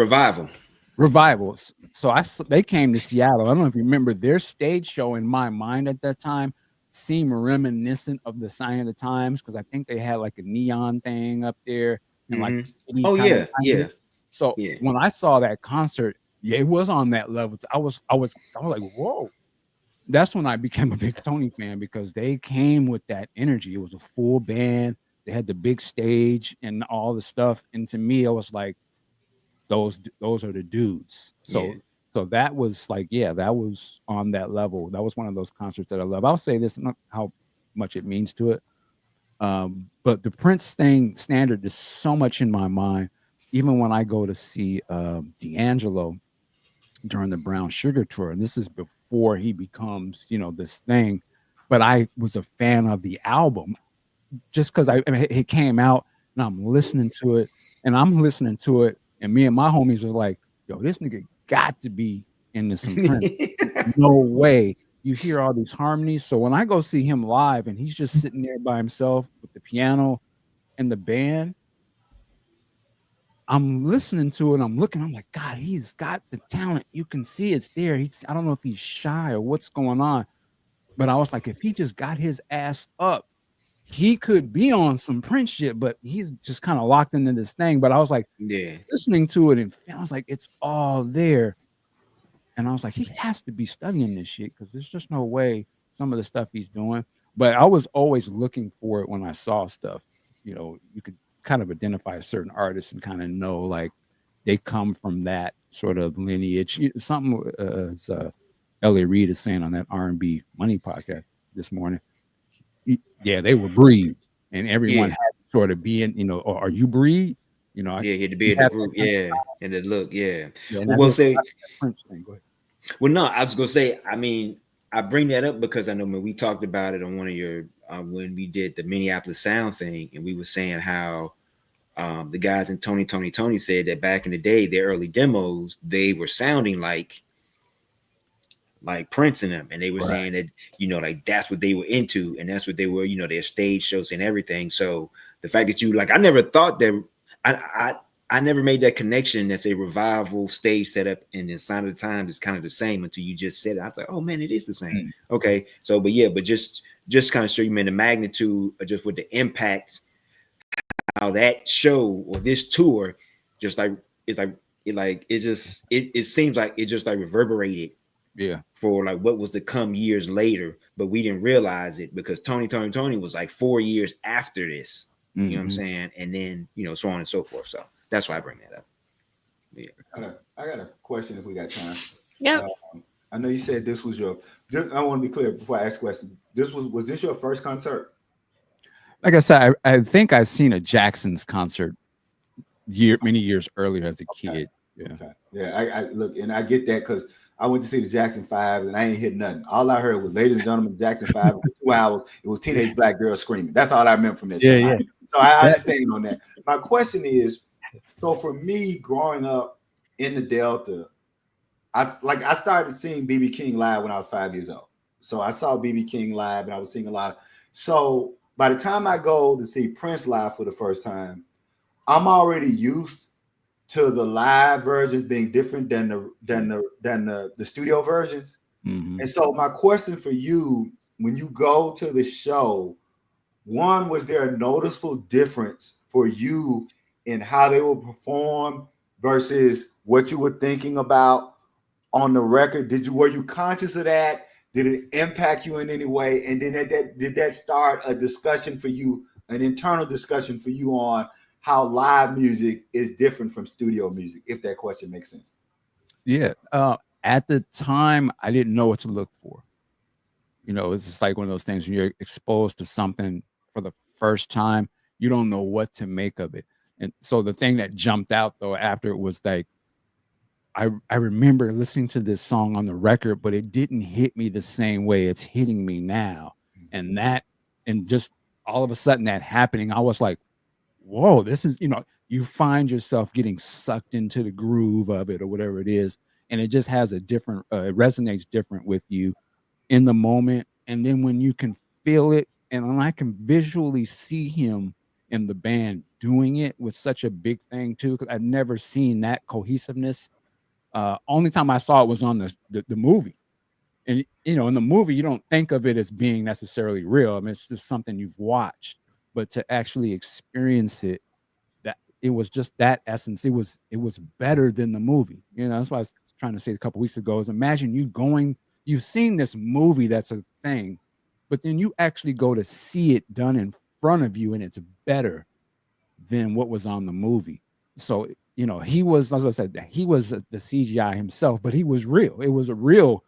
A: Revivals. So they came to Seattle. I don't know if you remember, their stage show in my mind at that time seemed reminiscent of the Sign of the Times, because I think they had like a neon thing up there and like
D: yeah.
A: So when I saw that concert, it was on that level. I was like, whoa. That's when I became a big Tony fan, because they came with that energy. It was a full band. They had the big stage and all the stuff. And to me, I was like, those are the dudes. So that was like, that was on that level. That was one of those concerts that I love. I'll say this, not how much it means to it. But the Prince thing standard is so much in my mind. Even when I go to see D'Angelo during the Brown Sugar tour, and this is before he becomes, you know, this thing, but I was a fan of the album just because it came out and I'm listening to it, and me and my homies are like, yo, this nigga got to be into some Prince. No way. You hear all these harmonies. So when I go see him live and he's just sitting there by himself with the piano and the band, I'm listening to it. I'm looking. I'm like, God, he's got the talent. You can see it's there. I don't know if he's shy or what's going on, but I was like, if he just got his ass up, he could be on some Prince shit. But he's just kind of locked into this thing. But I was like, listening to it, and I was like, it's all there. And I was like, he has to be studying this shit, because there's just no way some of the stuff he's doing. But I was always looking for it when I saw stuff. You know, you could kind of identify a certain artist and kind of know like they come from that sort of lineage. Something as Elliot Reed is saying on that R&B Money podcast this morning. They were breed, and everyone had to sort of be in, you know, are you breed? You know,
D: he had to be in the group, and the look,
A: We'll say Prince thing. Go ahead.
D: Well, no, I was gonna say, I mean, I bring that up because I know when we talked about it on one of your when we did the Minneapolis Sound thing, and we were saying how the guys in Tony said that back in the day, their early demos, they were sounding like Prince in them, and they were saying that, you know, like that's what they were into, and that's what they were, you know, their stage shows and everything. So the fact that you like, I never thought that I never made that connection. That's a revival stage setup, and the Sign of the Times is kind of the same until you just said it. I was like, oh man, it is the same. Okay, so but just kind of show you, man, the magnitude of just with the impact, how that show or this tour just like it seems like it just like reverberated for like what was to come years later, but we didn't realize it because Tony was like 4 years after this. You know what I'm saying? And then, you know, so on and so forth. So that's why I bring that up. Yeah.
C: I got a question if we got time.
B: Yeah.
C: I know you said this was your, I want to be clear before I ask questions. Was this your first concert?
A: Like I said, I think I've seen a Jackson's concert many years earlier as a kid. Yeah.
C: Okay. Yeah. I look, and I get that because I went to see the Jackson 5 and I ain't heard nothing. All I heard was, ladies and gentlemen, Jackson 5 for 2 hours. It was teenage black girls screaming. That's all I remember from that show. So I understand on that. My question is, so for me growing up in the Delta, I started seeing BB King live when I was 5 years old. So I saw BB King live and I was seeing a lot. So by the time I go to see Prince live for the first time, I'm already used to the live versions being different than the studio versions. And so my question for you, when you go to the show, one, was there a noticeable difference for you in how they will perform versus what you were thinking about on the record? Were you conscious of that? Did it impact you in any way? And then did that start a discussion for you, an internal discussion for you on how live music is different from studio music, if that question makes sense.
A: Yeah. At the time, I didn't know what to look for. You know, it's just like one of those things when you're exposed to something for the first time, you don't know what to make of it. And so the thing that jumped out though after it was like, I remember listening to this song on the record, but it didn't hit me the same way it's hitting me now. And just all of a sudden that happening, I was like, whoa, this is, you find yourself getting sucked into the groove of it or whatever it is. And it just has a different, it resonates different with you in the moment. And then when you can feel it, and when I can visually see him in the band doing it with such a big thing too, because I've never seen that cohesiveness. Only time I saw it was on the movie. And, in the movie, you don't think of it as being necessarily real. I mean, it's just something you've watched, but to actually experience it, that it was just that essence. It was better than the movie. That's what I was trying to say a couple weeks ago is imagine you've seen this movie that's a thing, but then you actually go to see it done in front of you and it's better than what was on the movie. So, he was, as I said, he was the CGI himself, but he was real. It was a real,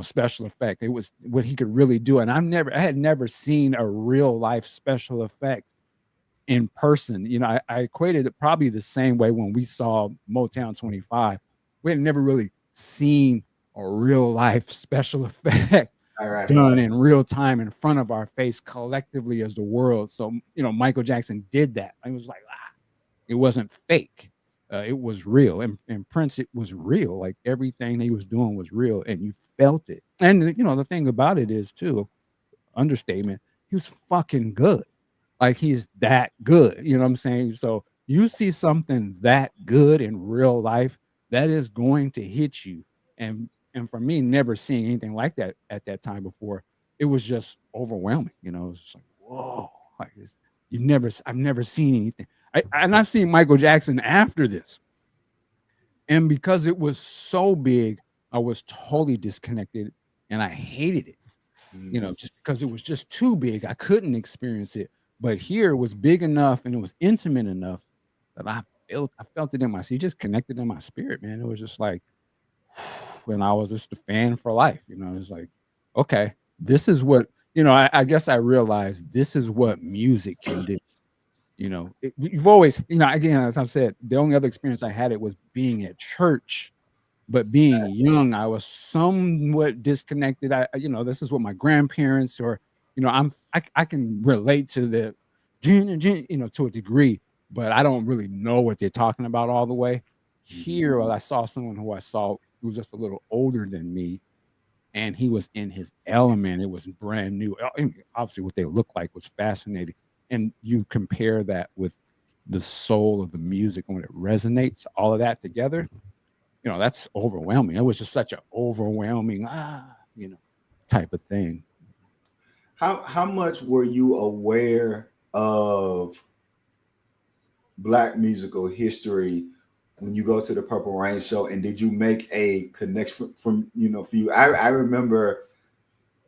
A: special effect. It was what he could really do. And I had never seen a real life special effect in person. I equated it probably the same way when we saw Motown 25. We had never really seen a real life special effect done in real time in front of our face collectively as the world. So, Michael Jackson did that. I was like, it wasn't fake. It was real. And Prince, it was real. Like everything he was doing was real and you felt it. And, the thing about it is too, understatement, he was fucking good. Like he's that good. You know what I'm saying? So you see something that good in real life, that is going to hit you. And for me, never seeing anything like that at that time before, it was just overwhelming. It was just like, whoa, like this. I've never seen anything. And I've seen Michael Jackson after this. And because it was so big, I was totally disconnected and I hated it. Just because it was just too big. I couldn't experience it. But here it was big enough and it was intimate enough that I felt it in my, it just connected in my spirit, man. It was just like, when I was just a fan for life, it's like, okay, this is what, I guess I realized this is what music can do. You've always, again, as I've said, the only other experience I had it was being at church, but being young, I was somewhat disconnected. This is what my grandparents or, I can relate to the, to a degree, but I don't really know what they're talking about all the way. Here, I saw someone who who was just a little older than me, and he was in his element. It was brand new. Obviously, what they looked like was fascinating. And you compare that with the soul of the music when it resonates, all of that together, that's overwhelming. It was just such an overwhelming, type of thing.
C: How much were you aware of Black musical history when you go to the Purple Rain show, and did you make a connection from for you? I remember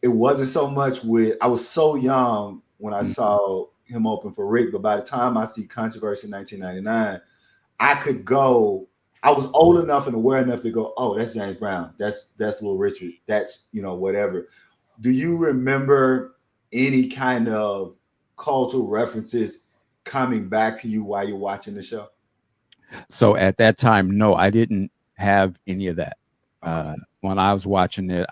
C: it wasn't so much I was so young when I saw him open for Rick, but by the time I see Controversy in 1999, I was old enough and aware enough to go, oh, that's James Brown, that's Little Richard, that's whatever. Do you remember any kind of cultural references coming back to you while you're watching the show?
A: So at that time, no, I didn't have any of that. When I was watching it,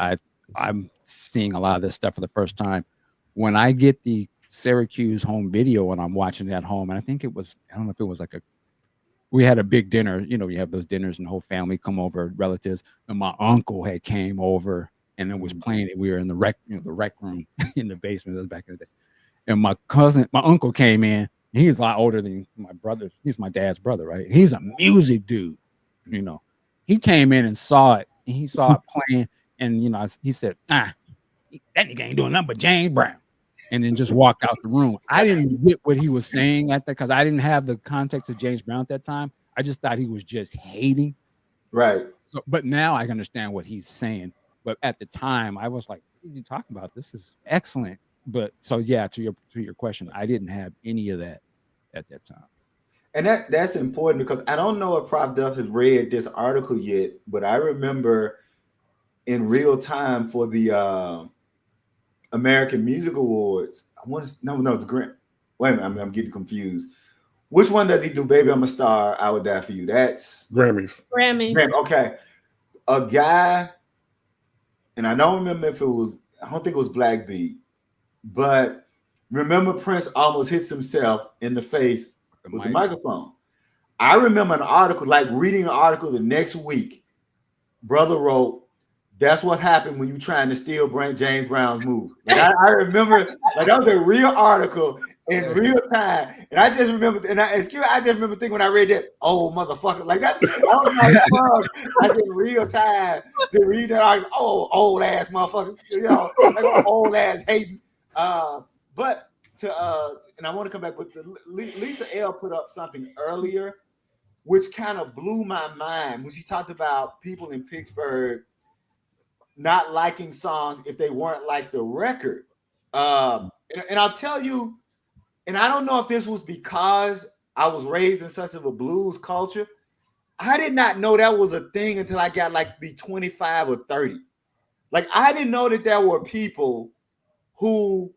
A: I'm seeing a lot of this stuff for the first time. When I get the Syracuse home video and I'm watching it at home, and I think I don't know if it was we had a big dinner, you have those dinners and the whole family come over, relatives, and my uncle had came over and then was playing it. We were in the rec room in the basement. That was back in the day. And my uncle came in. He's a lot older than my brother. He's my dad's brother, right? He's a music dude, He came in and saw it, and he saw it playing, and he said, that nigga ain't doing nothing but James Brown, and then just walked out the room. I didn't get what he was saying at that because I didn't have the context of James Brown at that time. I just thought he was just hating.
C: Right.
A: So, but now I understand what he's saying. But at the time, I was like, what are you talking about? This is excellent. But so yeah, to your question, I didn't have any of that at that time.
C: And that's important because I don't know if Prof. Duff has read this article yet, but I remember in real time for the American Music Awards. No, the Grant. Wait a minute, I'm getting confused. Which one does he do? Baby, I'm a Star. I Would Die for You. That's
G: Grammys.
C: Okay, a guy, and I don't remember if it was. I don't think it was Black Beat, but remember Prince almost hits himself in the face with the microphone. I remember an article, like reading an article the next week. Brother wrote, "That's what happened when you trying to steal James Brown's move." Like I remember, like that was a real article in real time, and I just remember, I just remember thinking when I read that, "Oh motherfucker!" Like I did real time to read that article. Oh, old ass motherfucker, like old ass hating. But and I want to come back with Lisa L put up something earlier, which kind of blew my mind when she talked about people in Pittsburgh not liking songs if they weren't like the record. And I'll tell you, and I don't know if this was because I was raised in such of a blues culture. I did not know that was a thing until I got like be 25 or 30. Like I didn't know that there were people who,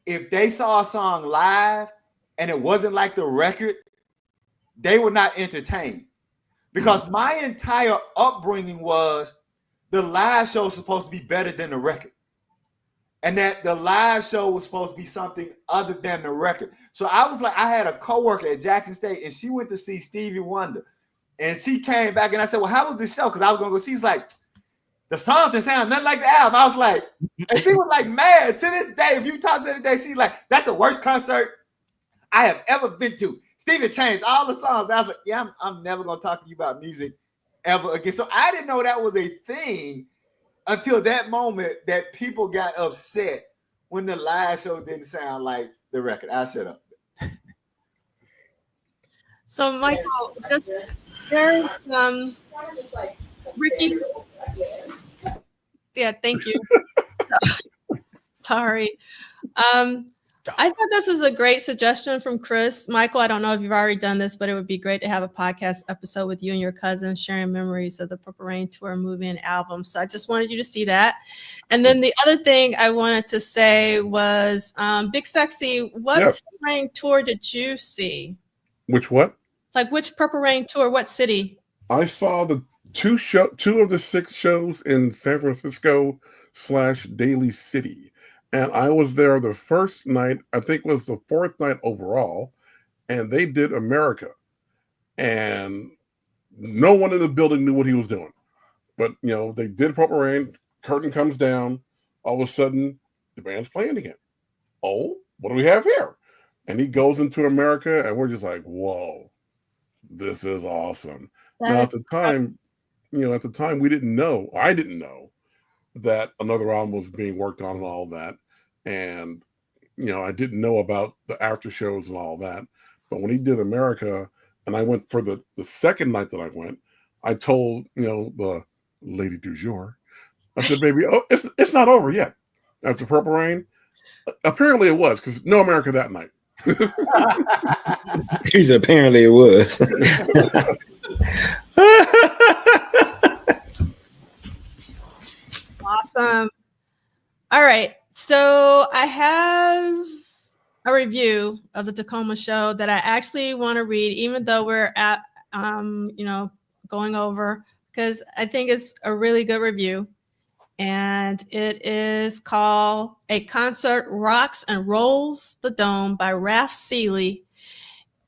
C: if they saw a song live and it wasn't like the record, they were not entertained. Because my entire upbringing was the live show was supposed to be better than the record. And that the live show was supposed to be something other than the record. So I was like, I had a coworker at Jackson State and she went to see Stevie Wonder. And she came back and I said, well, how was the show? Because I was going to go. She's like, the songs didn't sound nothing like the album. I was like, and she was like mad. To this day, if you talk to her today, she's like, that's the worst concert I have ever been to. Stevie changed all the songs. I was like, yeah, I'm never going to talk to you about music ever again. So I didn't know that was a thing until that moment that people got upset when the live show didn't sound like the record. I'll shut up.
B: So Michael, there's Rickey. Yeah, thank you. Sorry. I thought this was a great suggestion from Chris. Michael, I don't know if you've already done this, but it would be great to have a podcast episode with you and your cousin sharing memories of the Purple Rain tour, movie, and album. So I just wanted you to see that. And then the other thing I wanted to say was, Big Sexy, what Purple Rain tour did you see?
G: Which what?
B: Like which Purple Rain tour? What city?
G: I saw the two of the 6 shows in San Francisco / Daly City. And I was there the first night, I think it was the 4th night overall, and they did America. And no one in the building knew what he was doing. But, they did Purple Rain, curtain comes down, all of a sudden, the band's playing again. Oh, what do we have here? And he goes into America, and we're just like, whoa, this is awesome. Now, at the time, we didn't know, I didn't know that another album was being worked on and all that. And, I didn't know about the after shows and all that. But when he did America, and I went for the second night that I went, I told, the lady du jour, I said, baby, it's not over yet. After Purple Rain. Apparently it was, because no America that night.
D: He said, apparently it was.
B: Awesome. All right. So I have a review of the Tacoma show that I actually want to read, even though we're at, going over, because I think it's a really good review. And it is called A Concert Rocks and Rolls the Dome by Raph Seeley.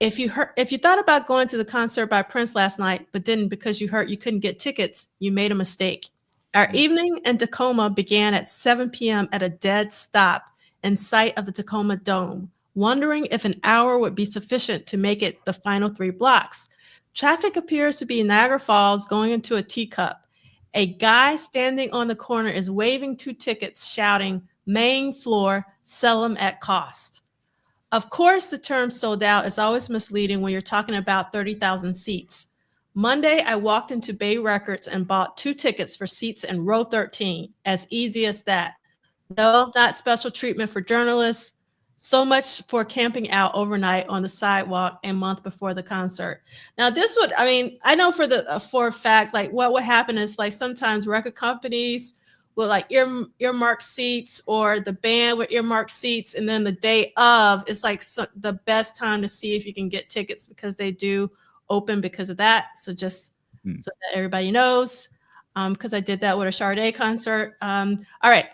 B: If you thought about going to the concert by Prince last night, but didn't because you heard you couldn't get tickets, you made a mistake. Our evening in Tacoma began at 7 p.m. at a dead stop in sight of the Tacoma Dome, wondering if an hour would be sufficient to make it the final 3 blocks. Traffic appears to be Niagara Falls going into a teacup. A guy standing on the corner is waving 2 tickets, shouting, "Main floor, sell them at cost." Of course, the term sold out is always misleading when you're talking about 30,000 seats. Monday, I walked into Bay Records and bought 2 tickets for seats in row 13. As easy as that. No, not special treatment for journalists. So much for camping out overnight on the sidewalk a month before the concert. Now, this would, I mean, I know for a fact, like what would happen is like sometimes record companies will like earmark seats, or the band would earmark seats, and then the day of it's like the best time to see if you can get tickets, because they do open because of that. So just so that everybody knows, because I did that with a Sade concert. All right.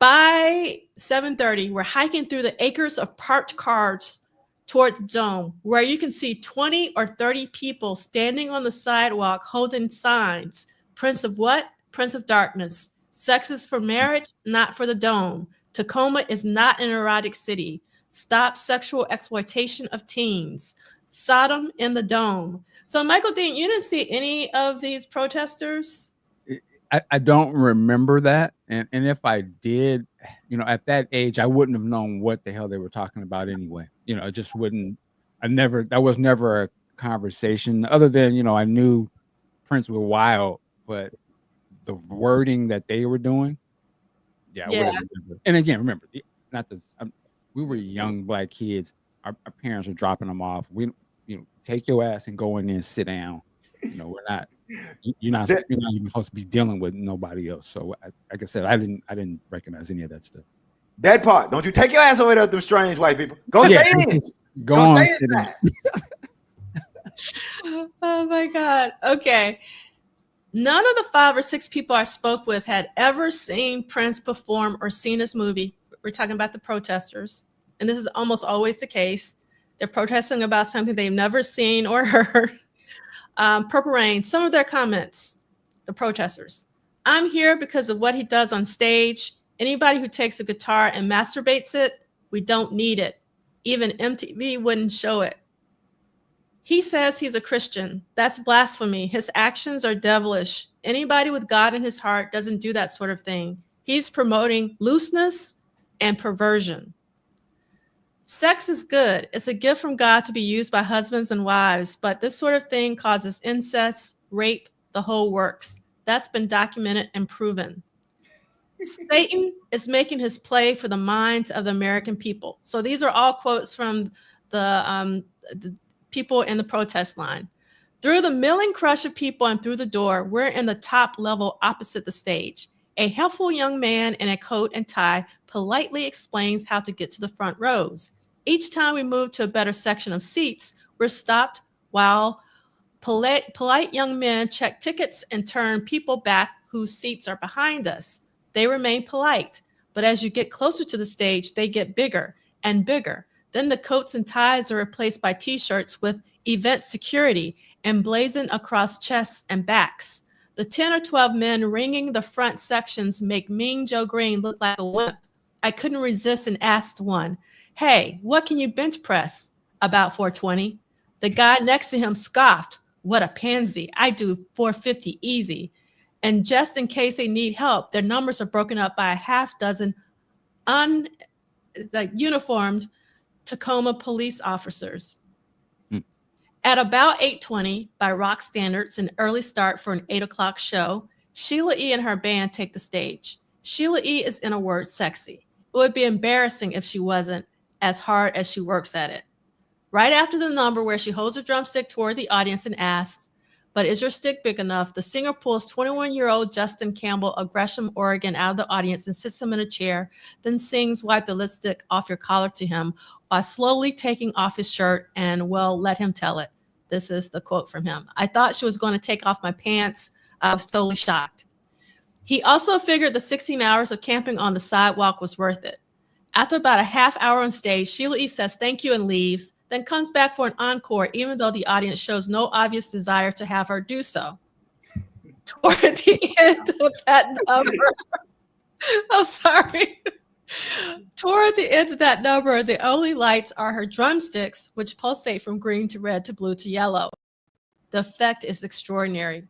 B: By 7:30, we're hiking through the acres of parked cars toward the dome, where you can see 20 or 30 people standing on the sidewalk holding signs. Prince of what? Prince of Darkness. Sex is for marriage, not for the dome. Tacoma is not an erotic city. Stop sexual exploitation of teens. Sodom in the dome. So, Michael Dean, you didn't see any of these protesters?
A: I don't remember that. And if I did, you know, at that age, I wouldn't have known what the hell they were talking about anyway. You know, I just wouldn't, that was never a conversation other than, you know, I knew Prince was wild, but the wording that they were doing, I wouldn't remember. And again, remember, we were young Black kids. Our parents were dropping them off. You know, take your ass and go in there and sit down. You know, you're not even supposed to be dealing with nobody else. So like I said, I didn't recognize any of that stuff.
C: That part. Don't you take your ass over there with them strange white people. Go stay in.
A: Go on.
B: Oh my God. Okay. None of the 5 or 6 people I spoke with had ever seen Prince perform or seen his movie. We're talking about the protesters. And this is almost always the case. They're protesting about something they've never seen or heard. Purple Rain, some of their comments, the protesters. I'm here because of what he does on stage. Anybody who takes a guitar and masturbates it, we don't need it. Even MTV wouldn't show it. He says he's a Christian. That's blasphemy. His actions are devilish. Anybody with God in his heart doesn't do that sort of thing. He's promoting looseness and perversion. Sex is good. It's a gift from God to be used by husbands and wives, but this sort of thing causes incest, rape, the whole works. That's been documented and proven. Satan is making his play for the minds of the American people. So these are all quotes from the people in the protest line. Through the milling crush of people and through the door, we're in the top level opposite the stage. A helpful young man in a coat and tie politely explains how to get to the front rows. Each time we move to a better section of seats, we're stopped while polite young men check tickets and turn people back whose seats are behind us. They remain polite, but as you get closer to the stage, they get bigger and bigger. Then the coats and ties are replaced by t-shirts with event security emblazoned across chests and backs. The 10 or 12 men ringing the front sections make Mean Joe Green look like a wimp. I couldn't resist and asked one, "Hey, what can you bench press?" "About 420. The guy next to him scoffed, "What a pansy. I do 450 easy." And just in case they need help, their numbers are broken up by a half dozen uniformed Tacoma police officers. At about 8:20, by rock standards, an early start for an 8 o'clock show, Sheila E. and her band take the stage. Sheila E. is, in a word, sexy. It would be embarrassing if she wasn't, as hard as she works at it. Right after the number where she holds her drumstick toward the audience and asks, "But is your stick big enough?" the singer pulls 21-year-old Justin Campbell of Gresham, Oregon out of the audience and sits him in a chair, then sings "Wipe the Lipstick Off Your Collar" to him while slowly taking off his shirt and, well, let him tell it. This is the quote from him. "I thought she was going to take off my pants. I was totally shocked." He also figured the 16 hours of camping on the sidewalk was worth it. After about a half hour on stage, Sheila E. says thank you and leaves, then comes back for an encore, even though the audience shows no obvious desire to have her do so. Toward the end of that number, I'm sorry. Toward the end of that number, the only lights are her drumsticks, which pulsate from green to red to blue to yellow. The effect is extraordinary.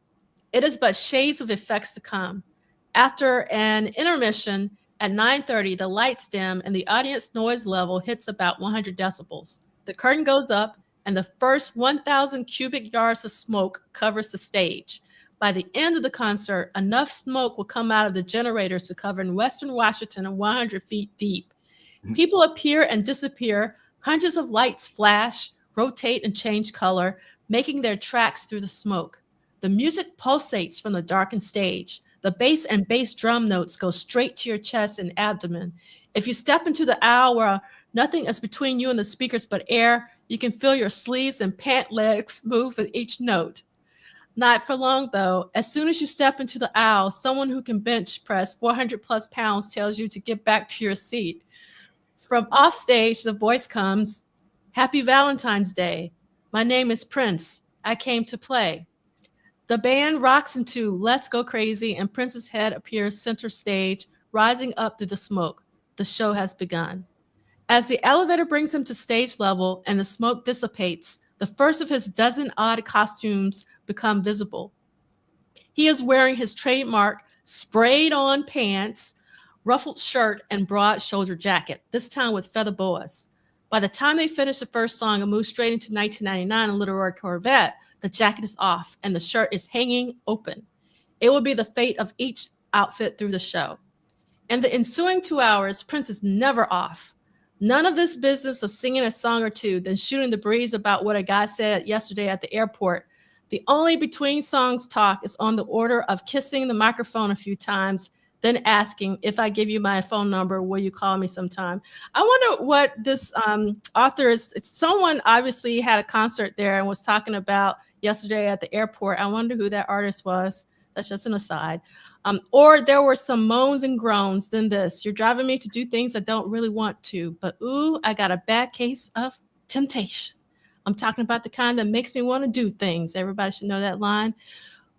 B: It is but shades of effects to come. After an intermission at 9:30, the lights dim and the audience noise level hits about 100 decibels. The curtain goes up and the first 1,000 cubic yards of smoke covers the stage. By the end of the concert, enough smoke will come out of the generators to cover in Western Washington and 100 feet deep. People appear and disappear. Hundreds of lights flash, rotate, and change color, making their tracks through the smoke. The music pulsates from the darkened stage. The bass and bass drum notes go straight to your chest and abdomen. If you step into the aisle where nothing is between you and the speakers but air, you can feel your sleeves and pant legs move with each note. Not for long, though. As soon as you step into the aisle, someone who can bench press 400 plus pounds tells you to get back to your seat. From off stage, the voice comes, "Happy Valentine's Day. My name is Prince. I came to play." The band rocks into "Let's Go Crazy," and Prince's head appears center stage, rising up through the smoke. The show has begun. As the elevator brings him to stage level and the smoke dissipates, the first of his dozen odd costumes become visible. He is wearing his trademark sprayed-on pants, ruffled shirt, and broad shoulder jacket, this time with feather boas. By the time they finish the first song and move straight into 1999 and Literary Corvette, the jacket is off and the shirt is hanging open. It will be the fate of each outfit through the show. In the ensuing 2 hours, Prince is never off. None of this business of singing a song or two, then shooting the breeze about what a guy said yesterday at the airport. The only between songs talk is on the order of kissing the microphone a few times, then asking, "If I give you my phone number, will you call me sometime?" I wonder what this author is. Someone obviously had a concert there and was talking about yesterday at the airport. I wonder who that artist was. That's just an aside. Or there were some moans and groans than this. "You're driving me to do things I don't really want to, but ooh, I got a bad case of temptation. I'm talking about the kind that makes me want to do things." Everybody should know that line,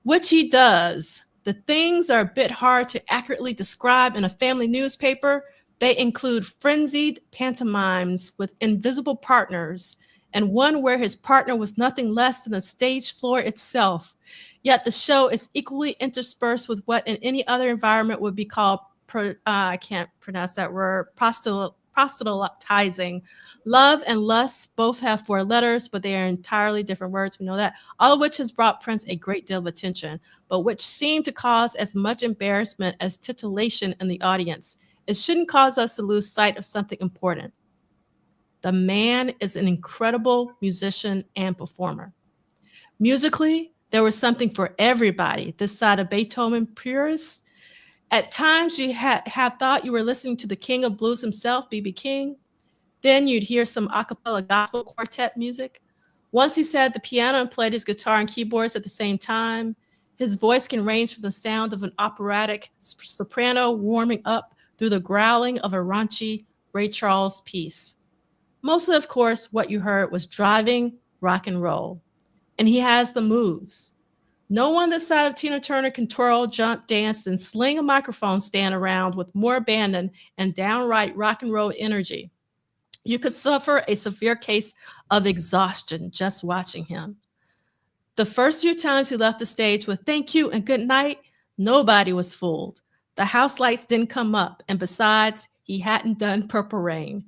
B: which he does. The things are a bit hard to accurately describe in a family newspaper. They include frenzied pantomimes with invisible partners, and one where his partner was nothing less than the stage floor itself. Yet the show is equally interspersed with what in any other environment would be called, I can't pronounce that word, proselytizing. Love and lust both have 4 letters, but they are entirely different words. We know that. All of which has brought Prince a great deal of attention, but which seem to cause as much embarrassment as titillation in the audience. It shouldn't cause us to lose sight of something important. The man is an incredible musician and performer. Musically, there was something for everybody this side of Beethoven purists. At times, you have thought you were listening to the king of blues himself, B.B. King. Then you'd hear some a cappella gospel quartet music. Once he sat at the piano and played his guitar and keyboards at the same time. His voice can range from the sound of an operatic soprano warming up through the growling of a raunchy Ray Charles piece. Mostly, of course, what you heard was driving rock and roll. And he has the moves. No one this side of Tina Turner can twirl, jump, dance, and sling a microphone stand around with more abandon and downright rock and roll energy. You could suffer a severe case of exhaustion just watching him. The first few times he left the stage with "thank you" and "good night," nobody was fooled. The house lights didn't come up, and besides, he hadn't done Purple Rain.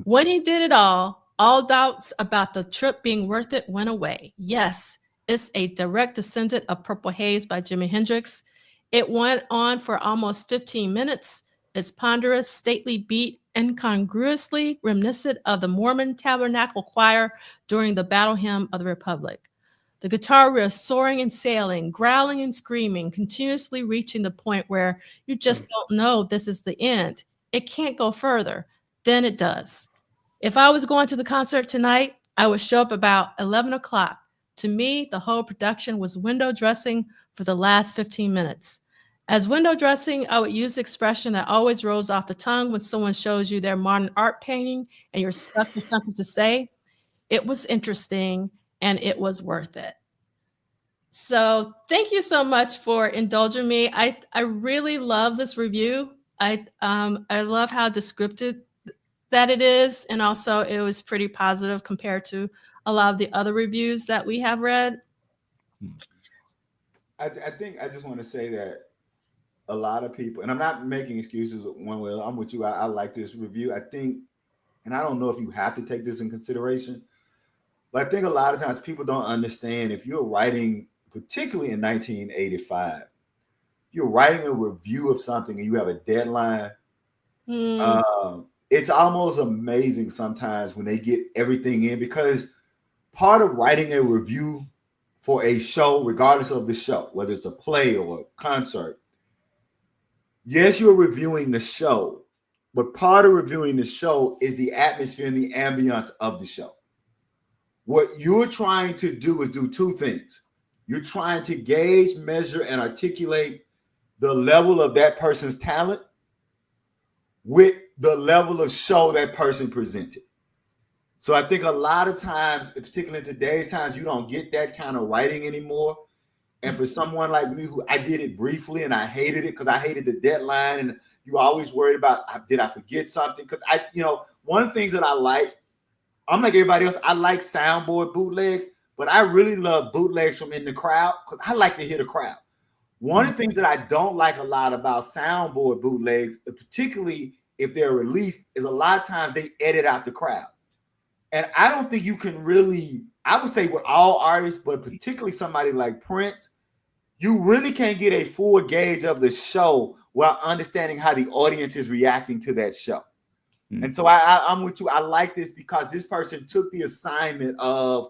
B: When he did it all doubts about the trip being worth it went away. Yes, it's a direct descendant of Purple Haze by Jimi Hendrix. It went on for almost 15 minutes. Its ponderous, stately beat incongruously reminiscent of the Mormon Tabernacle Choir during the Battle Hymn of the Republic. The guitar riff soaring and sailing, growling and screaming, continuously reaching the point where you just don't know this is the end. It can't go further. Then it does. If I was going to the concert tonight, I would show up about 11 o'clock. To me, the whole production was window dressing for the last 15 minutes. As window dressing, I would use the expression that always rolls off the tongue when someone shows you their modern art painting and you're stuck with something to say. It was interesting and it was worth it. So thank you so much for indulging me. I really love this review. I love how descriptive that it is, and also it was pretty positive compared to a lot of the other reviews that we have read.
C: I think I just want to say that a lot of people, and I'm not making excuses one way. I'm with you. I like this review. I think, and I don't know if you have to take this in consideration, but I think a lot of times people don't understand if you're writing, particularly in 1985, you're writing a review of something and you have a deadline. it's almost amazing sometimes when they get everything in, because part of writing a review for a show, regardless of the show, whether it's a play or a concert, yes, you're reviewing the show, but part of reviewing the show is the atmosphere and the ambiance of the show. What you're trying to do is do two things. You're trying to gauge, measure, and articulate the level of that person's talent with the level of show that person presented. So I think a lot of times, particularly in today's times, you don't get that kind of writing anymore. And for someone like me, who I did it briefly and I hated it because I hated the deadline, and you always worried about, did I forget something? Because one of the things that I like, I'm like everybody else, I like soundboard bootlegs, but I really love bootlegs from in the crowd because I like to hear the crowd. One of the things that I don't like a lot about soundboard bootlegs, particularly if they're released, is a lot of times they edit out the crowd. And I don't think you can really, I would say with all artists, but particularly somebody like Prince, you really can't get a full gauge of the show while understanding how the audience is reacting to that show. Mm-hmm. And so I'm with you. I like this because this person took the assignment of,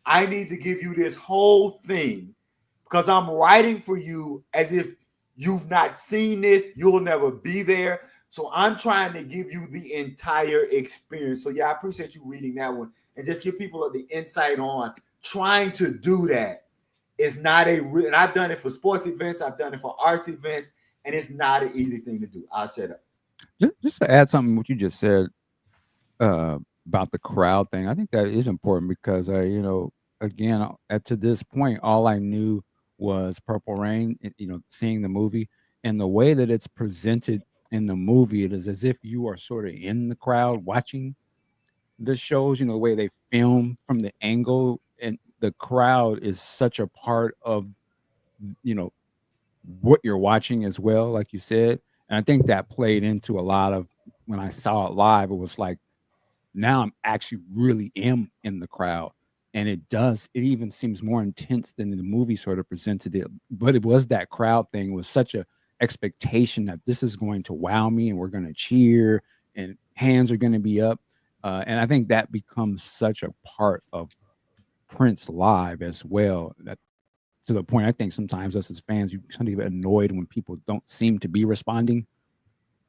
C: I need to give you this whole thing because I'm writing for you as if you've not seen this, you'll never be there. So I'm trying to give you the entire experience. So yeah, I appreciate you reading that one and just give people the insight on trying to do that. It's not and I've done it for sports events, I've done it for arts events, and it's not an easy thing to do. I'll shut up.
A: Just to add something what you just said about the crowd thing, I think that is important because again, to this point, all I knew was Purple Rain. Seeing the movie and the way that it's presented in the movie, it is as if you are sort of in the crowd watching the shows. The way they film from the angle, and the crowd is such a part of what you're watching as well, like you said. And I think that played into a lot of when I saw it live. It was like, now I'm actually really am in the crowd, and it even seems more intense than the movie sort of presented it. But it was that crowd thing. It was such a expectation that this is going to wow me and we're going to cheer and hands are going to be up. And I think that becomes such a part of Prince live as well, that to the point I think sometimes us as fans, you sometimes get annoyed when people don't seem to be responding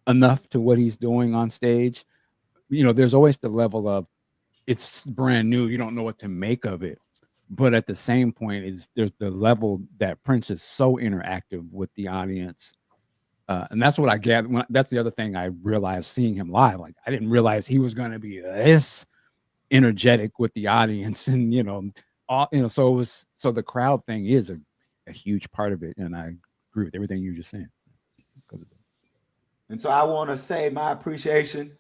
A: enough to what he's doing on stage. There's always the level of it's brand new, you don't know what to make of it. But at the same point, there's the level that Prince is so interactive with the audience. And that's what I get. That's the other thing I realized seeing him live. Like, I didn't realize he was going to be this energetic with the audience, and so the crowd thing is a huge part of it. And I agree with everything you were just saying.
C: And so I want to say my appreciation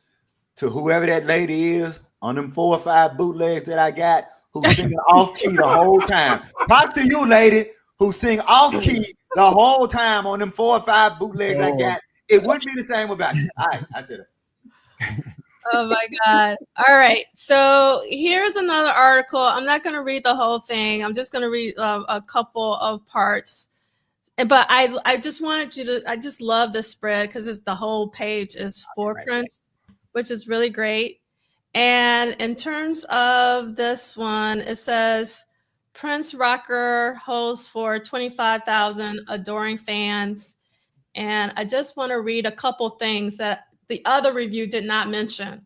C: to whoever that lady is on them 4 or 5 bootlegs that I got, who's singing off key the whole time. Props to you, lady, who sing off key the whole time on them 4 or 5 bootlegs I got. It wouldn't be the same without you. All right, I said it.
B: Oh my God. All right. So here's another article. I'm not going to read the whole thing. I'm just going to read a couple of parts. But I just wanted you to, I just love this spread because the whole page is for Prince, which is really great. And in terms of this one, it says Prince rocker holds for 25,000 adoring fans. And I just want to read a couple things that the other review did not mention.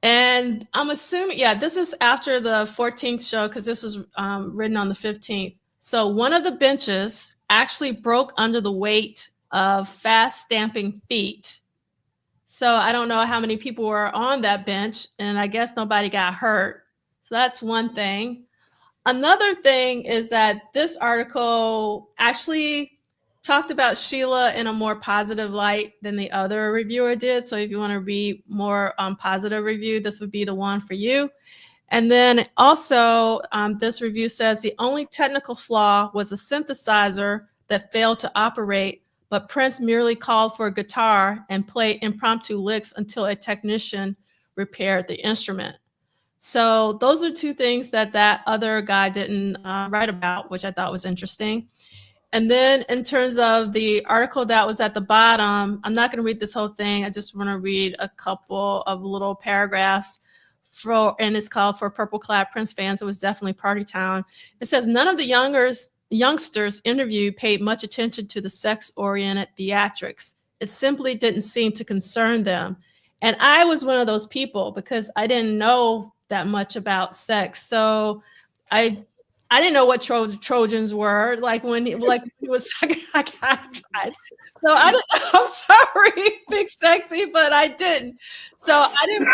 B: And I'm assuming, this is after the 14th show because this was written on the 15th. So one of the benches actually broke under the weight of fast stamping feet. So I don't know how many people were on that bench, and I guess nobody got hurt. So that's one thing. Another thing is that this article actually talked about Sheila in a more positive light than the other reviewer did. So if you want to read more positive review, this would be the one for you. And then also this review says the only technical flaw was a synthesizer that failed to operate, but Prince merely called for a guitar and played impromptu licks until a technician repaired the instrument. So those are two things that other guy didn't write about, which I thought was interesting. And then in terms of the article that was at the bottom, I'm not going to read this whole thing. I just want to read a couple of little paragraphs. And it's called For Purple Clad Prince Fans. It was definitely party town. It says, none of the youngsters interviewed paid much attention to the sex-oriented theatrics. It simply didn't seem to concern them. And I was one of those people because I didn't know that much about sex. So I didn't know what Trojans were like when he was so I'm sorry, big sexy, but I didn't. So I didn't.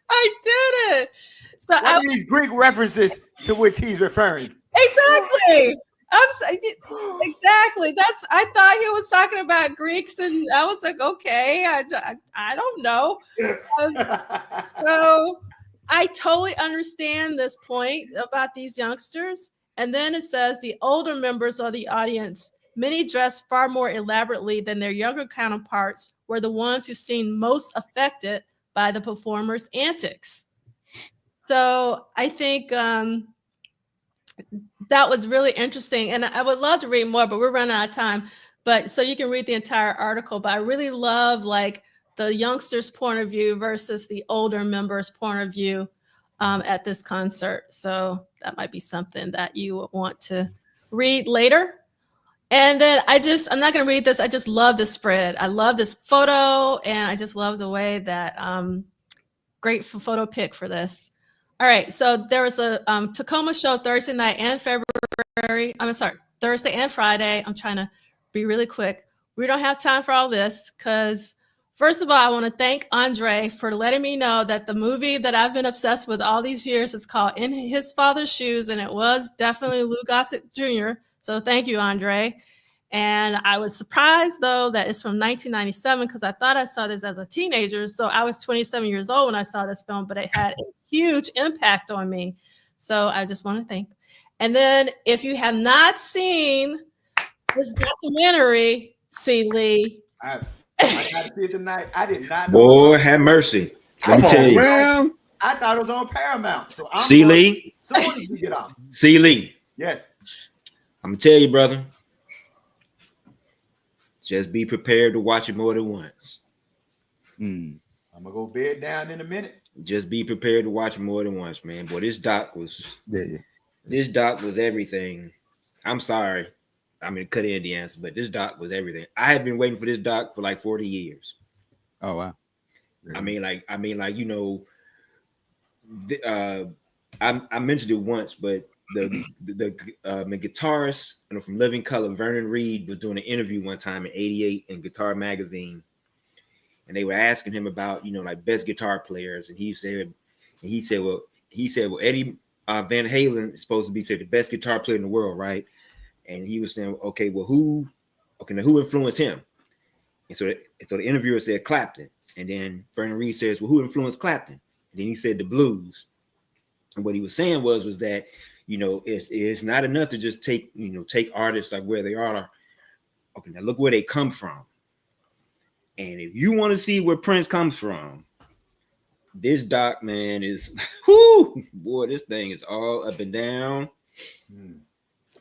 B: I didn't. So
C: what are these Greek references to which he's referring?
B: Exactly. Exactly. I thought he was talking about Greeks, and I was like, okay, I don't know. So I totally understand this point about these youngsters. And then it says the older members of the audience, many dressed far more elaborately than their younger counterparts, were the ones who seemed most affected by the performers' antics. So I think that was really interesting. And I would love to read more, but we're running out of time. But so you can read the entire article. But I really love like the youngsters' point of view versus the older members' point of view at this concert. So that might be something that you would want to read later. And then I'm not going to read this. I just love this spread. I love this photo. And I just love the way that great photo pick for this. All right. So there was a Tacoma show Thursday night and Thursday and Friday. I'm trying to be really quick. We don't have time for all this because first of all, I want to thank Andre for letting me know that the movie that I've been obsessed with all these years is called In His Father's Shoes, and it was definitely Lou Gossett Jr. So thank you, Andre. And I was surprised, though, that it's from 1997 because I thought I saw this as a teenager. So I was 27 years old when I saw this film, but it had a huge impact on me. So I just want to thank. And then if you have not seen this documentary, see Lee.
C: I got to see it tonight. I did not know.
D: Boy, have mercy. Let me tell you.
G: Man.
C: I thought it was on Paramount. So I'm
D: See Lee?
C: As soon as we get on.
D: See Lee.
C: Yes.
D: I'm going to tell you, brother. Just be prepared to watch it more than once.
C: I'm going to go bed down in a minute.
D: Just be prepared to watch it more than once, man. Boy, this doc was everything. I'm sorry. I mean, cut in the answer, but this doc was everything. I have been waiting for this doc for like 40 years.
A: Oh, wow.
D: I mean, you know, I mentioned it once, but the guitarist from Living Color, Vernon Reid, was doing an interview one time in '88 in Guitar Magazine, and they were asking him about, you know, like best guitar players, and he said, well, Eddie Van Halen is supposed to be the best guitar player in the world, right? And he was saying, okay, well, who influenced him? And so the interviewer said Clapton, and then Vernon Reid says, well, who influenced Clapton? And then he said the blues. And what he was saying was that, you know, it's not enough to just take artists like where they are. Okay, now look where they come from. And if you want to see where Prince comes from, this doc, man, is boy, this thing is all up and down.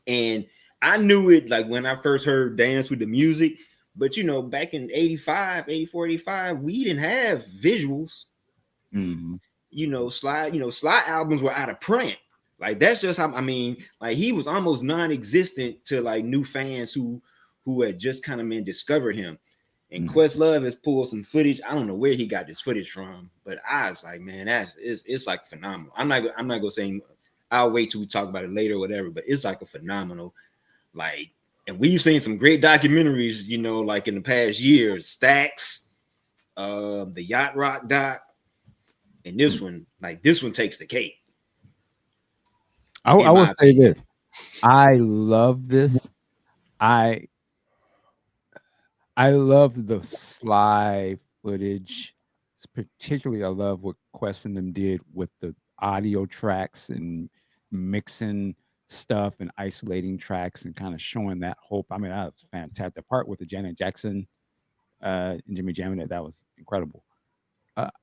D: And I knew it like when I first heard Dance with the Music, but you know, back in 84, 85, we didn't have visuals. You know, Sly albums were out of print. Like that's just how, I mean, like he was almost non-existent to like new fans who had just kind of discovered him. And Questlove has pulled some footage. I don't know where he got this footage from, but I was like, man, it's like phenomenal. I'm not gonna say, I'll wait till we talk about it later or whatever, but it's like a phenomenal, like, and we've seen some great documentaries, you know, like in the past years, Stax, the Yacht Rock doc, and this one takes the cake.
A: I will say this. I love this. I love the Sly footage. Particularly, I love what Quest and them did with the audio tracks and mixing stuff and isolating tracks and kind of showing that hope. I mean, that was fantastic. The part with the Janet Jackson and Jimmy jamming that was incredible.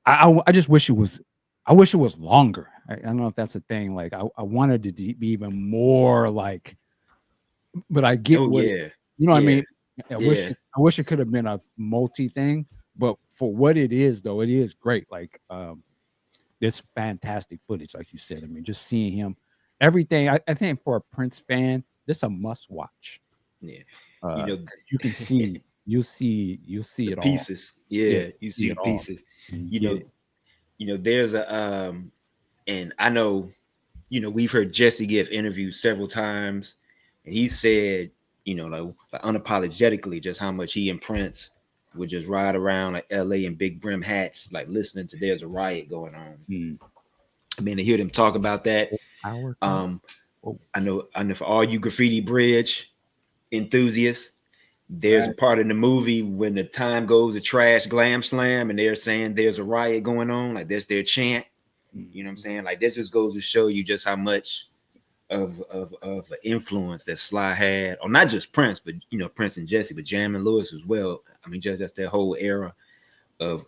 A: I just wish it was. I wish it was longer. I don't know if that's a thing. Like I wanted it to be even more like but I get
D: Oh
A: what
D: yeah,
A: you know what I
D: yeah,
A: mean. I wish it could have been a multi thing, but for what it is, though, it is great. Like this fantastic footage, like you said. I mean, just seeing him, everything. I think for a Prince fan, this a must watch.
D: yeah. You know,
A: You can see, you'll see
D: the
A: it
D: pieces.
A: all.
D: Yeah, you see
A: it
D: the
A: all.
D: pieces.
A: And
D: You know, there's a and I know, you know, we've heard Jesse give interviews several times, and he said, you know, like unapologetically, just how much he and Prince would just ride around like LA in big brim hats, like listening to "There's a Riot" going on. I mean, to hear them talk about that, I know for all you Graffiti Bridge enthusiasts, there's a part in the movie when the time goes to trash glam slam, and they're saying there's a riot going on, like that's their chant. You know what I'm saying? Like this just goes to show you just how much of an influence that Sly had, or not just Prince, but you know, Prince and Jesse, but Jam and Lewis as well. I mean, just that whole era of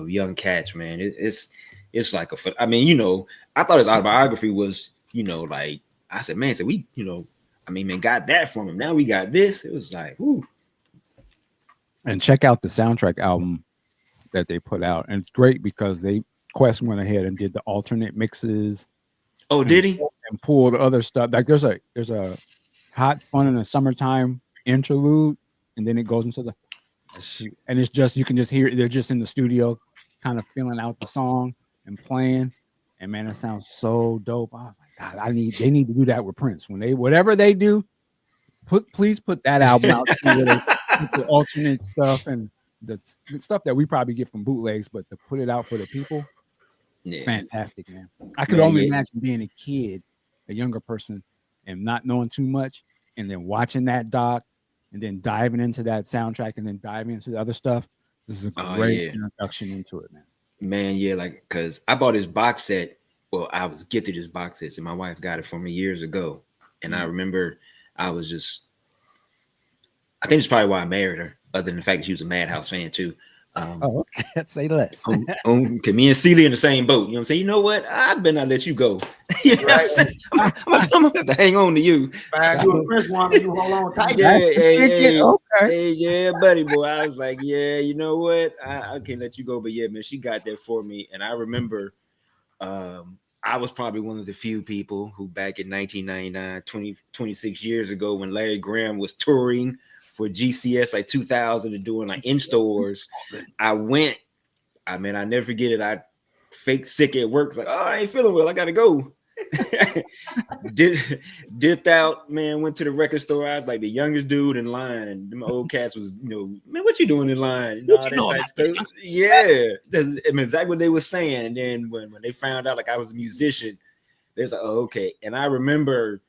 D: young cats, man. It's like I mean, you know, I thought his autobiography was, you know, like I said, man, so we, you know, I mean, man, got that from him. Now we got this. It was like, ooh.
A: And check out the soundtrack album that they put out, and it's great because Quest went ahead and did the alternate mixes.
D: Oh, did he?
A: And pulled other stuff. Like there's a Hot Fun in the Summertime interlude, and then it goes into and it's just, you can just hear it. They're just in the studio, kind of feeling out the song and playing. And man, it sounds so dope. I was like, God, they need to do that with Prince. Whatever they do, please put that album out with the alternate stuff and the stuff that we probably get from bootlegs, but to put it out for the people, it's fantastic, man. I could only imagine being a kid, a younger person, and not knowing too much, and then watching that doc, and then diving into that soundtrack, and then diving into the other stuff. This is a great introduction into it, man.
D: Man, yeah, like, because I bought this box set. Well, I was gifted this box set, and my wife got it for me years ago. And I remember I think it's probably why I married her, other than the fact that she was a Madhouse fan too.
A: Okay. Say less.
D: Cause me and Celia in the same boat. You know what I'm saying? You know what? I better not let you go. You know what I'm saying? I'm gonna have to hang on to you.
C: Fine, you a Prince woman, you hold on tight.
D: Yeah, buddy boy. I was like, yeah, you know what? I can't let you go. But yeah, man, she got that for me. And I remember I was probably one of the few people who back in 1999, 26 years ago, when Larry Graham was touring for GCS like 2000 and doing like in stores, I went. I mean, I never forget it. I faked sick at work, like, oh, I ain't feeling well, I gotta go. Dipped out, man. Went to the record store. I was like the youngest dude in line. Them old cats was, you know, man, what you doing in line? And all that type stuff. Yeah, I mean, exactly what they were saying. And then when they found out like I was a musician, they was like, oh, okay. And I remember,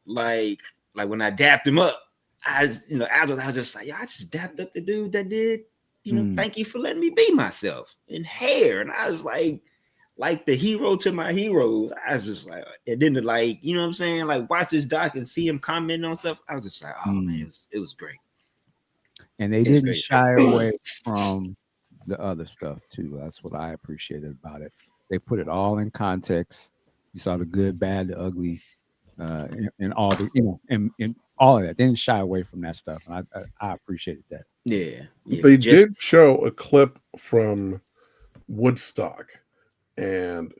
D: like when I dapped him up, I was just like, yeah, I just dapped up the dude that did, you know, thank you for letting me be myself in hair. And I was like the hero to my heroes. I was just like, and then like, you know what I'm saying? Like watch this doc and see him commenting on stuff. I was just like, oh man, it was great.
A: And they didn't shy away from the other stuff too. That's what I appreciated about it. They put it all in context. You saw the good, bad, the ugly, and all the, you know, and all of that. They didn't shy away from that stuff. And I appreciated that.
D: Yeah.
G: They did show a clip from Woodstock. And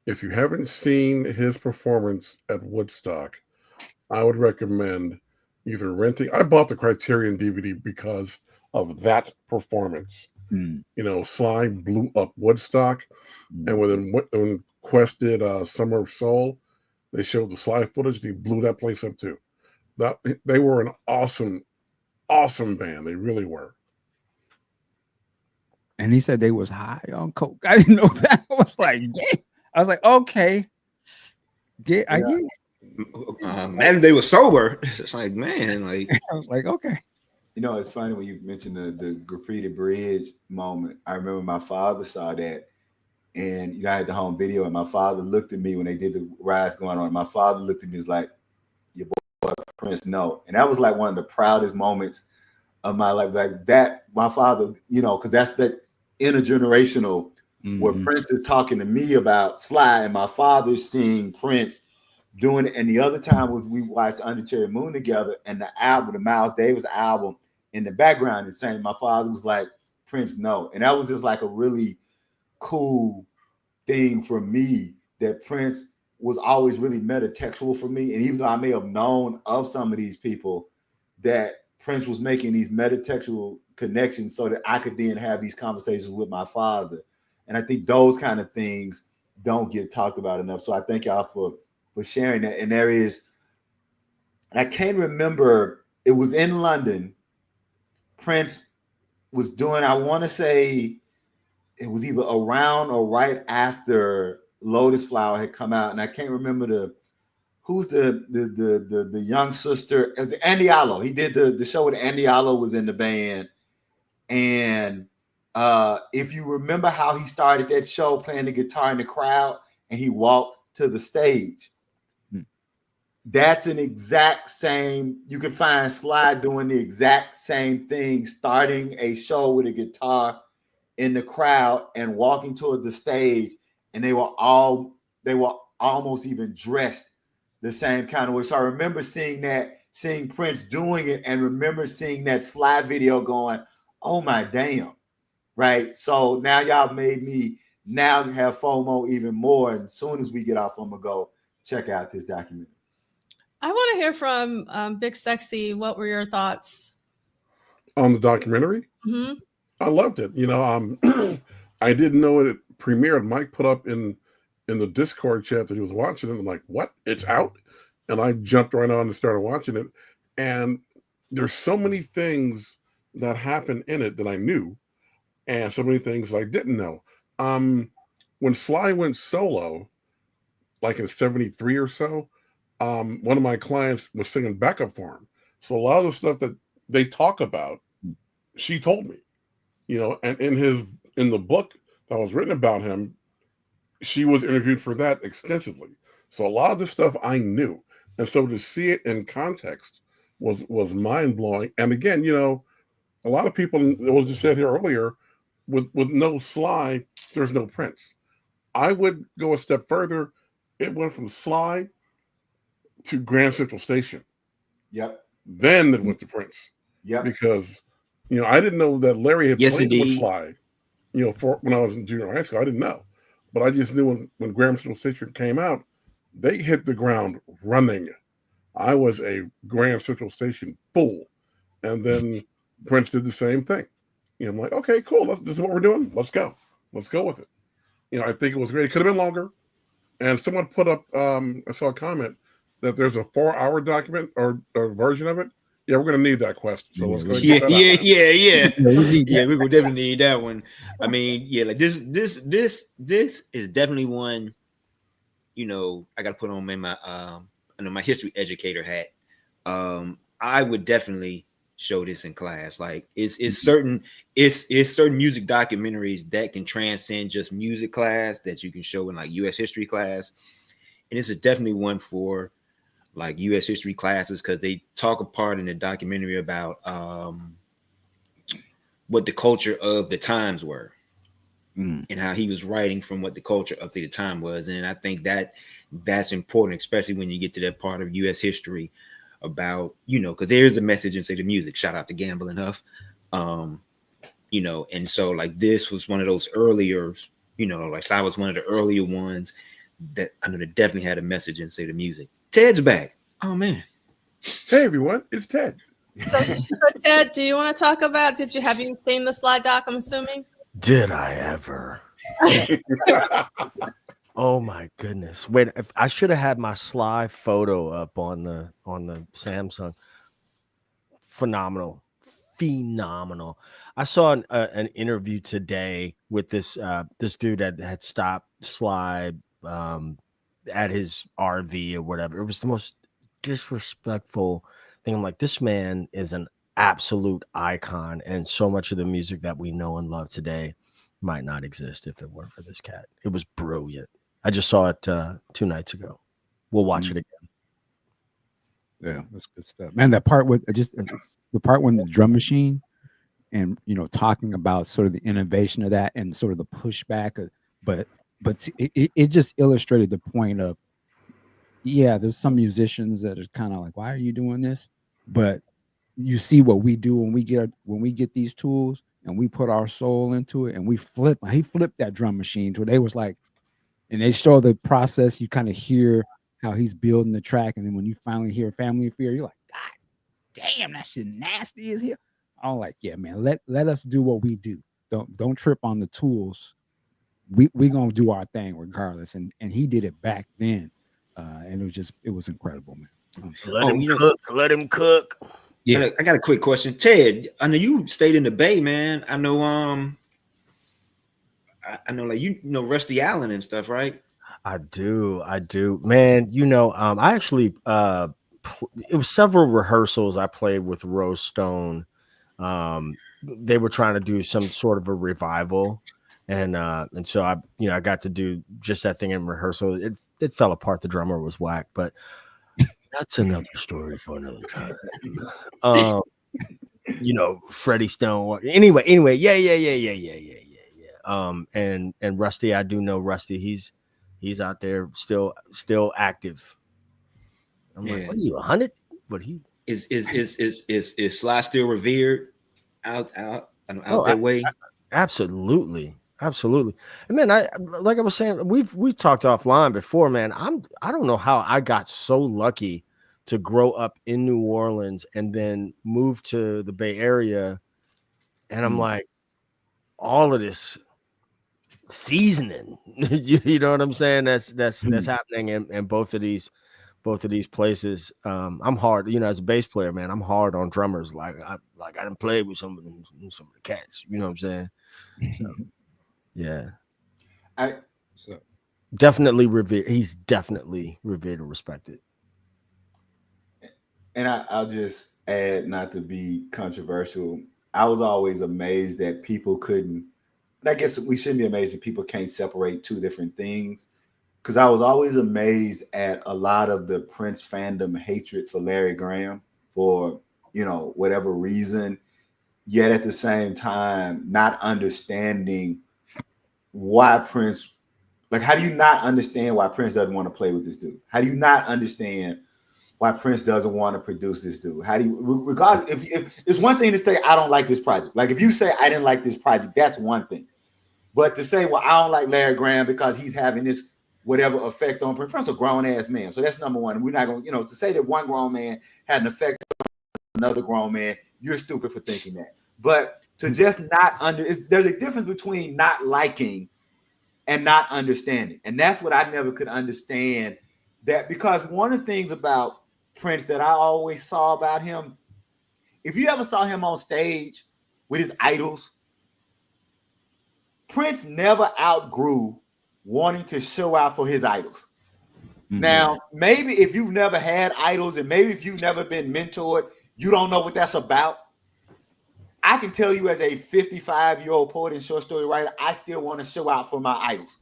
G: if you haven't seen his performance at Woodstock, I would recommend either renting. I bought the Criterion DVD because of that performance. You know, Sly blew up Woodstock. And when Quest did Summer of Soul, they showed the Sly footage. They blew that place up too. They were an awesome band. They really were.
A: And he said they was high on coke. I didn't know that. I was like, dang. I was like, okay. I get it.
D: Man, they were sober. It's like, man, like
A: I was like, okay.
C: You know, it's funny when you mentioned the Graffiti Bridge moment. I remember my father saw that, and you know, I had the home video, and my father looked at me when they did the rides going on. My father looked at me and was like, your boy Prince, no. And that was like one of the proudest moments of my life. Like that, my father, you know, because that's that intergenerational where Prince is talking to me about Sly, and my father's seeing Prince doing it. And the other time was we watched Under Cherry Moon together, and the album, the Miles Davis album, in the background is saying, my father was like, Prince, no. And that was just like a really cool thing for me, that Prince was always really metatextual for me. And even though I may have known of some of these people, that Prince was making these metatextual connections so that I could then have these conversations with my father. And I think those kind of things don't get talked about enough. So I thank y'all for sharing that. And there is, I can't remember, it was in London. Prince was doing, I want to say it was either around or right after Lotus Flower had come out. And I can't remember who's the young sister, Andy Allo. He did the show with Andy Allo was in the band. And if you remember how he started that show playing the guitar in the crowd and he walked to the stage, that's an exact same, you can find Sly doing the exact same thing, starting a show with a guitar in the crowd and walking toward the stage. And they were almost even dressed the same kind of way. So I remember seeing Prince doing it, and remember seeing that Sly video going, oh my damn, right? So now y'all made me now have FOMO even more. And as soon as we get off, I'm gonna go check out this documentary.
B: I want to hear from Big Sexy. What were your thoughts
G: on the documentary?
B: Mm-hmm.
G: I loved it. You know, I didn't know it premiered. Mike put up in the Discord chat that he was watching it. I'm like, what? It's out? And I jumped right on and started watching it. And there's so many things that happened in it that I knew, and so many things I didn't know. When Sly went solo, like in 73 or so, one of my clients was singing backup for him. So a lot of the stuff that they talk about, she told me, you know, and in the book that was written about him, she was interviewed for that extensively. So a lot of the stuff I knew. And so to see it in context was mind-blowing. And again, you know, a lot of people, it was just said here earlier, with no Sly, there's no Prince. I would go a step further. It went from Sly to Grand Central Station.
C: Yep.
G: Then it went to Prince.
C: Yep.
G: Because, you know, I didn't know that Larry had played
D: indeed.
G: with Sly, you know, when I was in junior high school. I didn't know. But I just knew when Grand Central Station came out, they hit the ground running. I was a Grand Central Station fool. And then Prince did the same thing. You know, I'm like, okay, cool. This is what we're doing. Let's go. Let's go with it. You know, I think it was great. It could have been longer. And someone put up, I saw a comment that there's a 4-hour document or version of it. Yeah, we're going to need that question. So let's go.
D: Yeah. We will definitely need that one. I mean, yeah, like this is definitely one. You know, I got to put on my I know my history educator hat. I would definitely show this in class. Like it's certain music documentaries that can transcend just music class that you can show in like U.S. history class, and this is definitely one for like U.S. history classes because they talk apart in the documentary about what the culture of the times were and how he was writing from what the culture of the time was. And I think that's important, especially when you get to that part of U.S. history about, you know, because there's a message in, say, the music. Shout out to Gamble and Huff. You know, and so like this was one of those earlier, you know, like I was one of the earlier ones that I know that definitely had a message in, say, the music. Ted's back. Oh man.
G: Hey everyone, it's Ted.
B: So Ted, do you want to talk about, have you seen the Sly Doc, I'm assuming?
E: Did I ever? Oh my goodness. Wait, I should have had my Sly photo up on the Samsung. Phenomenal. I saw an interview today with this dude that had stopped Sly at his RV or whatever. It was the most disrespectful thing. I'm like, this man is an absolute icon, and so much of the music that we know and love today might not exist if it weren't for this cat. It was brilliant. I just saw it 2 nights ago. We'll watch it again.
A: Yeah, that's good stuff, man. That part with the part when the drum machine, and you know, talking about sort of the innovation of that and sort of the pushback, but it just illustrated the point of, yeah, there's some musicians that are kind of like, why are you doing this? But you see what we do when we get these tools and we put our soul into it and he flipped that drum machine to where they was like, and they show the process. You kind of hear how he's building the track, and then when you finally hear Family Affair, you're like, God damn, that shit nasty as hell. I'm like, yeah, man, let us do what we do. Don't trip on the tools. We gonna do our thing regardless. And he did it back then. And it was incredible, man.
E: Let him cook.
D: Yeah, I got a quick question, Ted. I know you stayed in the Bay, man. I know, like you know Rusty Allen and stuff, right?
E: I do, man. I actually it was several rehearsals I played with Rose Stone. They were trying to do some sort of a revival, and so I got to do just that thing in rehearsal. It fell apart. The drummer was whack, but that's another story for another time. Freddie Stone. Anyway, yeah. And Rusty, I do know Rusty. He's out there still active. I'm like, what are you, 100? But he
D: is Sly still revered out that way?
E: Absolutely. And man, like I was saying, we've talked offline before, man. I don't know how I got so lucky to grow up in New Orleans and then move to the Bay Area, and I'm like, all of this seasoning, you know what I'm saying? That's happening in both of these places. I'm hard, as a bass player, man. I'm hard on drummers. I done played with some of the cats. You know what I'm saying? So, yeah. Definitely revered. He's definitely revered and respected.
C: And I'll just add, not to be controversial, I was always amazed that people couldn't, and I guess we shouldn't be amazed that people can't separate two different things, because I was always amazed at a lot of the Prince fandom hatred for Larry Graham for, whatever reason, yet at the same time, not understanding why Prince, like, how do you not understand why Prince doesn't want to play with this dude? How do you not understand why Prince doesn't want to produce this dude? How do you, regardless, if it's one thing to say, I don't like this project. Like, if you say, I didn't like this project, that's one thing. But to say, well, I don't like Larry Graham because he's having this whatever effect on Prince. Prince, a grown-ass man. So that's number one. We're not going to, to say that one grown man had an effect on another grown man, you're stupid for thinking that. But to just not there's a difference between not liking and not understanding. And that's what I never could understand. That, because one of the things about Prince that I always saw about him, if you ever saw him on stage with his idols, Prince never outgrew wanting to show out for his idols. Mm-hmm. Now, maybe if you've never had idols and maybe if you've never been mentored, you don't know what that's about. I can tell you, as a 55-year-old poet and short story writer, I still want to show out for my idols.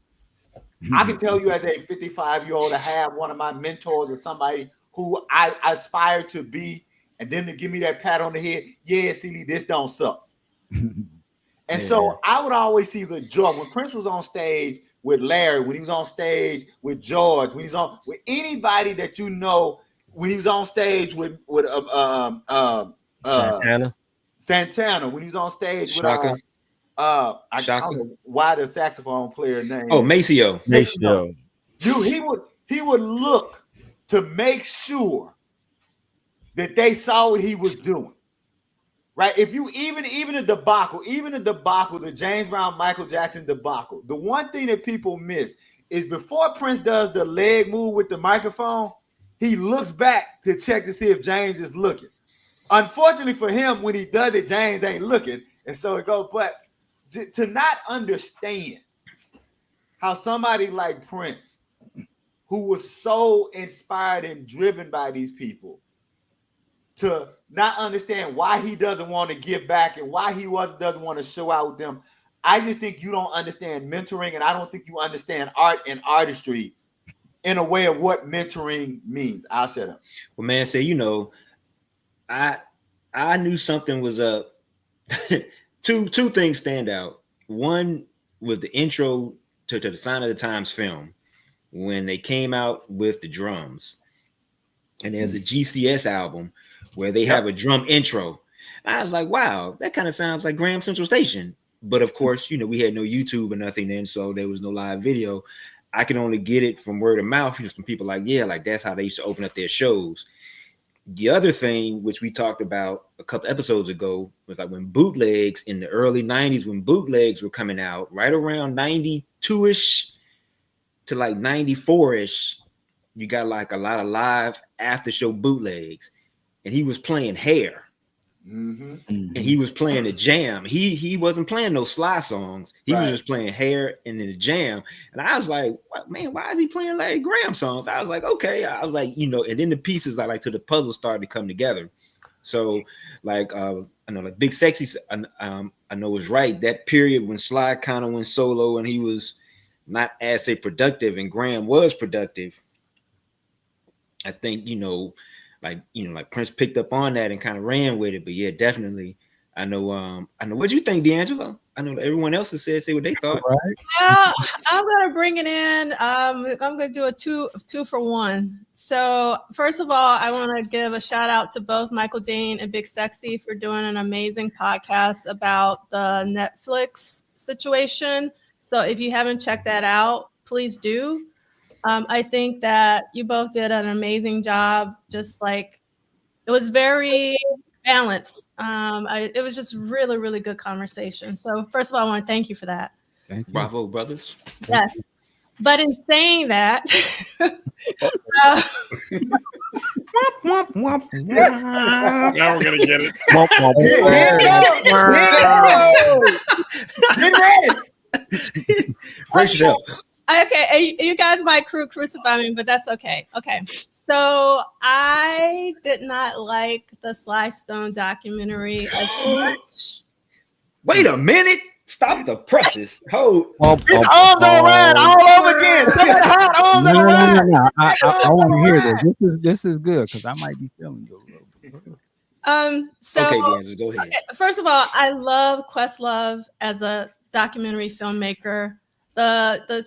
C: Mm-hmm. I can tell you, as a 55-year-old, to have one of my mentors or somebody who I aspire to be, and then to give me that pat on the head, yeah, Sealy, this don't suck. And so I would always see the joy when Prince was on stage with Larry, when he was on stage with George, when he's on with anybody that when he was on stage with Santana, when he was on stage with I don't know why the saxophone player name.
D: Oh, Maceo.
C: He would look to make sure that they saw what he was doing. Right? If you even the debacle, the James Brown, Michael Jackson debacle, the one thing that people miss is before Prince does the leg move with the microphone, he looks back to check to see if James is looking. Unfortunately for him, when he does it, James ain't looking. And so it goes, but to not understand how somebody like Prince, who was so inspired and driven by these people, to not understand why he doesn't want to give back and why he doesn't want to show out with them. I just think you don't understand mentoring, and I don't think you understand art and artistry in a way of what mentoring means. I'll shut up.
D: Well, man, say, I knew something was up. Two things stand out. One was the intro to the Sign of the Times film, when they came out with the drums. And there's a GCS album where they have a drum intro. I was like, wow, that kind of sounds like Graham Central Station. But of course, you know, we had no YouTube or nothing then, so there was no live video. I can only get it from word of mouth, just from people like, yeah, like that's how they used to open up their shows. The other thing, which we talked about a couple episodes ago, was like when bootlegs in the early 90s, when bootlegs were coming out, right around 92-ish to like 94-ish, you got like a lot of live after show bootlegs, and he was playing Hair. And he was playing a jam. He wasn't playing no Sly songs. He was just playing Hair and then the jam. And I was like, man, why is he playing Larry Graham songs? I was like, okay. I was like, you know, and then the pieces I like to the puzzle started to come together. So like I know like Big Sexy, I know was right. That period when Sly kind of went solo and he was not as say productive and Graham was productive. I think, you know, like Prince picked up on that and kind of ran with it. But yeah, definitely. I know what you think, D'Angelo. I know everyone else has said say what they thought.
B: Right. Well, I'm gonna bring it in. I'm gonna do a two for one. So first of all, I want to give a shout out to both Michael Dean and Big Sexy for doing an amazing podcast about the Netflix situation. So if you haven't checked that out, please do. I think that you both did an amazing job. Just like it was very balanced. It was just really, really good conversation. So first of all, I want to thank you for that.
A: Thank you.
D: Bravo, brothers.
B: Yes. But in saying that,
G: Now we're gonna get it.
D: Brace it up.
B: Okay, you guys might crucify me, but that's okay. Okay, so I did not like the Sly Stone documentary as much.
D: Wait a minute. Stop the presses. Hold.
E: It's
D: arms all around all over again. Arms all around.
A: No. I want to hear this. This is good because I might be feeling you a little bit.
B: So
D: okay, D'Angelo, go ahead.
B: Okay, first of all, I love Questlove as a documentary filmmaker. The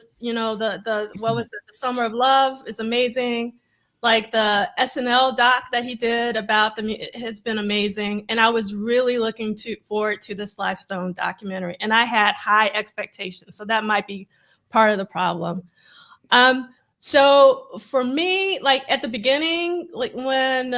B: what was it? The Summer of Love is amazing. Like the SNL doc that he did about it has been amazing. And I was really looking forward to the Sly Stone documentary. And I had high expectations. So that might be part of the problem. So for me, like at the beginning, like when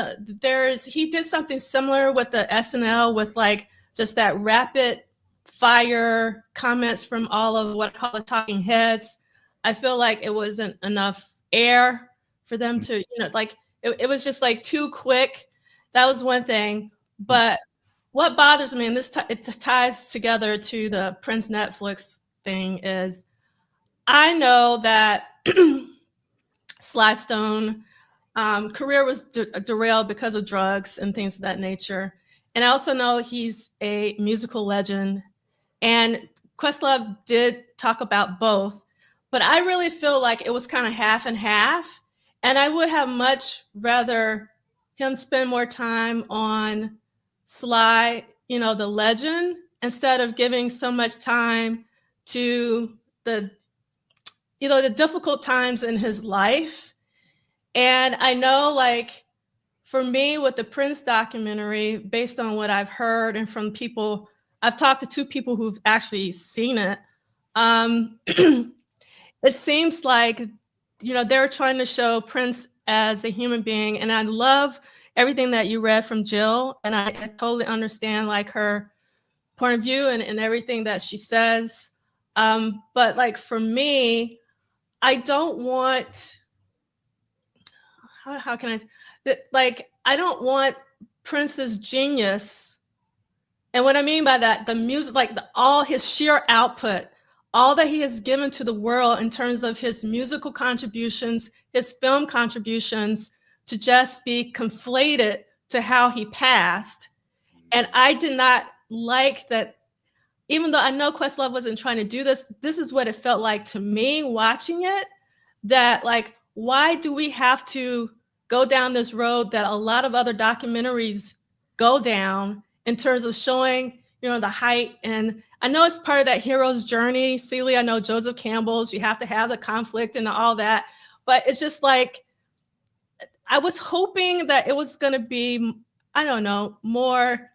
B: he did something similar with the SNL with like just that rapid fire comments from all of what I call the talking heads. I feel like it wasn't enough air for them to, like it was just like too quick. That was one thing. But what bothers me, and it ties together to the Prince Netflix thing, is I know that Sly Stone career was derailed because of drugs and things of that nature. And I also know he's a musical legend. And Questlove did talk about both, but I really feel like it was kind of half and half. And I would have much rather him spend more time on Sly, the legend, instead of giving so much time to the difficult times in his life. And I know, like, for me with the Prince documentary, based on what I've heard and from people, I've talked to two people who've actually seen it. It seems like, they're trying to show Prince as a human being. And I love everything that you read from Jill. And I totally understand like her point of view and everything that she says. But like for me, I don't want, how can I say, like, I don't want Prince's genius. And what I mean by that, the music, like all his sheer output, all that he has given to the world in terms of his musical contributions, his film contributions, to just be conflated to how he passed. And I did not like that, even though I know Questlove wasn't trying to do this, this is what it felt like to me watching it, that like, why do we have to go down this road that a lot of other documentaries go down in terms of showing, the height? And I know it's part of that hero's journey. Celia, I know Joseph Campbell's, you have to have the conflict and all that. but it's just like, I was hoping that it was going to be, I don't know, more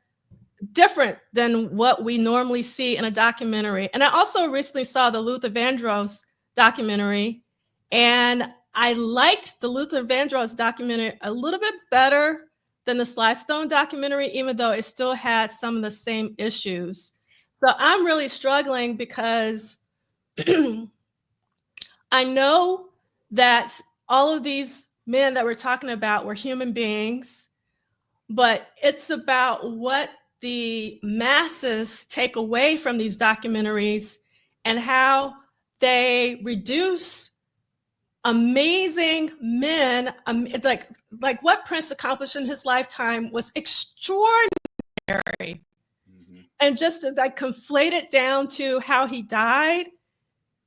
B: different than what we normally see in a documentary. And I also recently saw the Luther Vandross documentary, and I liked the Luther Vandross documentary a little bit better than the Sly Stone documentary, even though it still had some of the same issues. So I'm really struggling because I know that all of these men that we're talking about were human beings, but it's about what the masses take away from these documentaries and how they reduce amazing men. Like what Prince accomplished in his lifetime was extraordinary. And just to like conflate it down to how he died,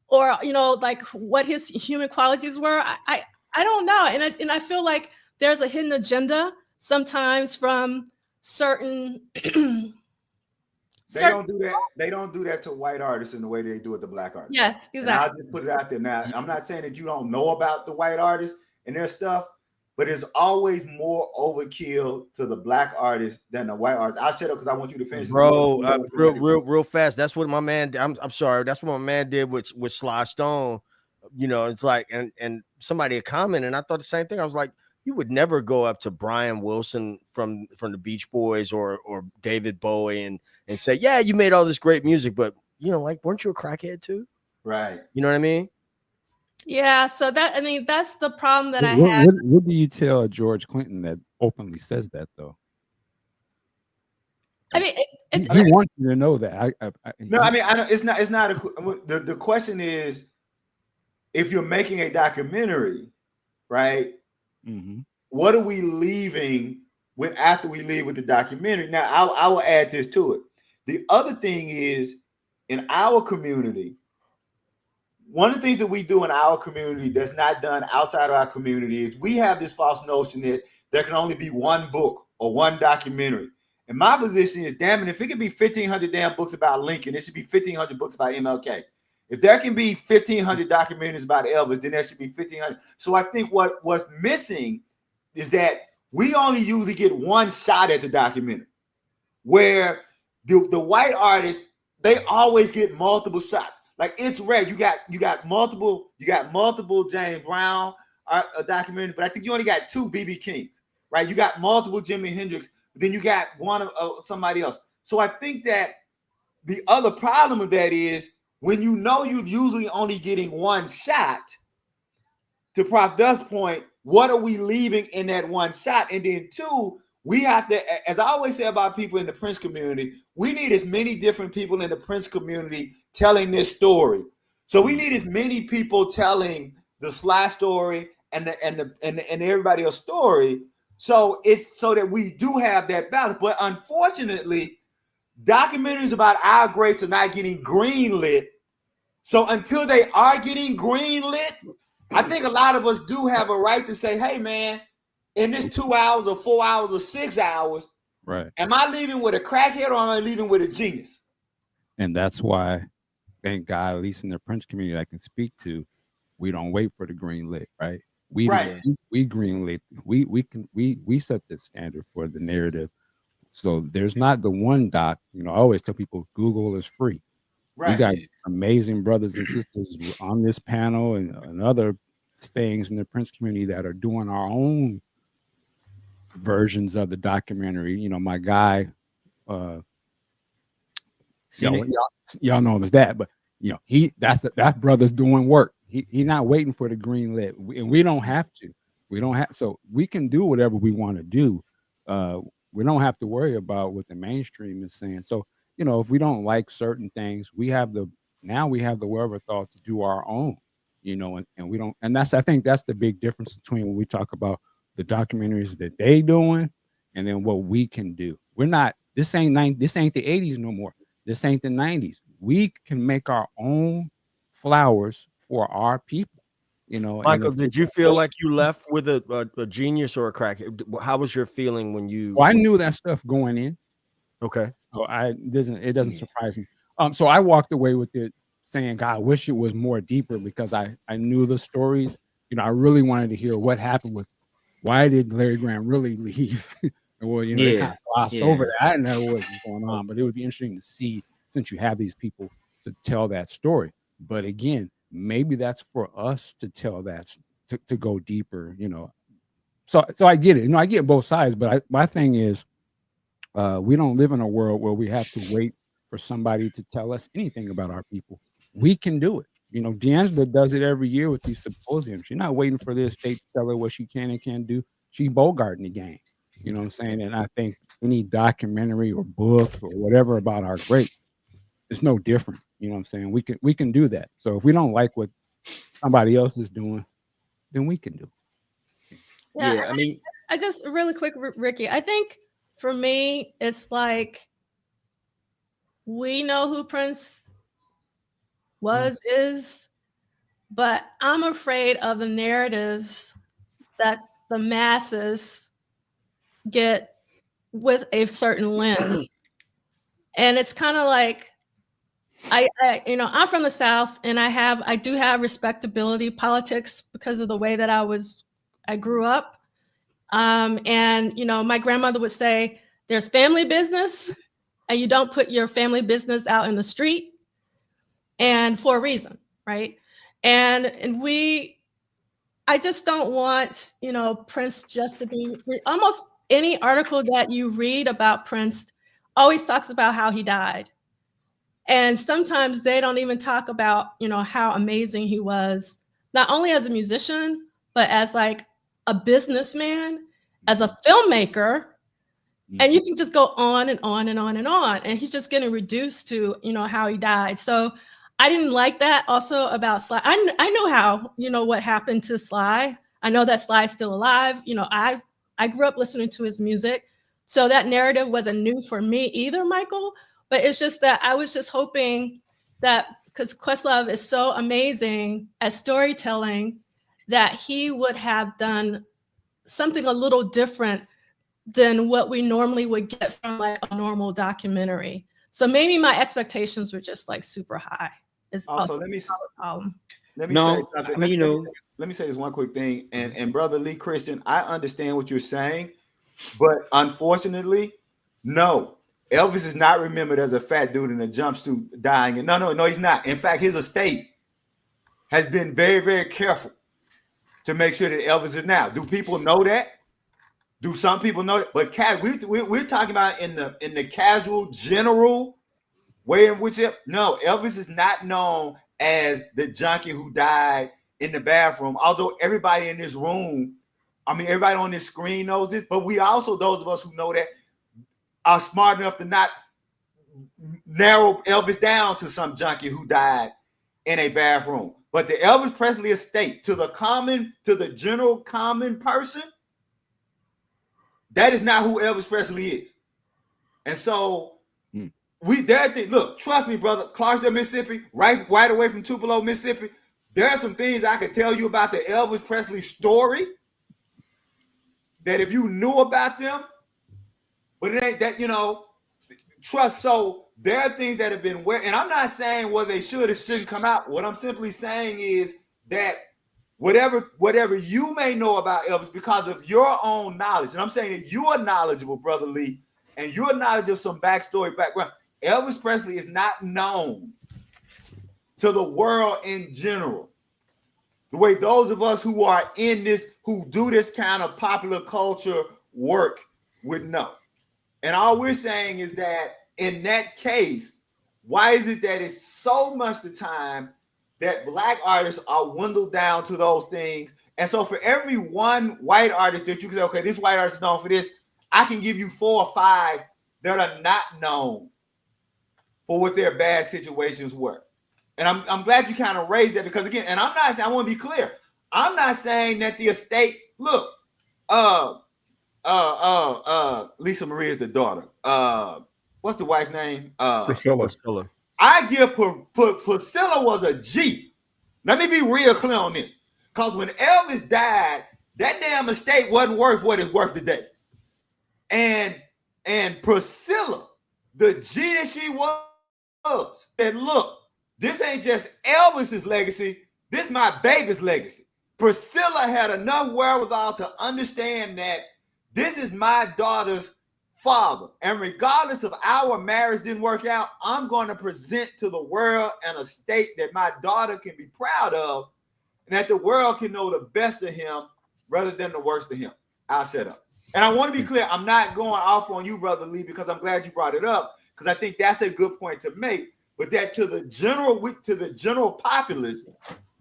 B: or like what his human qualities were, I don't know. And I feel like there's a hidden agenda sometimes from certain
C: They don't do that. They don't do that to white artists in the way they do it to black artists.
B: Yes, exactly.
C: And I'll just put it out there now. I'm not saying that you don't know about the white artists and their stuff, but it's always more overkill to the black artists than the white artists. I'll shut up because I want you to finish.
H: Bro, real fast. That's what my man. I'm sorry. That's what my man did with Sly Stone. It's like, and somebody had commented, and I thought the same thing. I was like, you would never go up to Brian Wilson from the Beach Boys or David Bowie and say, yeah, you made all this great music, but like, weren't you a crackhead too?
C: Right.
H: You know what I mean?
B: Yeah. So that's the problem that I have.
A: What do you tell George Clinton that openly says that though?
B: I mean,
A: he wants you to know that.
C: No, I mean, it's not. The question is, if you're making a documentary, right?
A: Mm-hmm.
C: What are we leaving with after we leave with the documentary? Now, I will add this to it. The other thing is, in our community, one of the things that we do in our community that's not done outside of our community is we have this false notion that there can only be one book or one documentary. And my position is, damn it, if it could be 1,500 damn books about Lincoln, it should be 1,500 books about MLK. If there can be 1,500 documentaries about Elvis, then there should be 1,500. So I think what's missing is that we only usually get one shot at the documentary, where the white artists, they always get multiple shots. Like, it's rare. You got multiple James Brown documentary, but I think you only got 2 BB Kings, right? You got multiple Jimi Hendrix, but then you got one of somebody else. So I think that the other problem with that is, when you're usually only getting one shot, to Prof. Duff's point, what are we leaving in that one shot? And then 2, we have to, as I always say about people in the Prince community, we need as many different people in the Prince community telling this story. So we need as many people telling the Sly story and everybody else's story. So it's so that we do have that balance. But unfortunately, documentaries about our greats are not getting greenlit. So until they are getting greenlit, I think a lot of us do have a right to say, hey, man, in this 2 hours or 4 hours or 6 hours,
A: right,
C: am I leaving with a crackhead or am I leaving with a genius?
A: And that's why, thank God, at least in the Prince community I can speak to, we don't wait for the green lit, right? We green lit. We set the standard for the narrative. So there's not the one doc. I always tell people Google is free.
C: Right.
A: We got amazing brothers and sisters on this panel and other things in the Prince community that are doing our own versions of the documentary. My guy, y'all know him as that, but that brother's doing work. He's not waiting for the green lit, and we don't have to. So we can do whatever we want to do. We don't have to worry about what the mainstream is saying. So, if we don't like certain things, we have the wherewithal to do our own, and we don't. And I think that's the big difference between when we talk about the documentaries that they doing and then what we can do. This ain't the 80s no more. This ain't the 90s. We can make our own flowers for our people.
H: Michael, did you feel like you left with a genius or a crack? How was your feeling when you?
A: Well, I knew that stuff going in.
H: Okay.
A: So it doesn't surprise me. So I walked away with it saying, God, I wish it was more deeper, because I knew the stories I really wanted to hear what happened with why did Larry Graham really leave? Well, they kind of glossed over that. I didn't know what was going on, but it would be interesting to see since you have these people to tell that story. But again, maybe that's for us to tell that to go deeper, So I get it. I get both sides, but my thing is, we don't live in a world where we have to wait for somebody to tell us anything about our people. We can do it. D'Angela does it every year with these symposiums. She's not waiting for the estate to tell her what she can and can't do. She bogarting the game. You know what I'm saying? And I think any documentary or book or whatever about our great, it's no different. You know what I'm saying? We can do that. So if we don't like what somebody else is doing, then we can do it.
B: Yeah, I mean, I just really quick, Ricky. I think for me, it's like we know who Prince is, but I'm afraid of the narratives that the masses get with a certain lens. And it's kind of like I'm from the South, and I do have respectability politics because of the way that I grew up. And my grandmother would say, there's family business, and you don't put your family business out in the street, and for a reason, right? And I just don't want, Prince just to be almost any article that you read about Prince always talks about how he died. And sometimes they don't even talk about, how amazing he was, not only as a musician, but as like a businessman, as a filmmaker. And you can just go on and on and on and on. And he's just getting reduced to, how he died. So I didn't like that also about Sly. I know how, what happened to Sly. I know that Sly's still alive. I grew up listening to his music. So that narrative wasn't new for me either, Michael. But it's just that I was just hoping that because Questlove is so amazing at storytelling, that he would have done something a little different than what we normally would get from like a normal documentary. So maybe my expectations were just like super high.
C: Also, let me say something. Let me say this one quick thing. And Brother Lee Christian, I understand what you're saying, but unfortunately, no. Elvis is not remembered as a fat dude in a jumpsuit dying. And no, he's not. In fact, his estate has been very, very careful to make sure that Elvis is now. Do people know that? Do some people know that? But we're talking about in the casual, general way in which Elvis is not known as the junkie who died in the bathroom. Although everybody in this room, everybody on this screen knows this, but we also, those of us who know that, are smart enough to not narrow Elvis down to some junkie who died in a bathroom. But the Elvis Presley estate, to the general common person, that is not who Elvis Presley is. And so look, trust me, brother, Clarksdale, Mississippi, right away from Tupelo, Mississippi, there are some things I could tell you about the Elvis Presley story that if you knew about them, but it ain't that, trust. So there are things that have been and I'm not saying whether they should or shouldn't come out. What I'm simply saying is that whatever you may know about Elvis because of your own knowledge, and I'm saying that you are knowledgeable, Brother Lee, and you're knowledgeable of some background. Elvis Presley is not known to the world in general the way those of us who are in this, who do this kind of popular culture work would know. And all we're saying is that in that case, why is it that it's so much the time that Black artists are dwindled down to those things? And so for every one white artist that you can say, okay, this white artist is known for this, I can give you 4 or 5 that are not known for what their bad situations were. And I'm glad you kind of raised that, because again, and I'm not saying, I want to be clear, I'm not saying that the estate, look, Lisa Marie is the daughter. What's the wife's name?
G: Priscilla.
C: I give Priscilla was a G. Let me be real clear on this. Because when Elvis died, that damn estate wasn't worth what it's worth today. And Priscilla, the G that she was, said, look, this ain't just Elvis's legacy, this is my baby's legacy. Priscilla had enough wherewithal to understand that this is my daughter's father. And regardless of our marriage didn't work out, I'm going to present to the world an estate that my daughter can be proud of and that the world can know the best of him rather than the worst of him. I'll shut up. And I want to be clear, I'm not going off on you, Brother Lee, because I'm glad you brought it up, because I think that's a good point to make. But that to the general populace,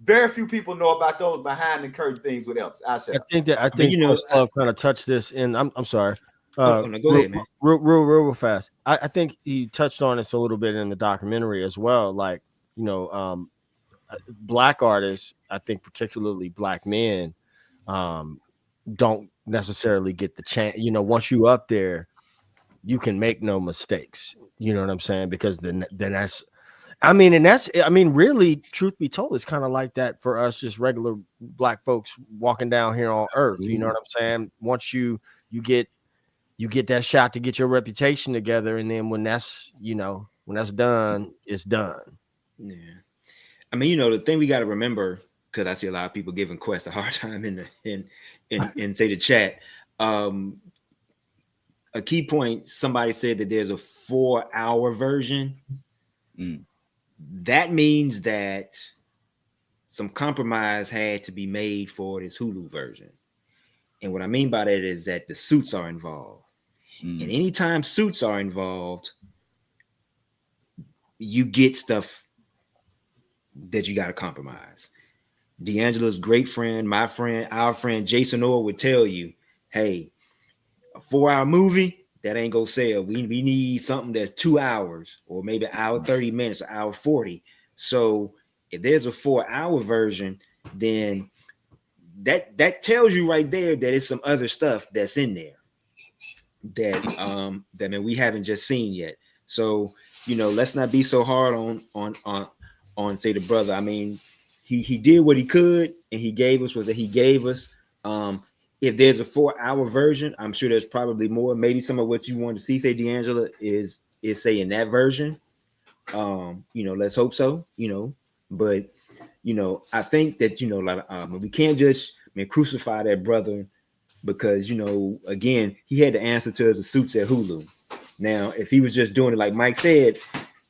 C: very few people know about those behind the curtain things with Elvis. I
H: think you know, Love kind of touched this in. I'm sorry.
D: No, go ahead, man.
H: Real fast. I think he touched on this a little bit in the documentary as well. Like, you know, black artists, I think particularly black men, don't necessarily get the chance. You know, once you up there, you can make no mistakes. You know what I'm saying? Because then that's, I mean, really, truth be told, it's kind of like that for us, just regular black folks walking down here on earth. You know what I'm saying? Once you get that shot to get your reputation together, and then when that's done, it's done.
D: Yeah. I mean, you know, the thing we got to remember, because I see a lot of people giving Quest a hard time in say the chat. A key point, somebody said that there's a 4-hour version. That means that some compromise had to be made for this Hulu version. And what I mean by that is that the suits are involved. And anytime suits are involved, you get stuff that you got to compromise. D'Angela's great friend, my friend, our friend Jason Orr would tell you, hey, a 4-hour movie, that ain't gonna sell. We need something that's 2 hours or maybe hour 30 minutes or hour 40. So if there's a 4-hour version, then that tells you right there that it's some other stuff that's in there that we haven't just seen yet. So, you know, let's not be so hard on say the brother. I mean, he did what he could, and he gave us what he gave us. If there's a 4-hour version, I'm sure there's probably more. Maybe some of what you want to see, say D'Angela, is say in that version. You know, let's hope so. You know, but you know, I think that, you know, like we can't just crucify that brother, because, you know, again, he had to answer to the suits at Hulu. Now, if he was just doing it like Mike said,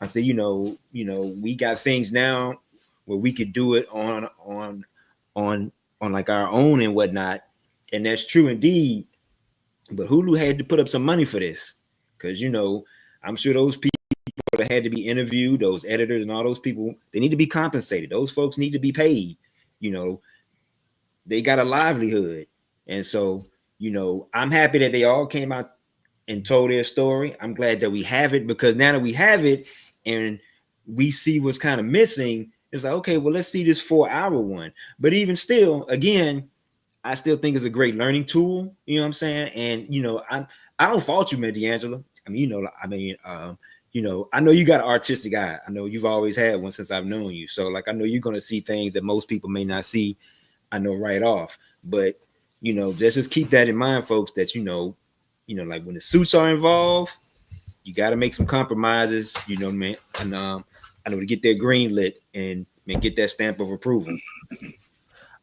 D: I said, you know, we got things now where we could do it on like our own and whatnot. And that's true indeed. But Hulu had to put up some money for this, because, you know, I'm sure those people that had to be interviewed, those editors and all those people, they need to be compensated. Those folks need to be paid. You know, they got a livelihood. And so, you know, I'm happy that they all came out and told their story. I'm glad that we have it, because now that we have it and we see what's kind of missing, it's like, okay, well, let's see this 4-hour one. But even still, again, I still think it's a great learning tool. You know what I'm saying? And, you know, I don't fault you, man, D'Angelo. I mean, you know, I know you got an artistic eye. I know you've always had one since I've known you. So, like, I know you're going to see things that most people may not see, I know, right off. But, you know, just keep that in mind, folks, that, you know, like when the suits are involved, you got to make some compromises, you know, man. And I know, to get their green lit and get that stamp of approval.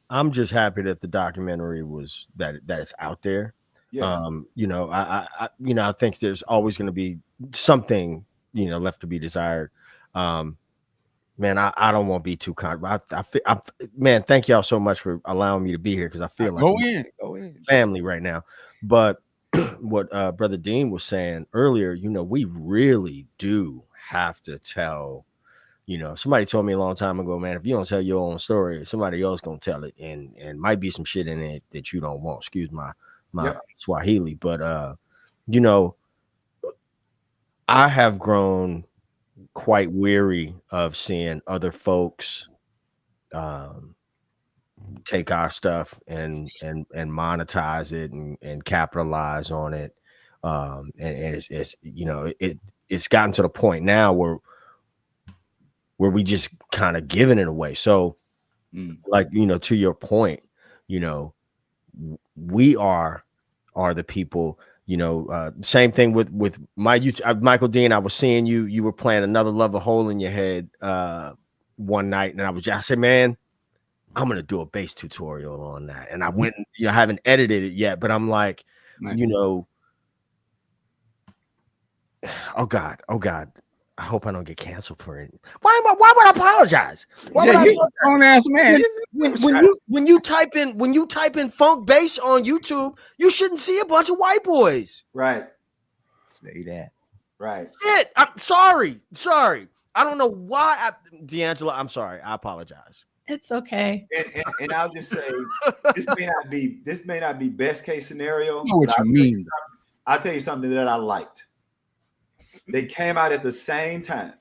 H: I'm just happy that the documentary was that it's out there.
C: Yes.
H: You know, I think there's always going to be something, you know, left to be desired. Man, I don't want to be too kind. Man, thank y'all so much for allowing me to be here, because I feel like
A: go in
H: family right now. But what Brother Dean was saying earlier, you know, we really do have to tell. You know, somebody told me a long time ago, man, if you don't tell your own story, somebody else gonna tell it, and might be some shit in it that you don't want. Excuse my Swahili, but you know, I have grown quite weary of seeing other folks take our stuff and monetize it and capitalize on it, and it's you know, it's gotten to the point now where we just kind of giving it away. So like, you know, to your point, you know, we are the people, you know, same thing with my YouTube, Michael Dean. I was seeing you were playing Another Love, a Hole in Your Head one night, and I said, man, I'm gonna do a bass tutorial on that. And I went, I haven't edited it yet, but I'm like,
A: Nice.
H: oh God. I hope I don't get canceled for it. Why would I apologize? Why would I apologize?
A: Grown ass man.
H: When you type in funk bass on YouTube, you shouldn't see a bunch of white boys.
C: Right.
A: Say that.
C: Right.
H: Shit. I'm sorry. I don't know why. D'Angelo, I'm sorry. I apologize.
B: It's okay.
C: And I'll just say this may not be best case scenario.
A: I know what you mean.
C: I'll tell you something that I liked. They came out at the same time.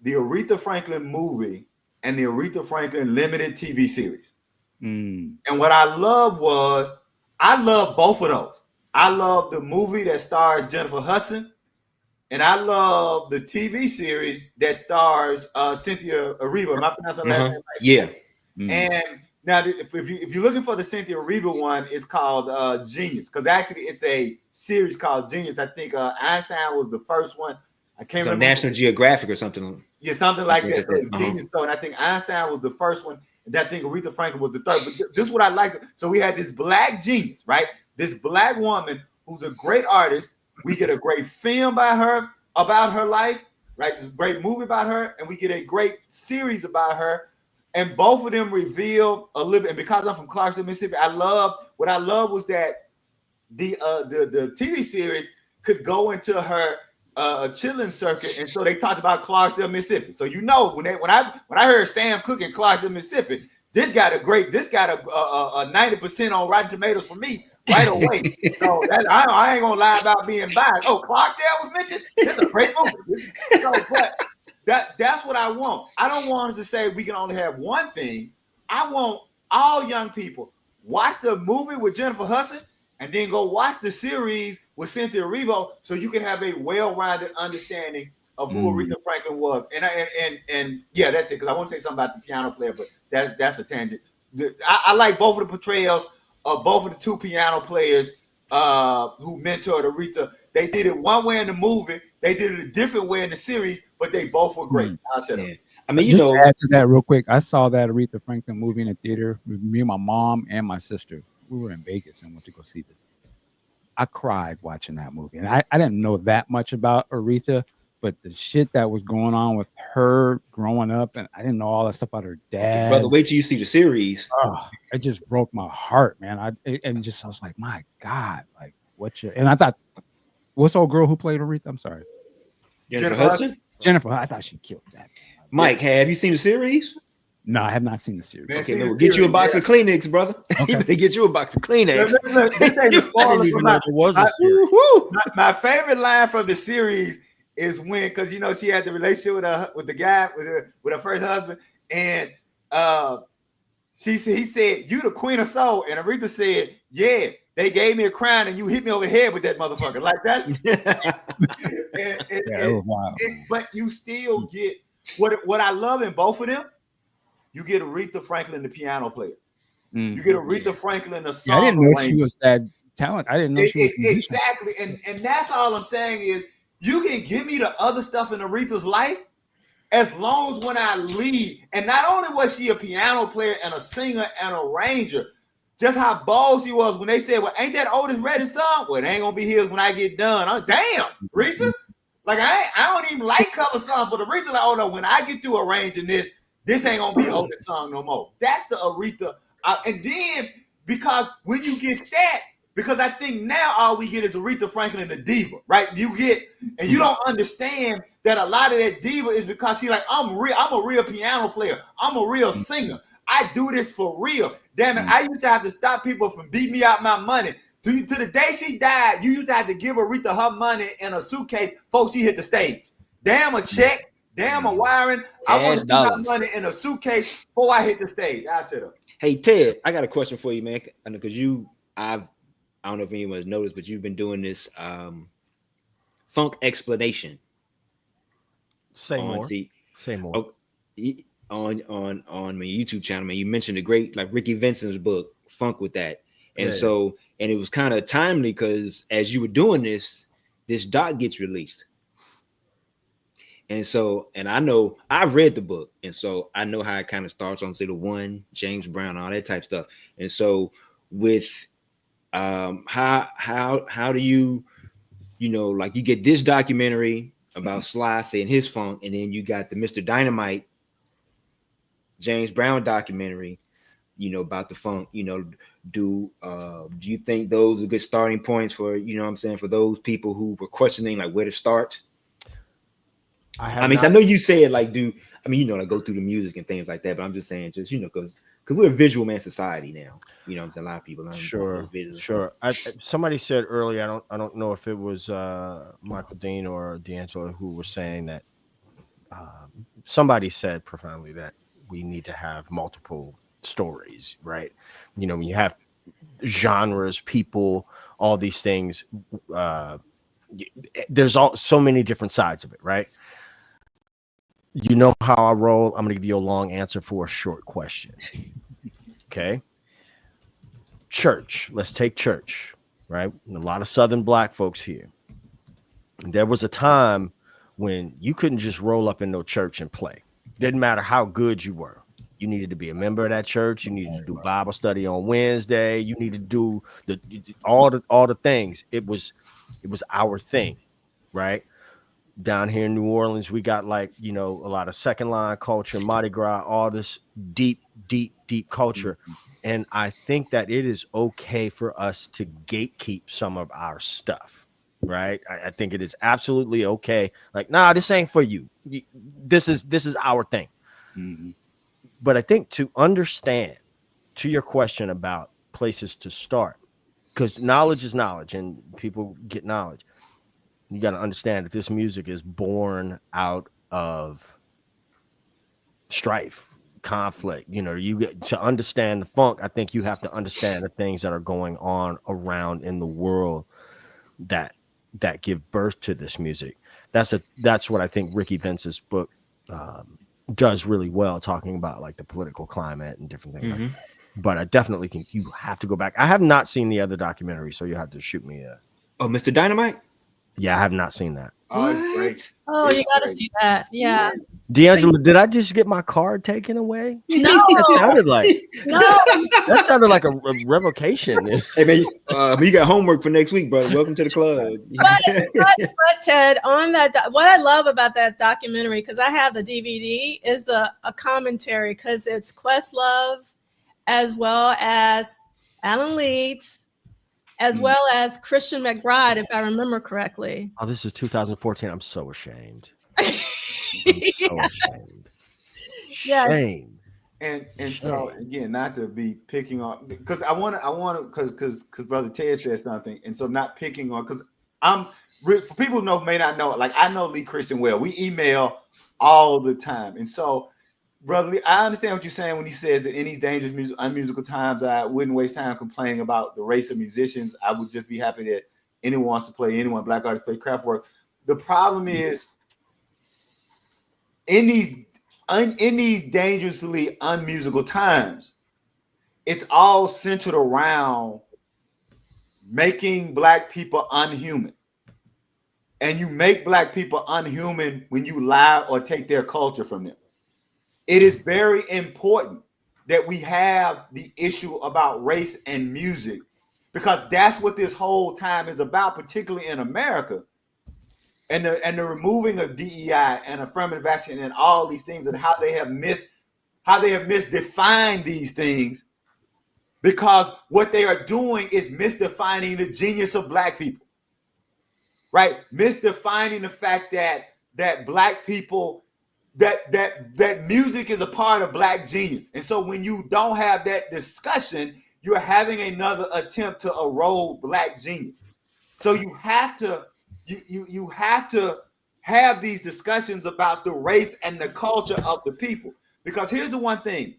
C: The Aretha Franklin movie and the Aretha Franklin limited TV series. And what I love both of those. I love the movie that stars Jennifer Hudson, and I love the TV series that stars Cynthia Erivo. Am I pronouncing her last name right?
D: Yeah.
C: And now, if you're looking for the Cynthia Erivo one, it's called Genius, because actually it's a series called Genius. I think Einstein was the first one. I can't remember.
D: National Geographic or something.
C: Yeah, something like that. So Genius. So, and I think Einstein was the first one, and I think Aretha Franklin was the third. But this is what I like. So we had this black genius, right? This black woman who's a great artist. We get a great film by her about her life, right? It's a great movie about her, and we get a great series about her. And both of them reveal a little bit. And because I'm from Clarksville, Mississippi, what I love was that the TV series could go into her chilling circuit, and so they talked about Clarksville, Mississippi. So when I heard Sam Cooke in Clarksville, Mississippi, this got a 90% on Rotten Tomatoes for me right away. So I ain't gonna lie about being biased. Oh, Clarksdale was mentioned. It's a great movie. But that's what I want. I don't want us to say we can only have one thing. I want all young people watch the movie with Jennifer Hudson and then go watch the series with Cynthia Erivo, so you can have a well-rounded understanding of who Aretha Franklin was. And yeah, that's it. Because I want to say something about the piano player, but that's a tangent. I like both of the portrayals of both of the two piano players who mentored Aretha. They did it one way in the movie, they did it a different way in the series, but they both were great. I'll shut up.
D: I mean,
A: just to add to that real quick, I saw that Aretha Franklin movie in the theater with me and my mom and my sister. We were in Vegas and went to go see this. I cried watching that movie. And I didn't know that much about Aretha, but the shit that was going on with her growing up, and I didn't know all that stuff about her dad.
D: Brother, wait till you see the series.
A: Oh, it just broke my heart, man. I was like, my God, like and I thought, what's the old girl who played Aretha? I'm sorry.
D: Jennifer Hudson?
A: Jennifer, I thought she killed that.
D: Mike, have you seen the series?
A: No, I have not seen the series.
D: Okay, we'll get you a box of Kleenex, brother. Okay. You better get you a box of Kleenex.
C: This ain't a spoiler for my favorite line from the series is when, because she had the relationship with the guy with her first husband, and he said, "You the queen of soul," and Aretha said, "Yeah, they gave me a crown and you hit me over the head with that motherfucker." Like that's it was wild. But you still get what I love in both of them. You get Aretha Franklin, the piano player. You get Aretha Franklin, the song.
A: I didn't know she was that talented. I didn't know she was
C: exactly. And that's all I'm saying is you can give me the other stuff in Aretha's life as long as when I leave. And not only was she a piano player and a singer and arranger, just how bold she was when they said, "Well, ain't that Otis Redding song? Well, it ain't gonna be his when I get done." Damn, Aretha. Like I don't even like cover songs, but Aretha, like, oh no, when I get through arranging this ain't gonna be Otis song no more. That's the Aretha. And then because when you get that, because I think now all we get is Aretha Franklin, the diva, right? You get, and you don't understand that a lot of that diva is because she's like, I'm a real piano player. I'm a real singer. I do this for real. Damn it, I used to have to stop people from beating me out my money. To the day she died, you used to have to give Aretha her money in a suitcase before she hit the stage. Damn a check, damn a wiring. I want to put my money in a suitcase before I hit the stage. I said up.
D: Hey Ted, I got a question for you, man. Because I don't know if anyone's noticed, but you've been doing this funk explanation.
H: Say more.
D: On my YouTube channel, man. You mentioned the great Rickey Vincent's book, Funk with That. And and it was kind of timely because as you were doing this doc gets released. And so, and I know I've read the book, and so I know how it kind of starts on, say, the one, James Brown, all that type of stuff. And so with how do you know, like, you get this documentary about Sly saying his funk, and then you got the Mr. Dynamite James Brown documentary, you know, about the funk. You know, do you think those are good starting points for, you know what I'm saying, for those people who were questioning like where to start? I mean, I know you said like you know, like go through the music and things like that, but I'm just saying, just, you know, because we're a visual man society now. You know what I'm saying? A lot of people.
H: Sure. Somebody said earlier, I don't know if it was Michael Dean or D'Angelo who were saying that somebody said profoundly that we need to have multiple stories, right? You know, when you have genres, people, all these things, there's so many different sides of it, right? You know how I roll. I'm going to give you a long answer for a short question. Okay. Church. Let's take church, right? A lot of Southern Black folks here. There was a time when you couldn't just roll up in no church and play. Didn't matter how good you were. You needed to be a member of that church. You needed to do Bible study on Wednesday. You needed to do all the things. It was our thing, right? Down here in New Orleans, we got, like, you know, a lot of second line culture, Mardi Gras, all this deep culture. And I think that it is okay for us to gatekeep some of our stuff, right? I think it is absolutely okay. Like, nah, this ain't for you. This is our thing. Mm-hmm. But I think to understand, to your question about places to start, because knowledge is knowledge and people get knowledge. You got to understand that this music is born out of strife, conflict. You know, you get to understand the funk. I think you have to understand the things that are going on around in the world that give birth to this music. That's what I think Rickey Vincent's book does really well, talking about like the political climate and different things like that. But I definitely think you have to go back. I have not seen the other documentary, so you have to shoot me a.
D: Oh, Mr. Dynamite?
H: Yeah, I have not seen that.
C: Oh, it's great.
B: Oh, you got to see that. Yeah.
H: D'Angelo, did I just get my card taken away?
B: No.
H: That sounded like
B: No.
H: That sounded like a revocation.
D: Hey man, you got homework for next week, brother. Welcome to the club.
B: But Ted, on that, what I love about that documentary, because I have the DVD, is a commentary, because it's Questlove as well as Alan Leeds, as well as Christian McBride, if I remember correctly.
H: Oh, this is 2014. I'm so ashamed. I'm so ashamed.
B: Yes.
H: Shame.
C: And so again, not to be picking on, because I want to, because Brother Ted said something, and so not picking on, because for people who may not know, like, I know Lee Christian well. We email all the time, and so, Brother Lee, I understand what you're saying when he says that in these dangerous unmusical times, I wouldn't waste time complaining about the race of musicians. I would just be happy that anyone wants to play, Black artists play Kraftwerk. The problem is in these dangerously unmusical times, it's all centered around making Black people unhuman. And you make Black people unhuman when you lie or take their culture from them. It is very important that we have the issue about race and music, because that's what this whole time is about, particularly in America. And the removing of DEI and affirmative action and all these things, and how they have misdefined these things, because what they are doing is misdefining the genius of Black people, right? Misdefining the fact that Black people, that music is a part of Black genius. And so when you don't have that discussion, you're having another attempt to erode Black genius. So you have to have these discussions about the race and the culture of the people. Because here's the one thing,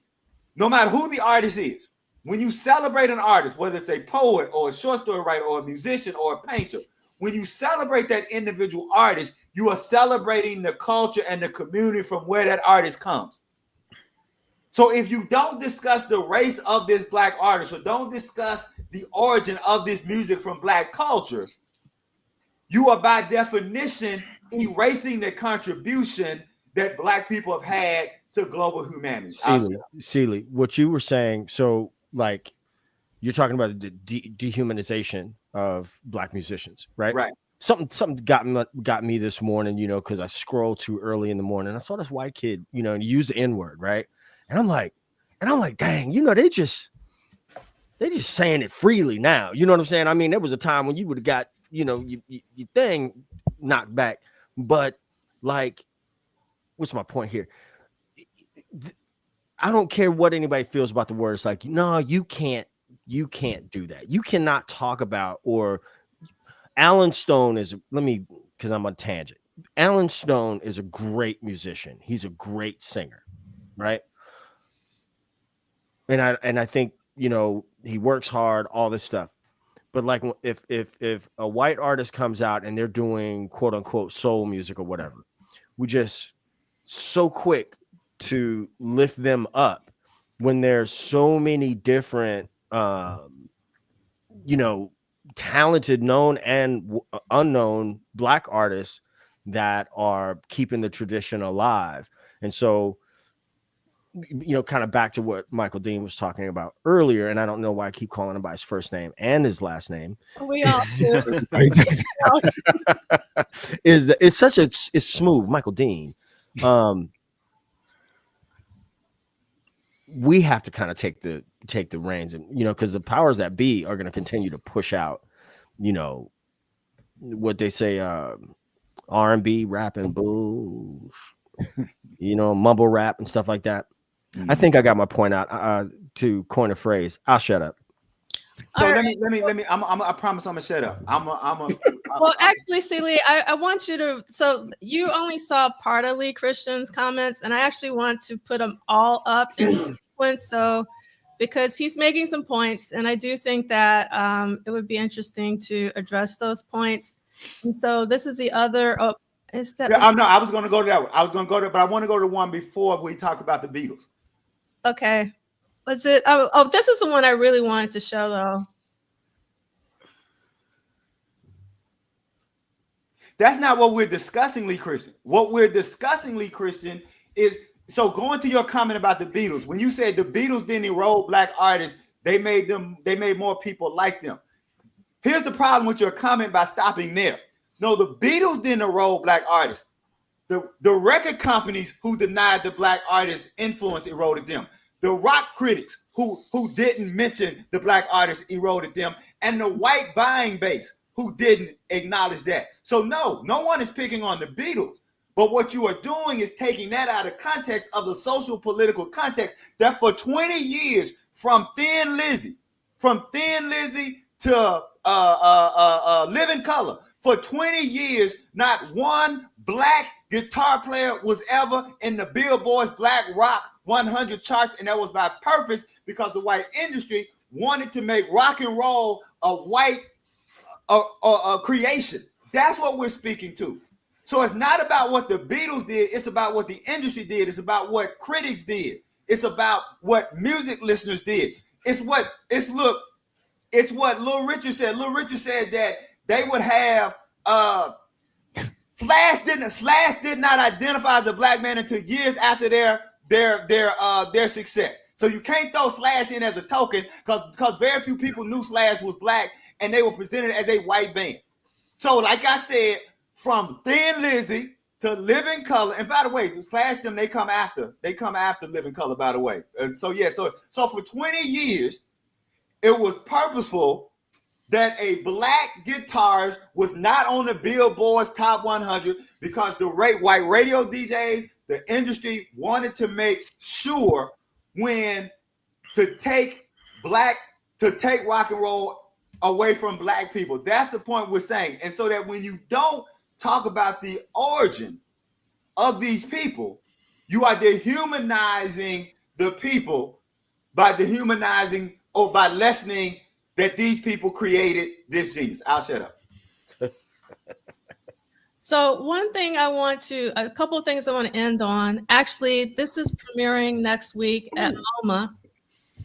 C: no matter who the artist is, when you celebrate an artist, whether it's a poet or a short story writer or a musician or a painter, when you celebrate that individual artist, you are celebrating the culture and the community from where that artist comes. So if you don't discuss the race of this Black artist, or don't discuss the origin of this music from Black culture, you are by definition erasing the contribution that Black people have had to global humanity.
H: Sealy, what you were saying, so like you're talking about the dehumanization of Black musicians, right?
C: Right.
H: Something got me this morning, you know, because I scrolled too early in the morning. I saw this white kid, you know, and he used the N-word, right? And I'm like, dang, you know, they just saying it freely now. You know what I'm saying? I mean, there was a time when you would have got, you know, your thing knocked back. But like, what's my point here? I don't care what anybody feels about the word. It's like, no, you can't do that. You cannot talk about, or Alan Stone is, because I'm on a tangent. Alan Stone is a great musician. He's a great singer, right? And I think, you know, he works hard, all this stuff. But like, if a white artist comes out and they're doing quote unquote soul music or whatever, we just so quick to lift them up when there's so many different, you know, talented, known and unknown Black artists that are keeping the tradition alive. And so, you know, kind of back to what Michael Dean was talking about earlier, and I don't know why I keep calling him by his first name and his last name.
B: We all do.
H: Is that it's smooth, Michael Dean. We have to kind of take the reins, and you know, because the powers that be are going to continue to push out, you know, what they say, R&B, rap, and blues, you know, mumble rap and stuff like that. I think I got my point out. To coin a phrase, I'll shut up.
C: So let me. I promise I'm gonna shut up.
B: Well, actually, Celie, I want you to. So you only saw part of Lee Christian's comments, and I actually want to put them all up in sequence. So because he's making some points, and I do think that it would be interesting to address those points. And so this is the other. Oh, is that?
C: Yeah, no, I was gonna go to that one. I was gonna go to, but I want to go to one before we talk about the Beatles.
B: Okay. Was it? Oh, this is the one I really wanted to show, though.
C: That's not what we're discussing, Lee Christian. What we're discussing, Lee Christian, is, so going to your comment about the Beatles. When you said the Beatles didn't erode Black artists, they made more people like them. Here's the problem with your comment by stopping there. No, the Beatles didn't erode Black artists. The record companies who denied the Black artists' influence eroded them. The rock critics who didn't mention the Black artists eroded them, and the white buying base who didn't acknowledge that. So no one is picking on the Beatles. But what you are doing is taking that out of context of the social political context that for 20 years, from Thin Lizzy to Living Color, for 20 years, not one Black guitar player was ever in the Billboard's Black Rock 100 charts, and that was by purpose, because the white industry wanted to make rock and roll a white creation. That's what we're speaking to. So it's not about what the Beatles did, it's about what the industry did, it's about what critics did, it's about what music listeners did. It's what Little Richard said. Little Richard said that they would have Slash did not identify as a Black man until years after their success. So you can't throw Slash in as a token, because very few people knew Slash was Black, and they were presented as a white band. So like I said, from Thin Lizzy to Living Color, and by the way, Slash them, they come after Living Color, by the way. So for 20 years, it was purposeful that a Black guitarist was not on the Billboard's Top 100, because the white radio DJs, the industry, wanted to make sure to take rock and roll away from Black people. That's the point we're saying. And so that when you don't talk about the origin of these people, you are dehumanizing the people by dehumanizing or by lessening that these people created this genius. I'll shut up.
B: So a couple of things I want to end on. Actually, this is premiering next week at MoMA.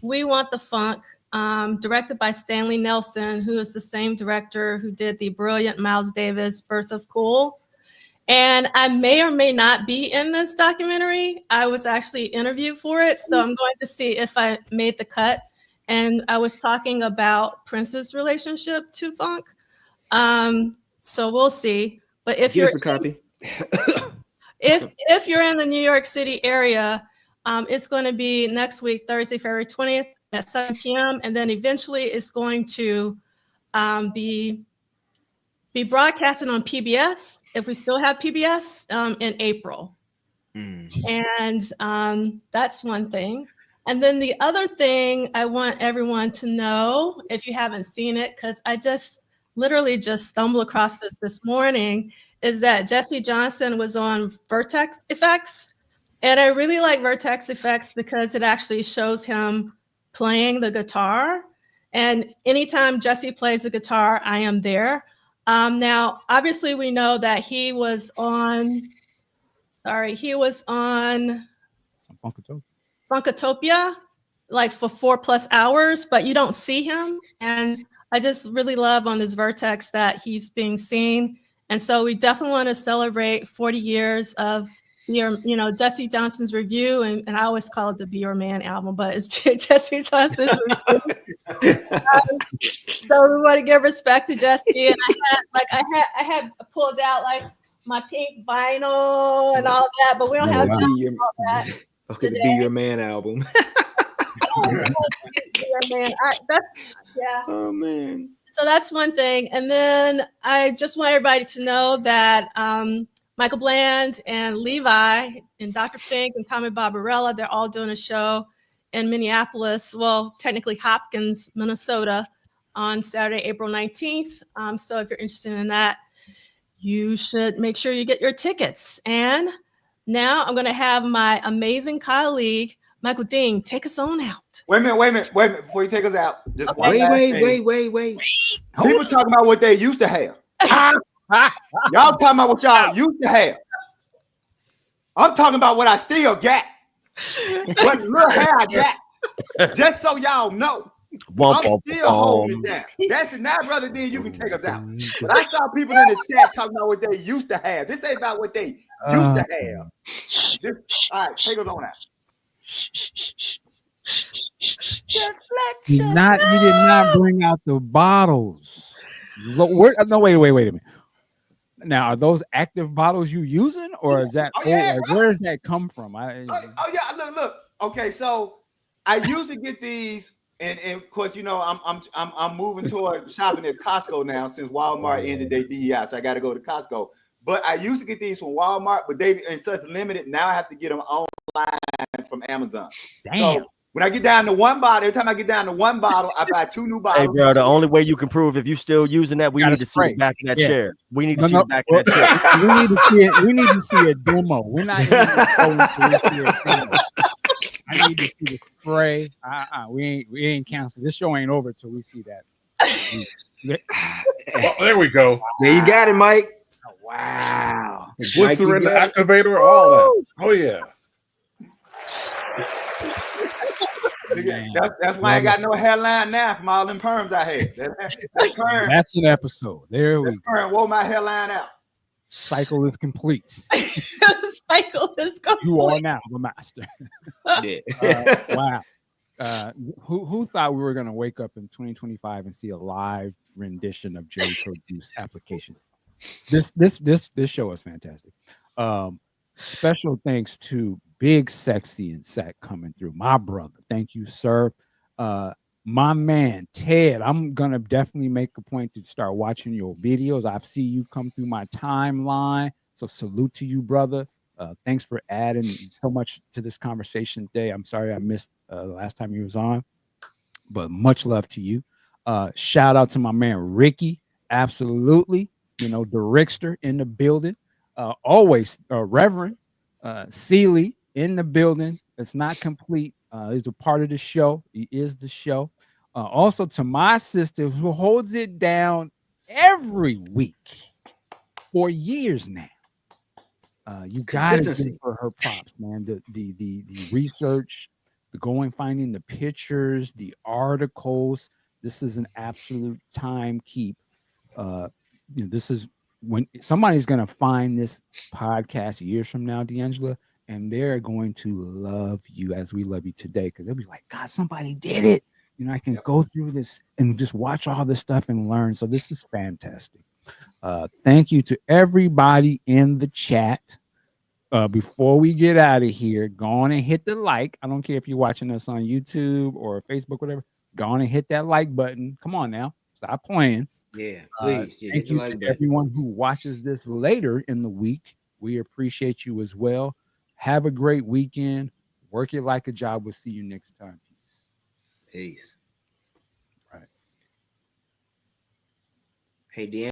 B: We Want the Funk, directed by Stanley Nelson, who is the same director who did the brilliant Miles Davis Birth of Cool. And I may or may not be in this documentary. I was actually interviewed for it, so I'm going to see if I made the cut. And I was talking about Prince's relationship to funk. So we'll see. But if
D: Give
B: you're
D: us a copy.
B: if you're in the New York City area, it's going to be next week, Thursday, February 20th at 7 p.m. And then eventually it's going to be broadcasted on PBS, if we still have PBS, in April. And that's one thing. And then the other thing I want everyone to know, if you haven't seen it, because I literally just stumbled across this morning, is that Jesse Johnson was on Vertex Effects. And I really like Vertex Effects because it actually shows him playing the guitar. And anytime Jesse plays the guitar, I am there. Now, obviously, we know that he was on Funkatopia, like for 4+ hours, but you don't see him. And I just really love on this Vertex that he's being seen. And so we definitely want to celebrate 40 years of Jesse Johnson's review. And I always call it the Be Your Man album, but it's Jesse Johnson's review. So we want to give respect to Jesse. And I had pulled out like my pink vinyl and all that, but we don't have time for all that.
D: Okay, the Be Your Man album.
B: Be Your Man.
D: Oh man.
B: So that's one thing. And then I just want everybody to know that Michael Bland and Levi and Dr. Fink and Tommy Barbarella, they're all doing a show in Minneapolis, well, technically Hopkins, Minnesota, on Saturday, April 19th. So if you're interested in that, you should make sure you get your tickets. And now I'm going to have my amazing colleague, Michael Ding, take us on out.
C: Wait a minute. Before you take us out, just
D: Wait.
C: People talking about what they used to have. Y'all talking about what y'all used to have. I'm talking about what I still got. What little hair I got. Just so y'all know. I'm still holding it down. That's it. Now, brother, then you can take us out. But I saw people in the chat talking about what they used to have. This ain't about what they used to have. All right, take us on out.
A: You did not bring out the bottles. Wait a minute. Now, are those active bottles you using, or is that where does that come from?
C: Look. Okay, so I used to get these, and of course, I'm moving toward shopping at Costco now since Walmart ended their DEI, so I got to go to Costco. But I used to get these from Walmart, but they in such limited. Now I have to get them online from Amazon.
A: Damn.
C: So when I get down to one bottle, every time I get down to one bottle, I buy 2 new bottles.
H: Hey, bro, the only way you can prove if you still using that, we need to see the back of that chair. We need to see the back of that chair.
A: We need to see it. We need to see a demo. We're not even going to see a demo. I need to see the spray. We ain't canceling. This show ain't over till we see that.
G: Well, there we go.
D: There you got it, Mike.
A: Wow.
G: Glycerin activator, all that. Oh yeah.
C: That's why I ain't got no hairline now from all them perms I had.
A: That's an episode. There we go.
C: Perm wore my hairline out.
A: Cycle is complete.
B: Cycle is complete.
A: You are now the master. Wow. Who thought we were going to wake up in 2025 and see a live rendition of Jerry produced application? This show is fantastic. Special thanks to Big Sexy and Sack coming through. My brother. Thank you, sir. My man, Ted, I'm going to definitely make a point to start watching your videos. I've seen you come through my timeline. So salute to you, brother. Thanks for adding so much to this conversation today. I'm sorry I missed the last time you was on, but much love to you. Shout out to my man, Rickey. Absolutely. The Rickster in the building. Always Reverend Sealy in the building. It's not complete. He's a part of the show. He is the show. Also to my sister who holds it down every week for years now. You gotta give her props, man. The research, the finding the pictures, the articles. This is an absolute time keep. This is when somebody's gonna find this podcast years from now, D'Angela, and they're going to love you as we love you today, because they'll be like, God, somebody did it. You know, I can go through this and just watch all this stuff and learn. So this is fantastic. Thank you to everybody in the chat. Before we get out of here, go on and hit the like. I don't care if you're watching us on YouTube or Facebook, whatever. Go on and hit that like button. Come on now, stop playing.
D: Yeah, please.
A: Thank you to everyone who watches this later in the week. We appreciate you as well. Have a great weekend. Work it like a job. We'll see you next time.
D: Peace.
A: Right.
D: Hey, Dan.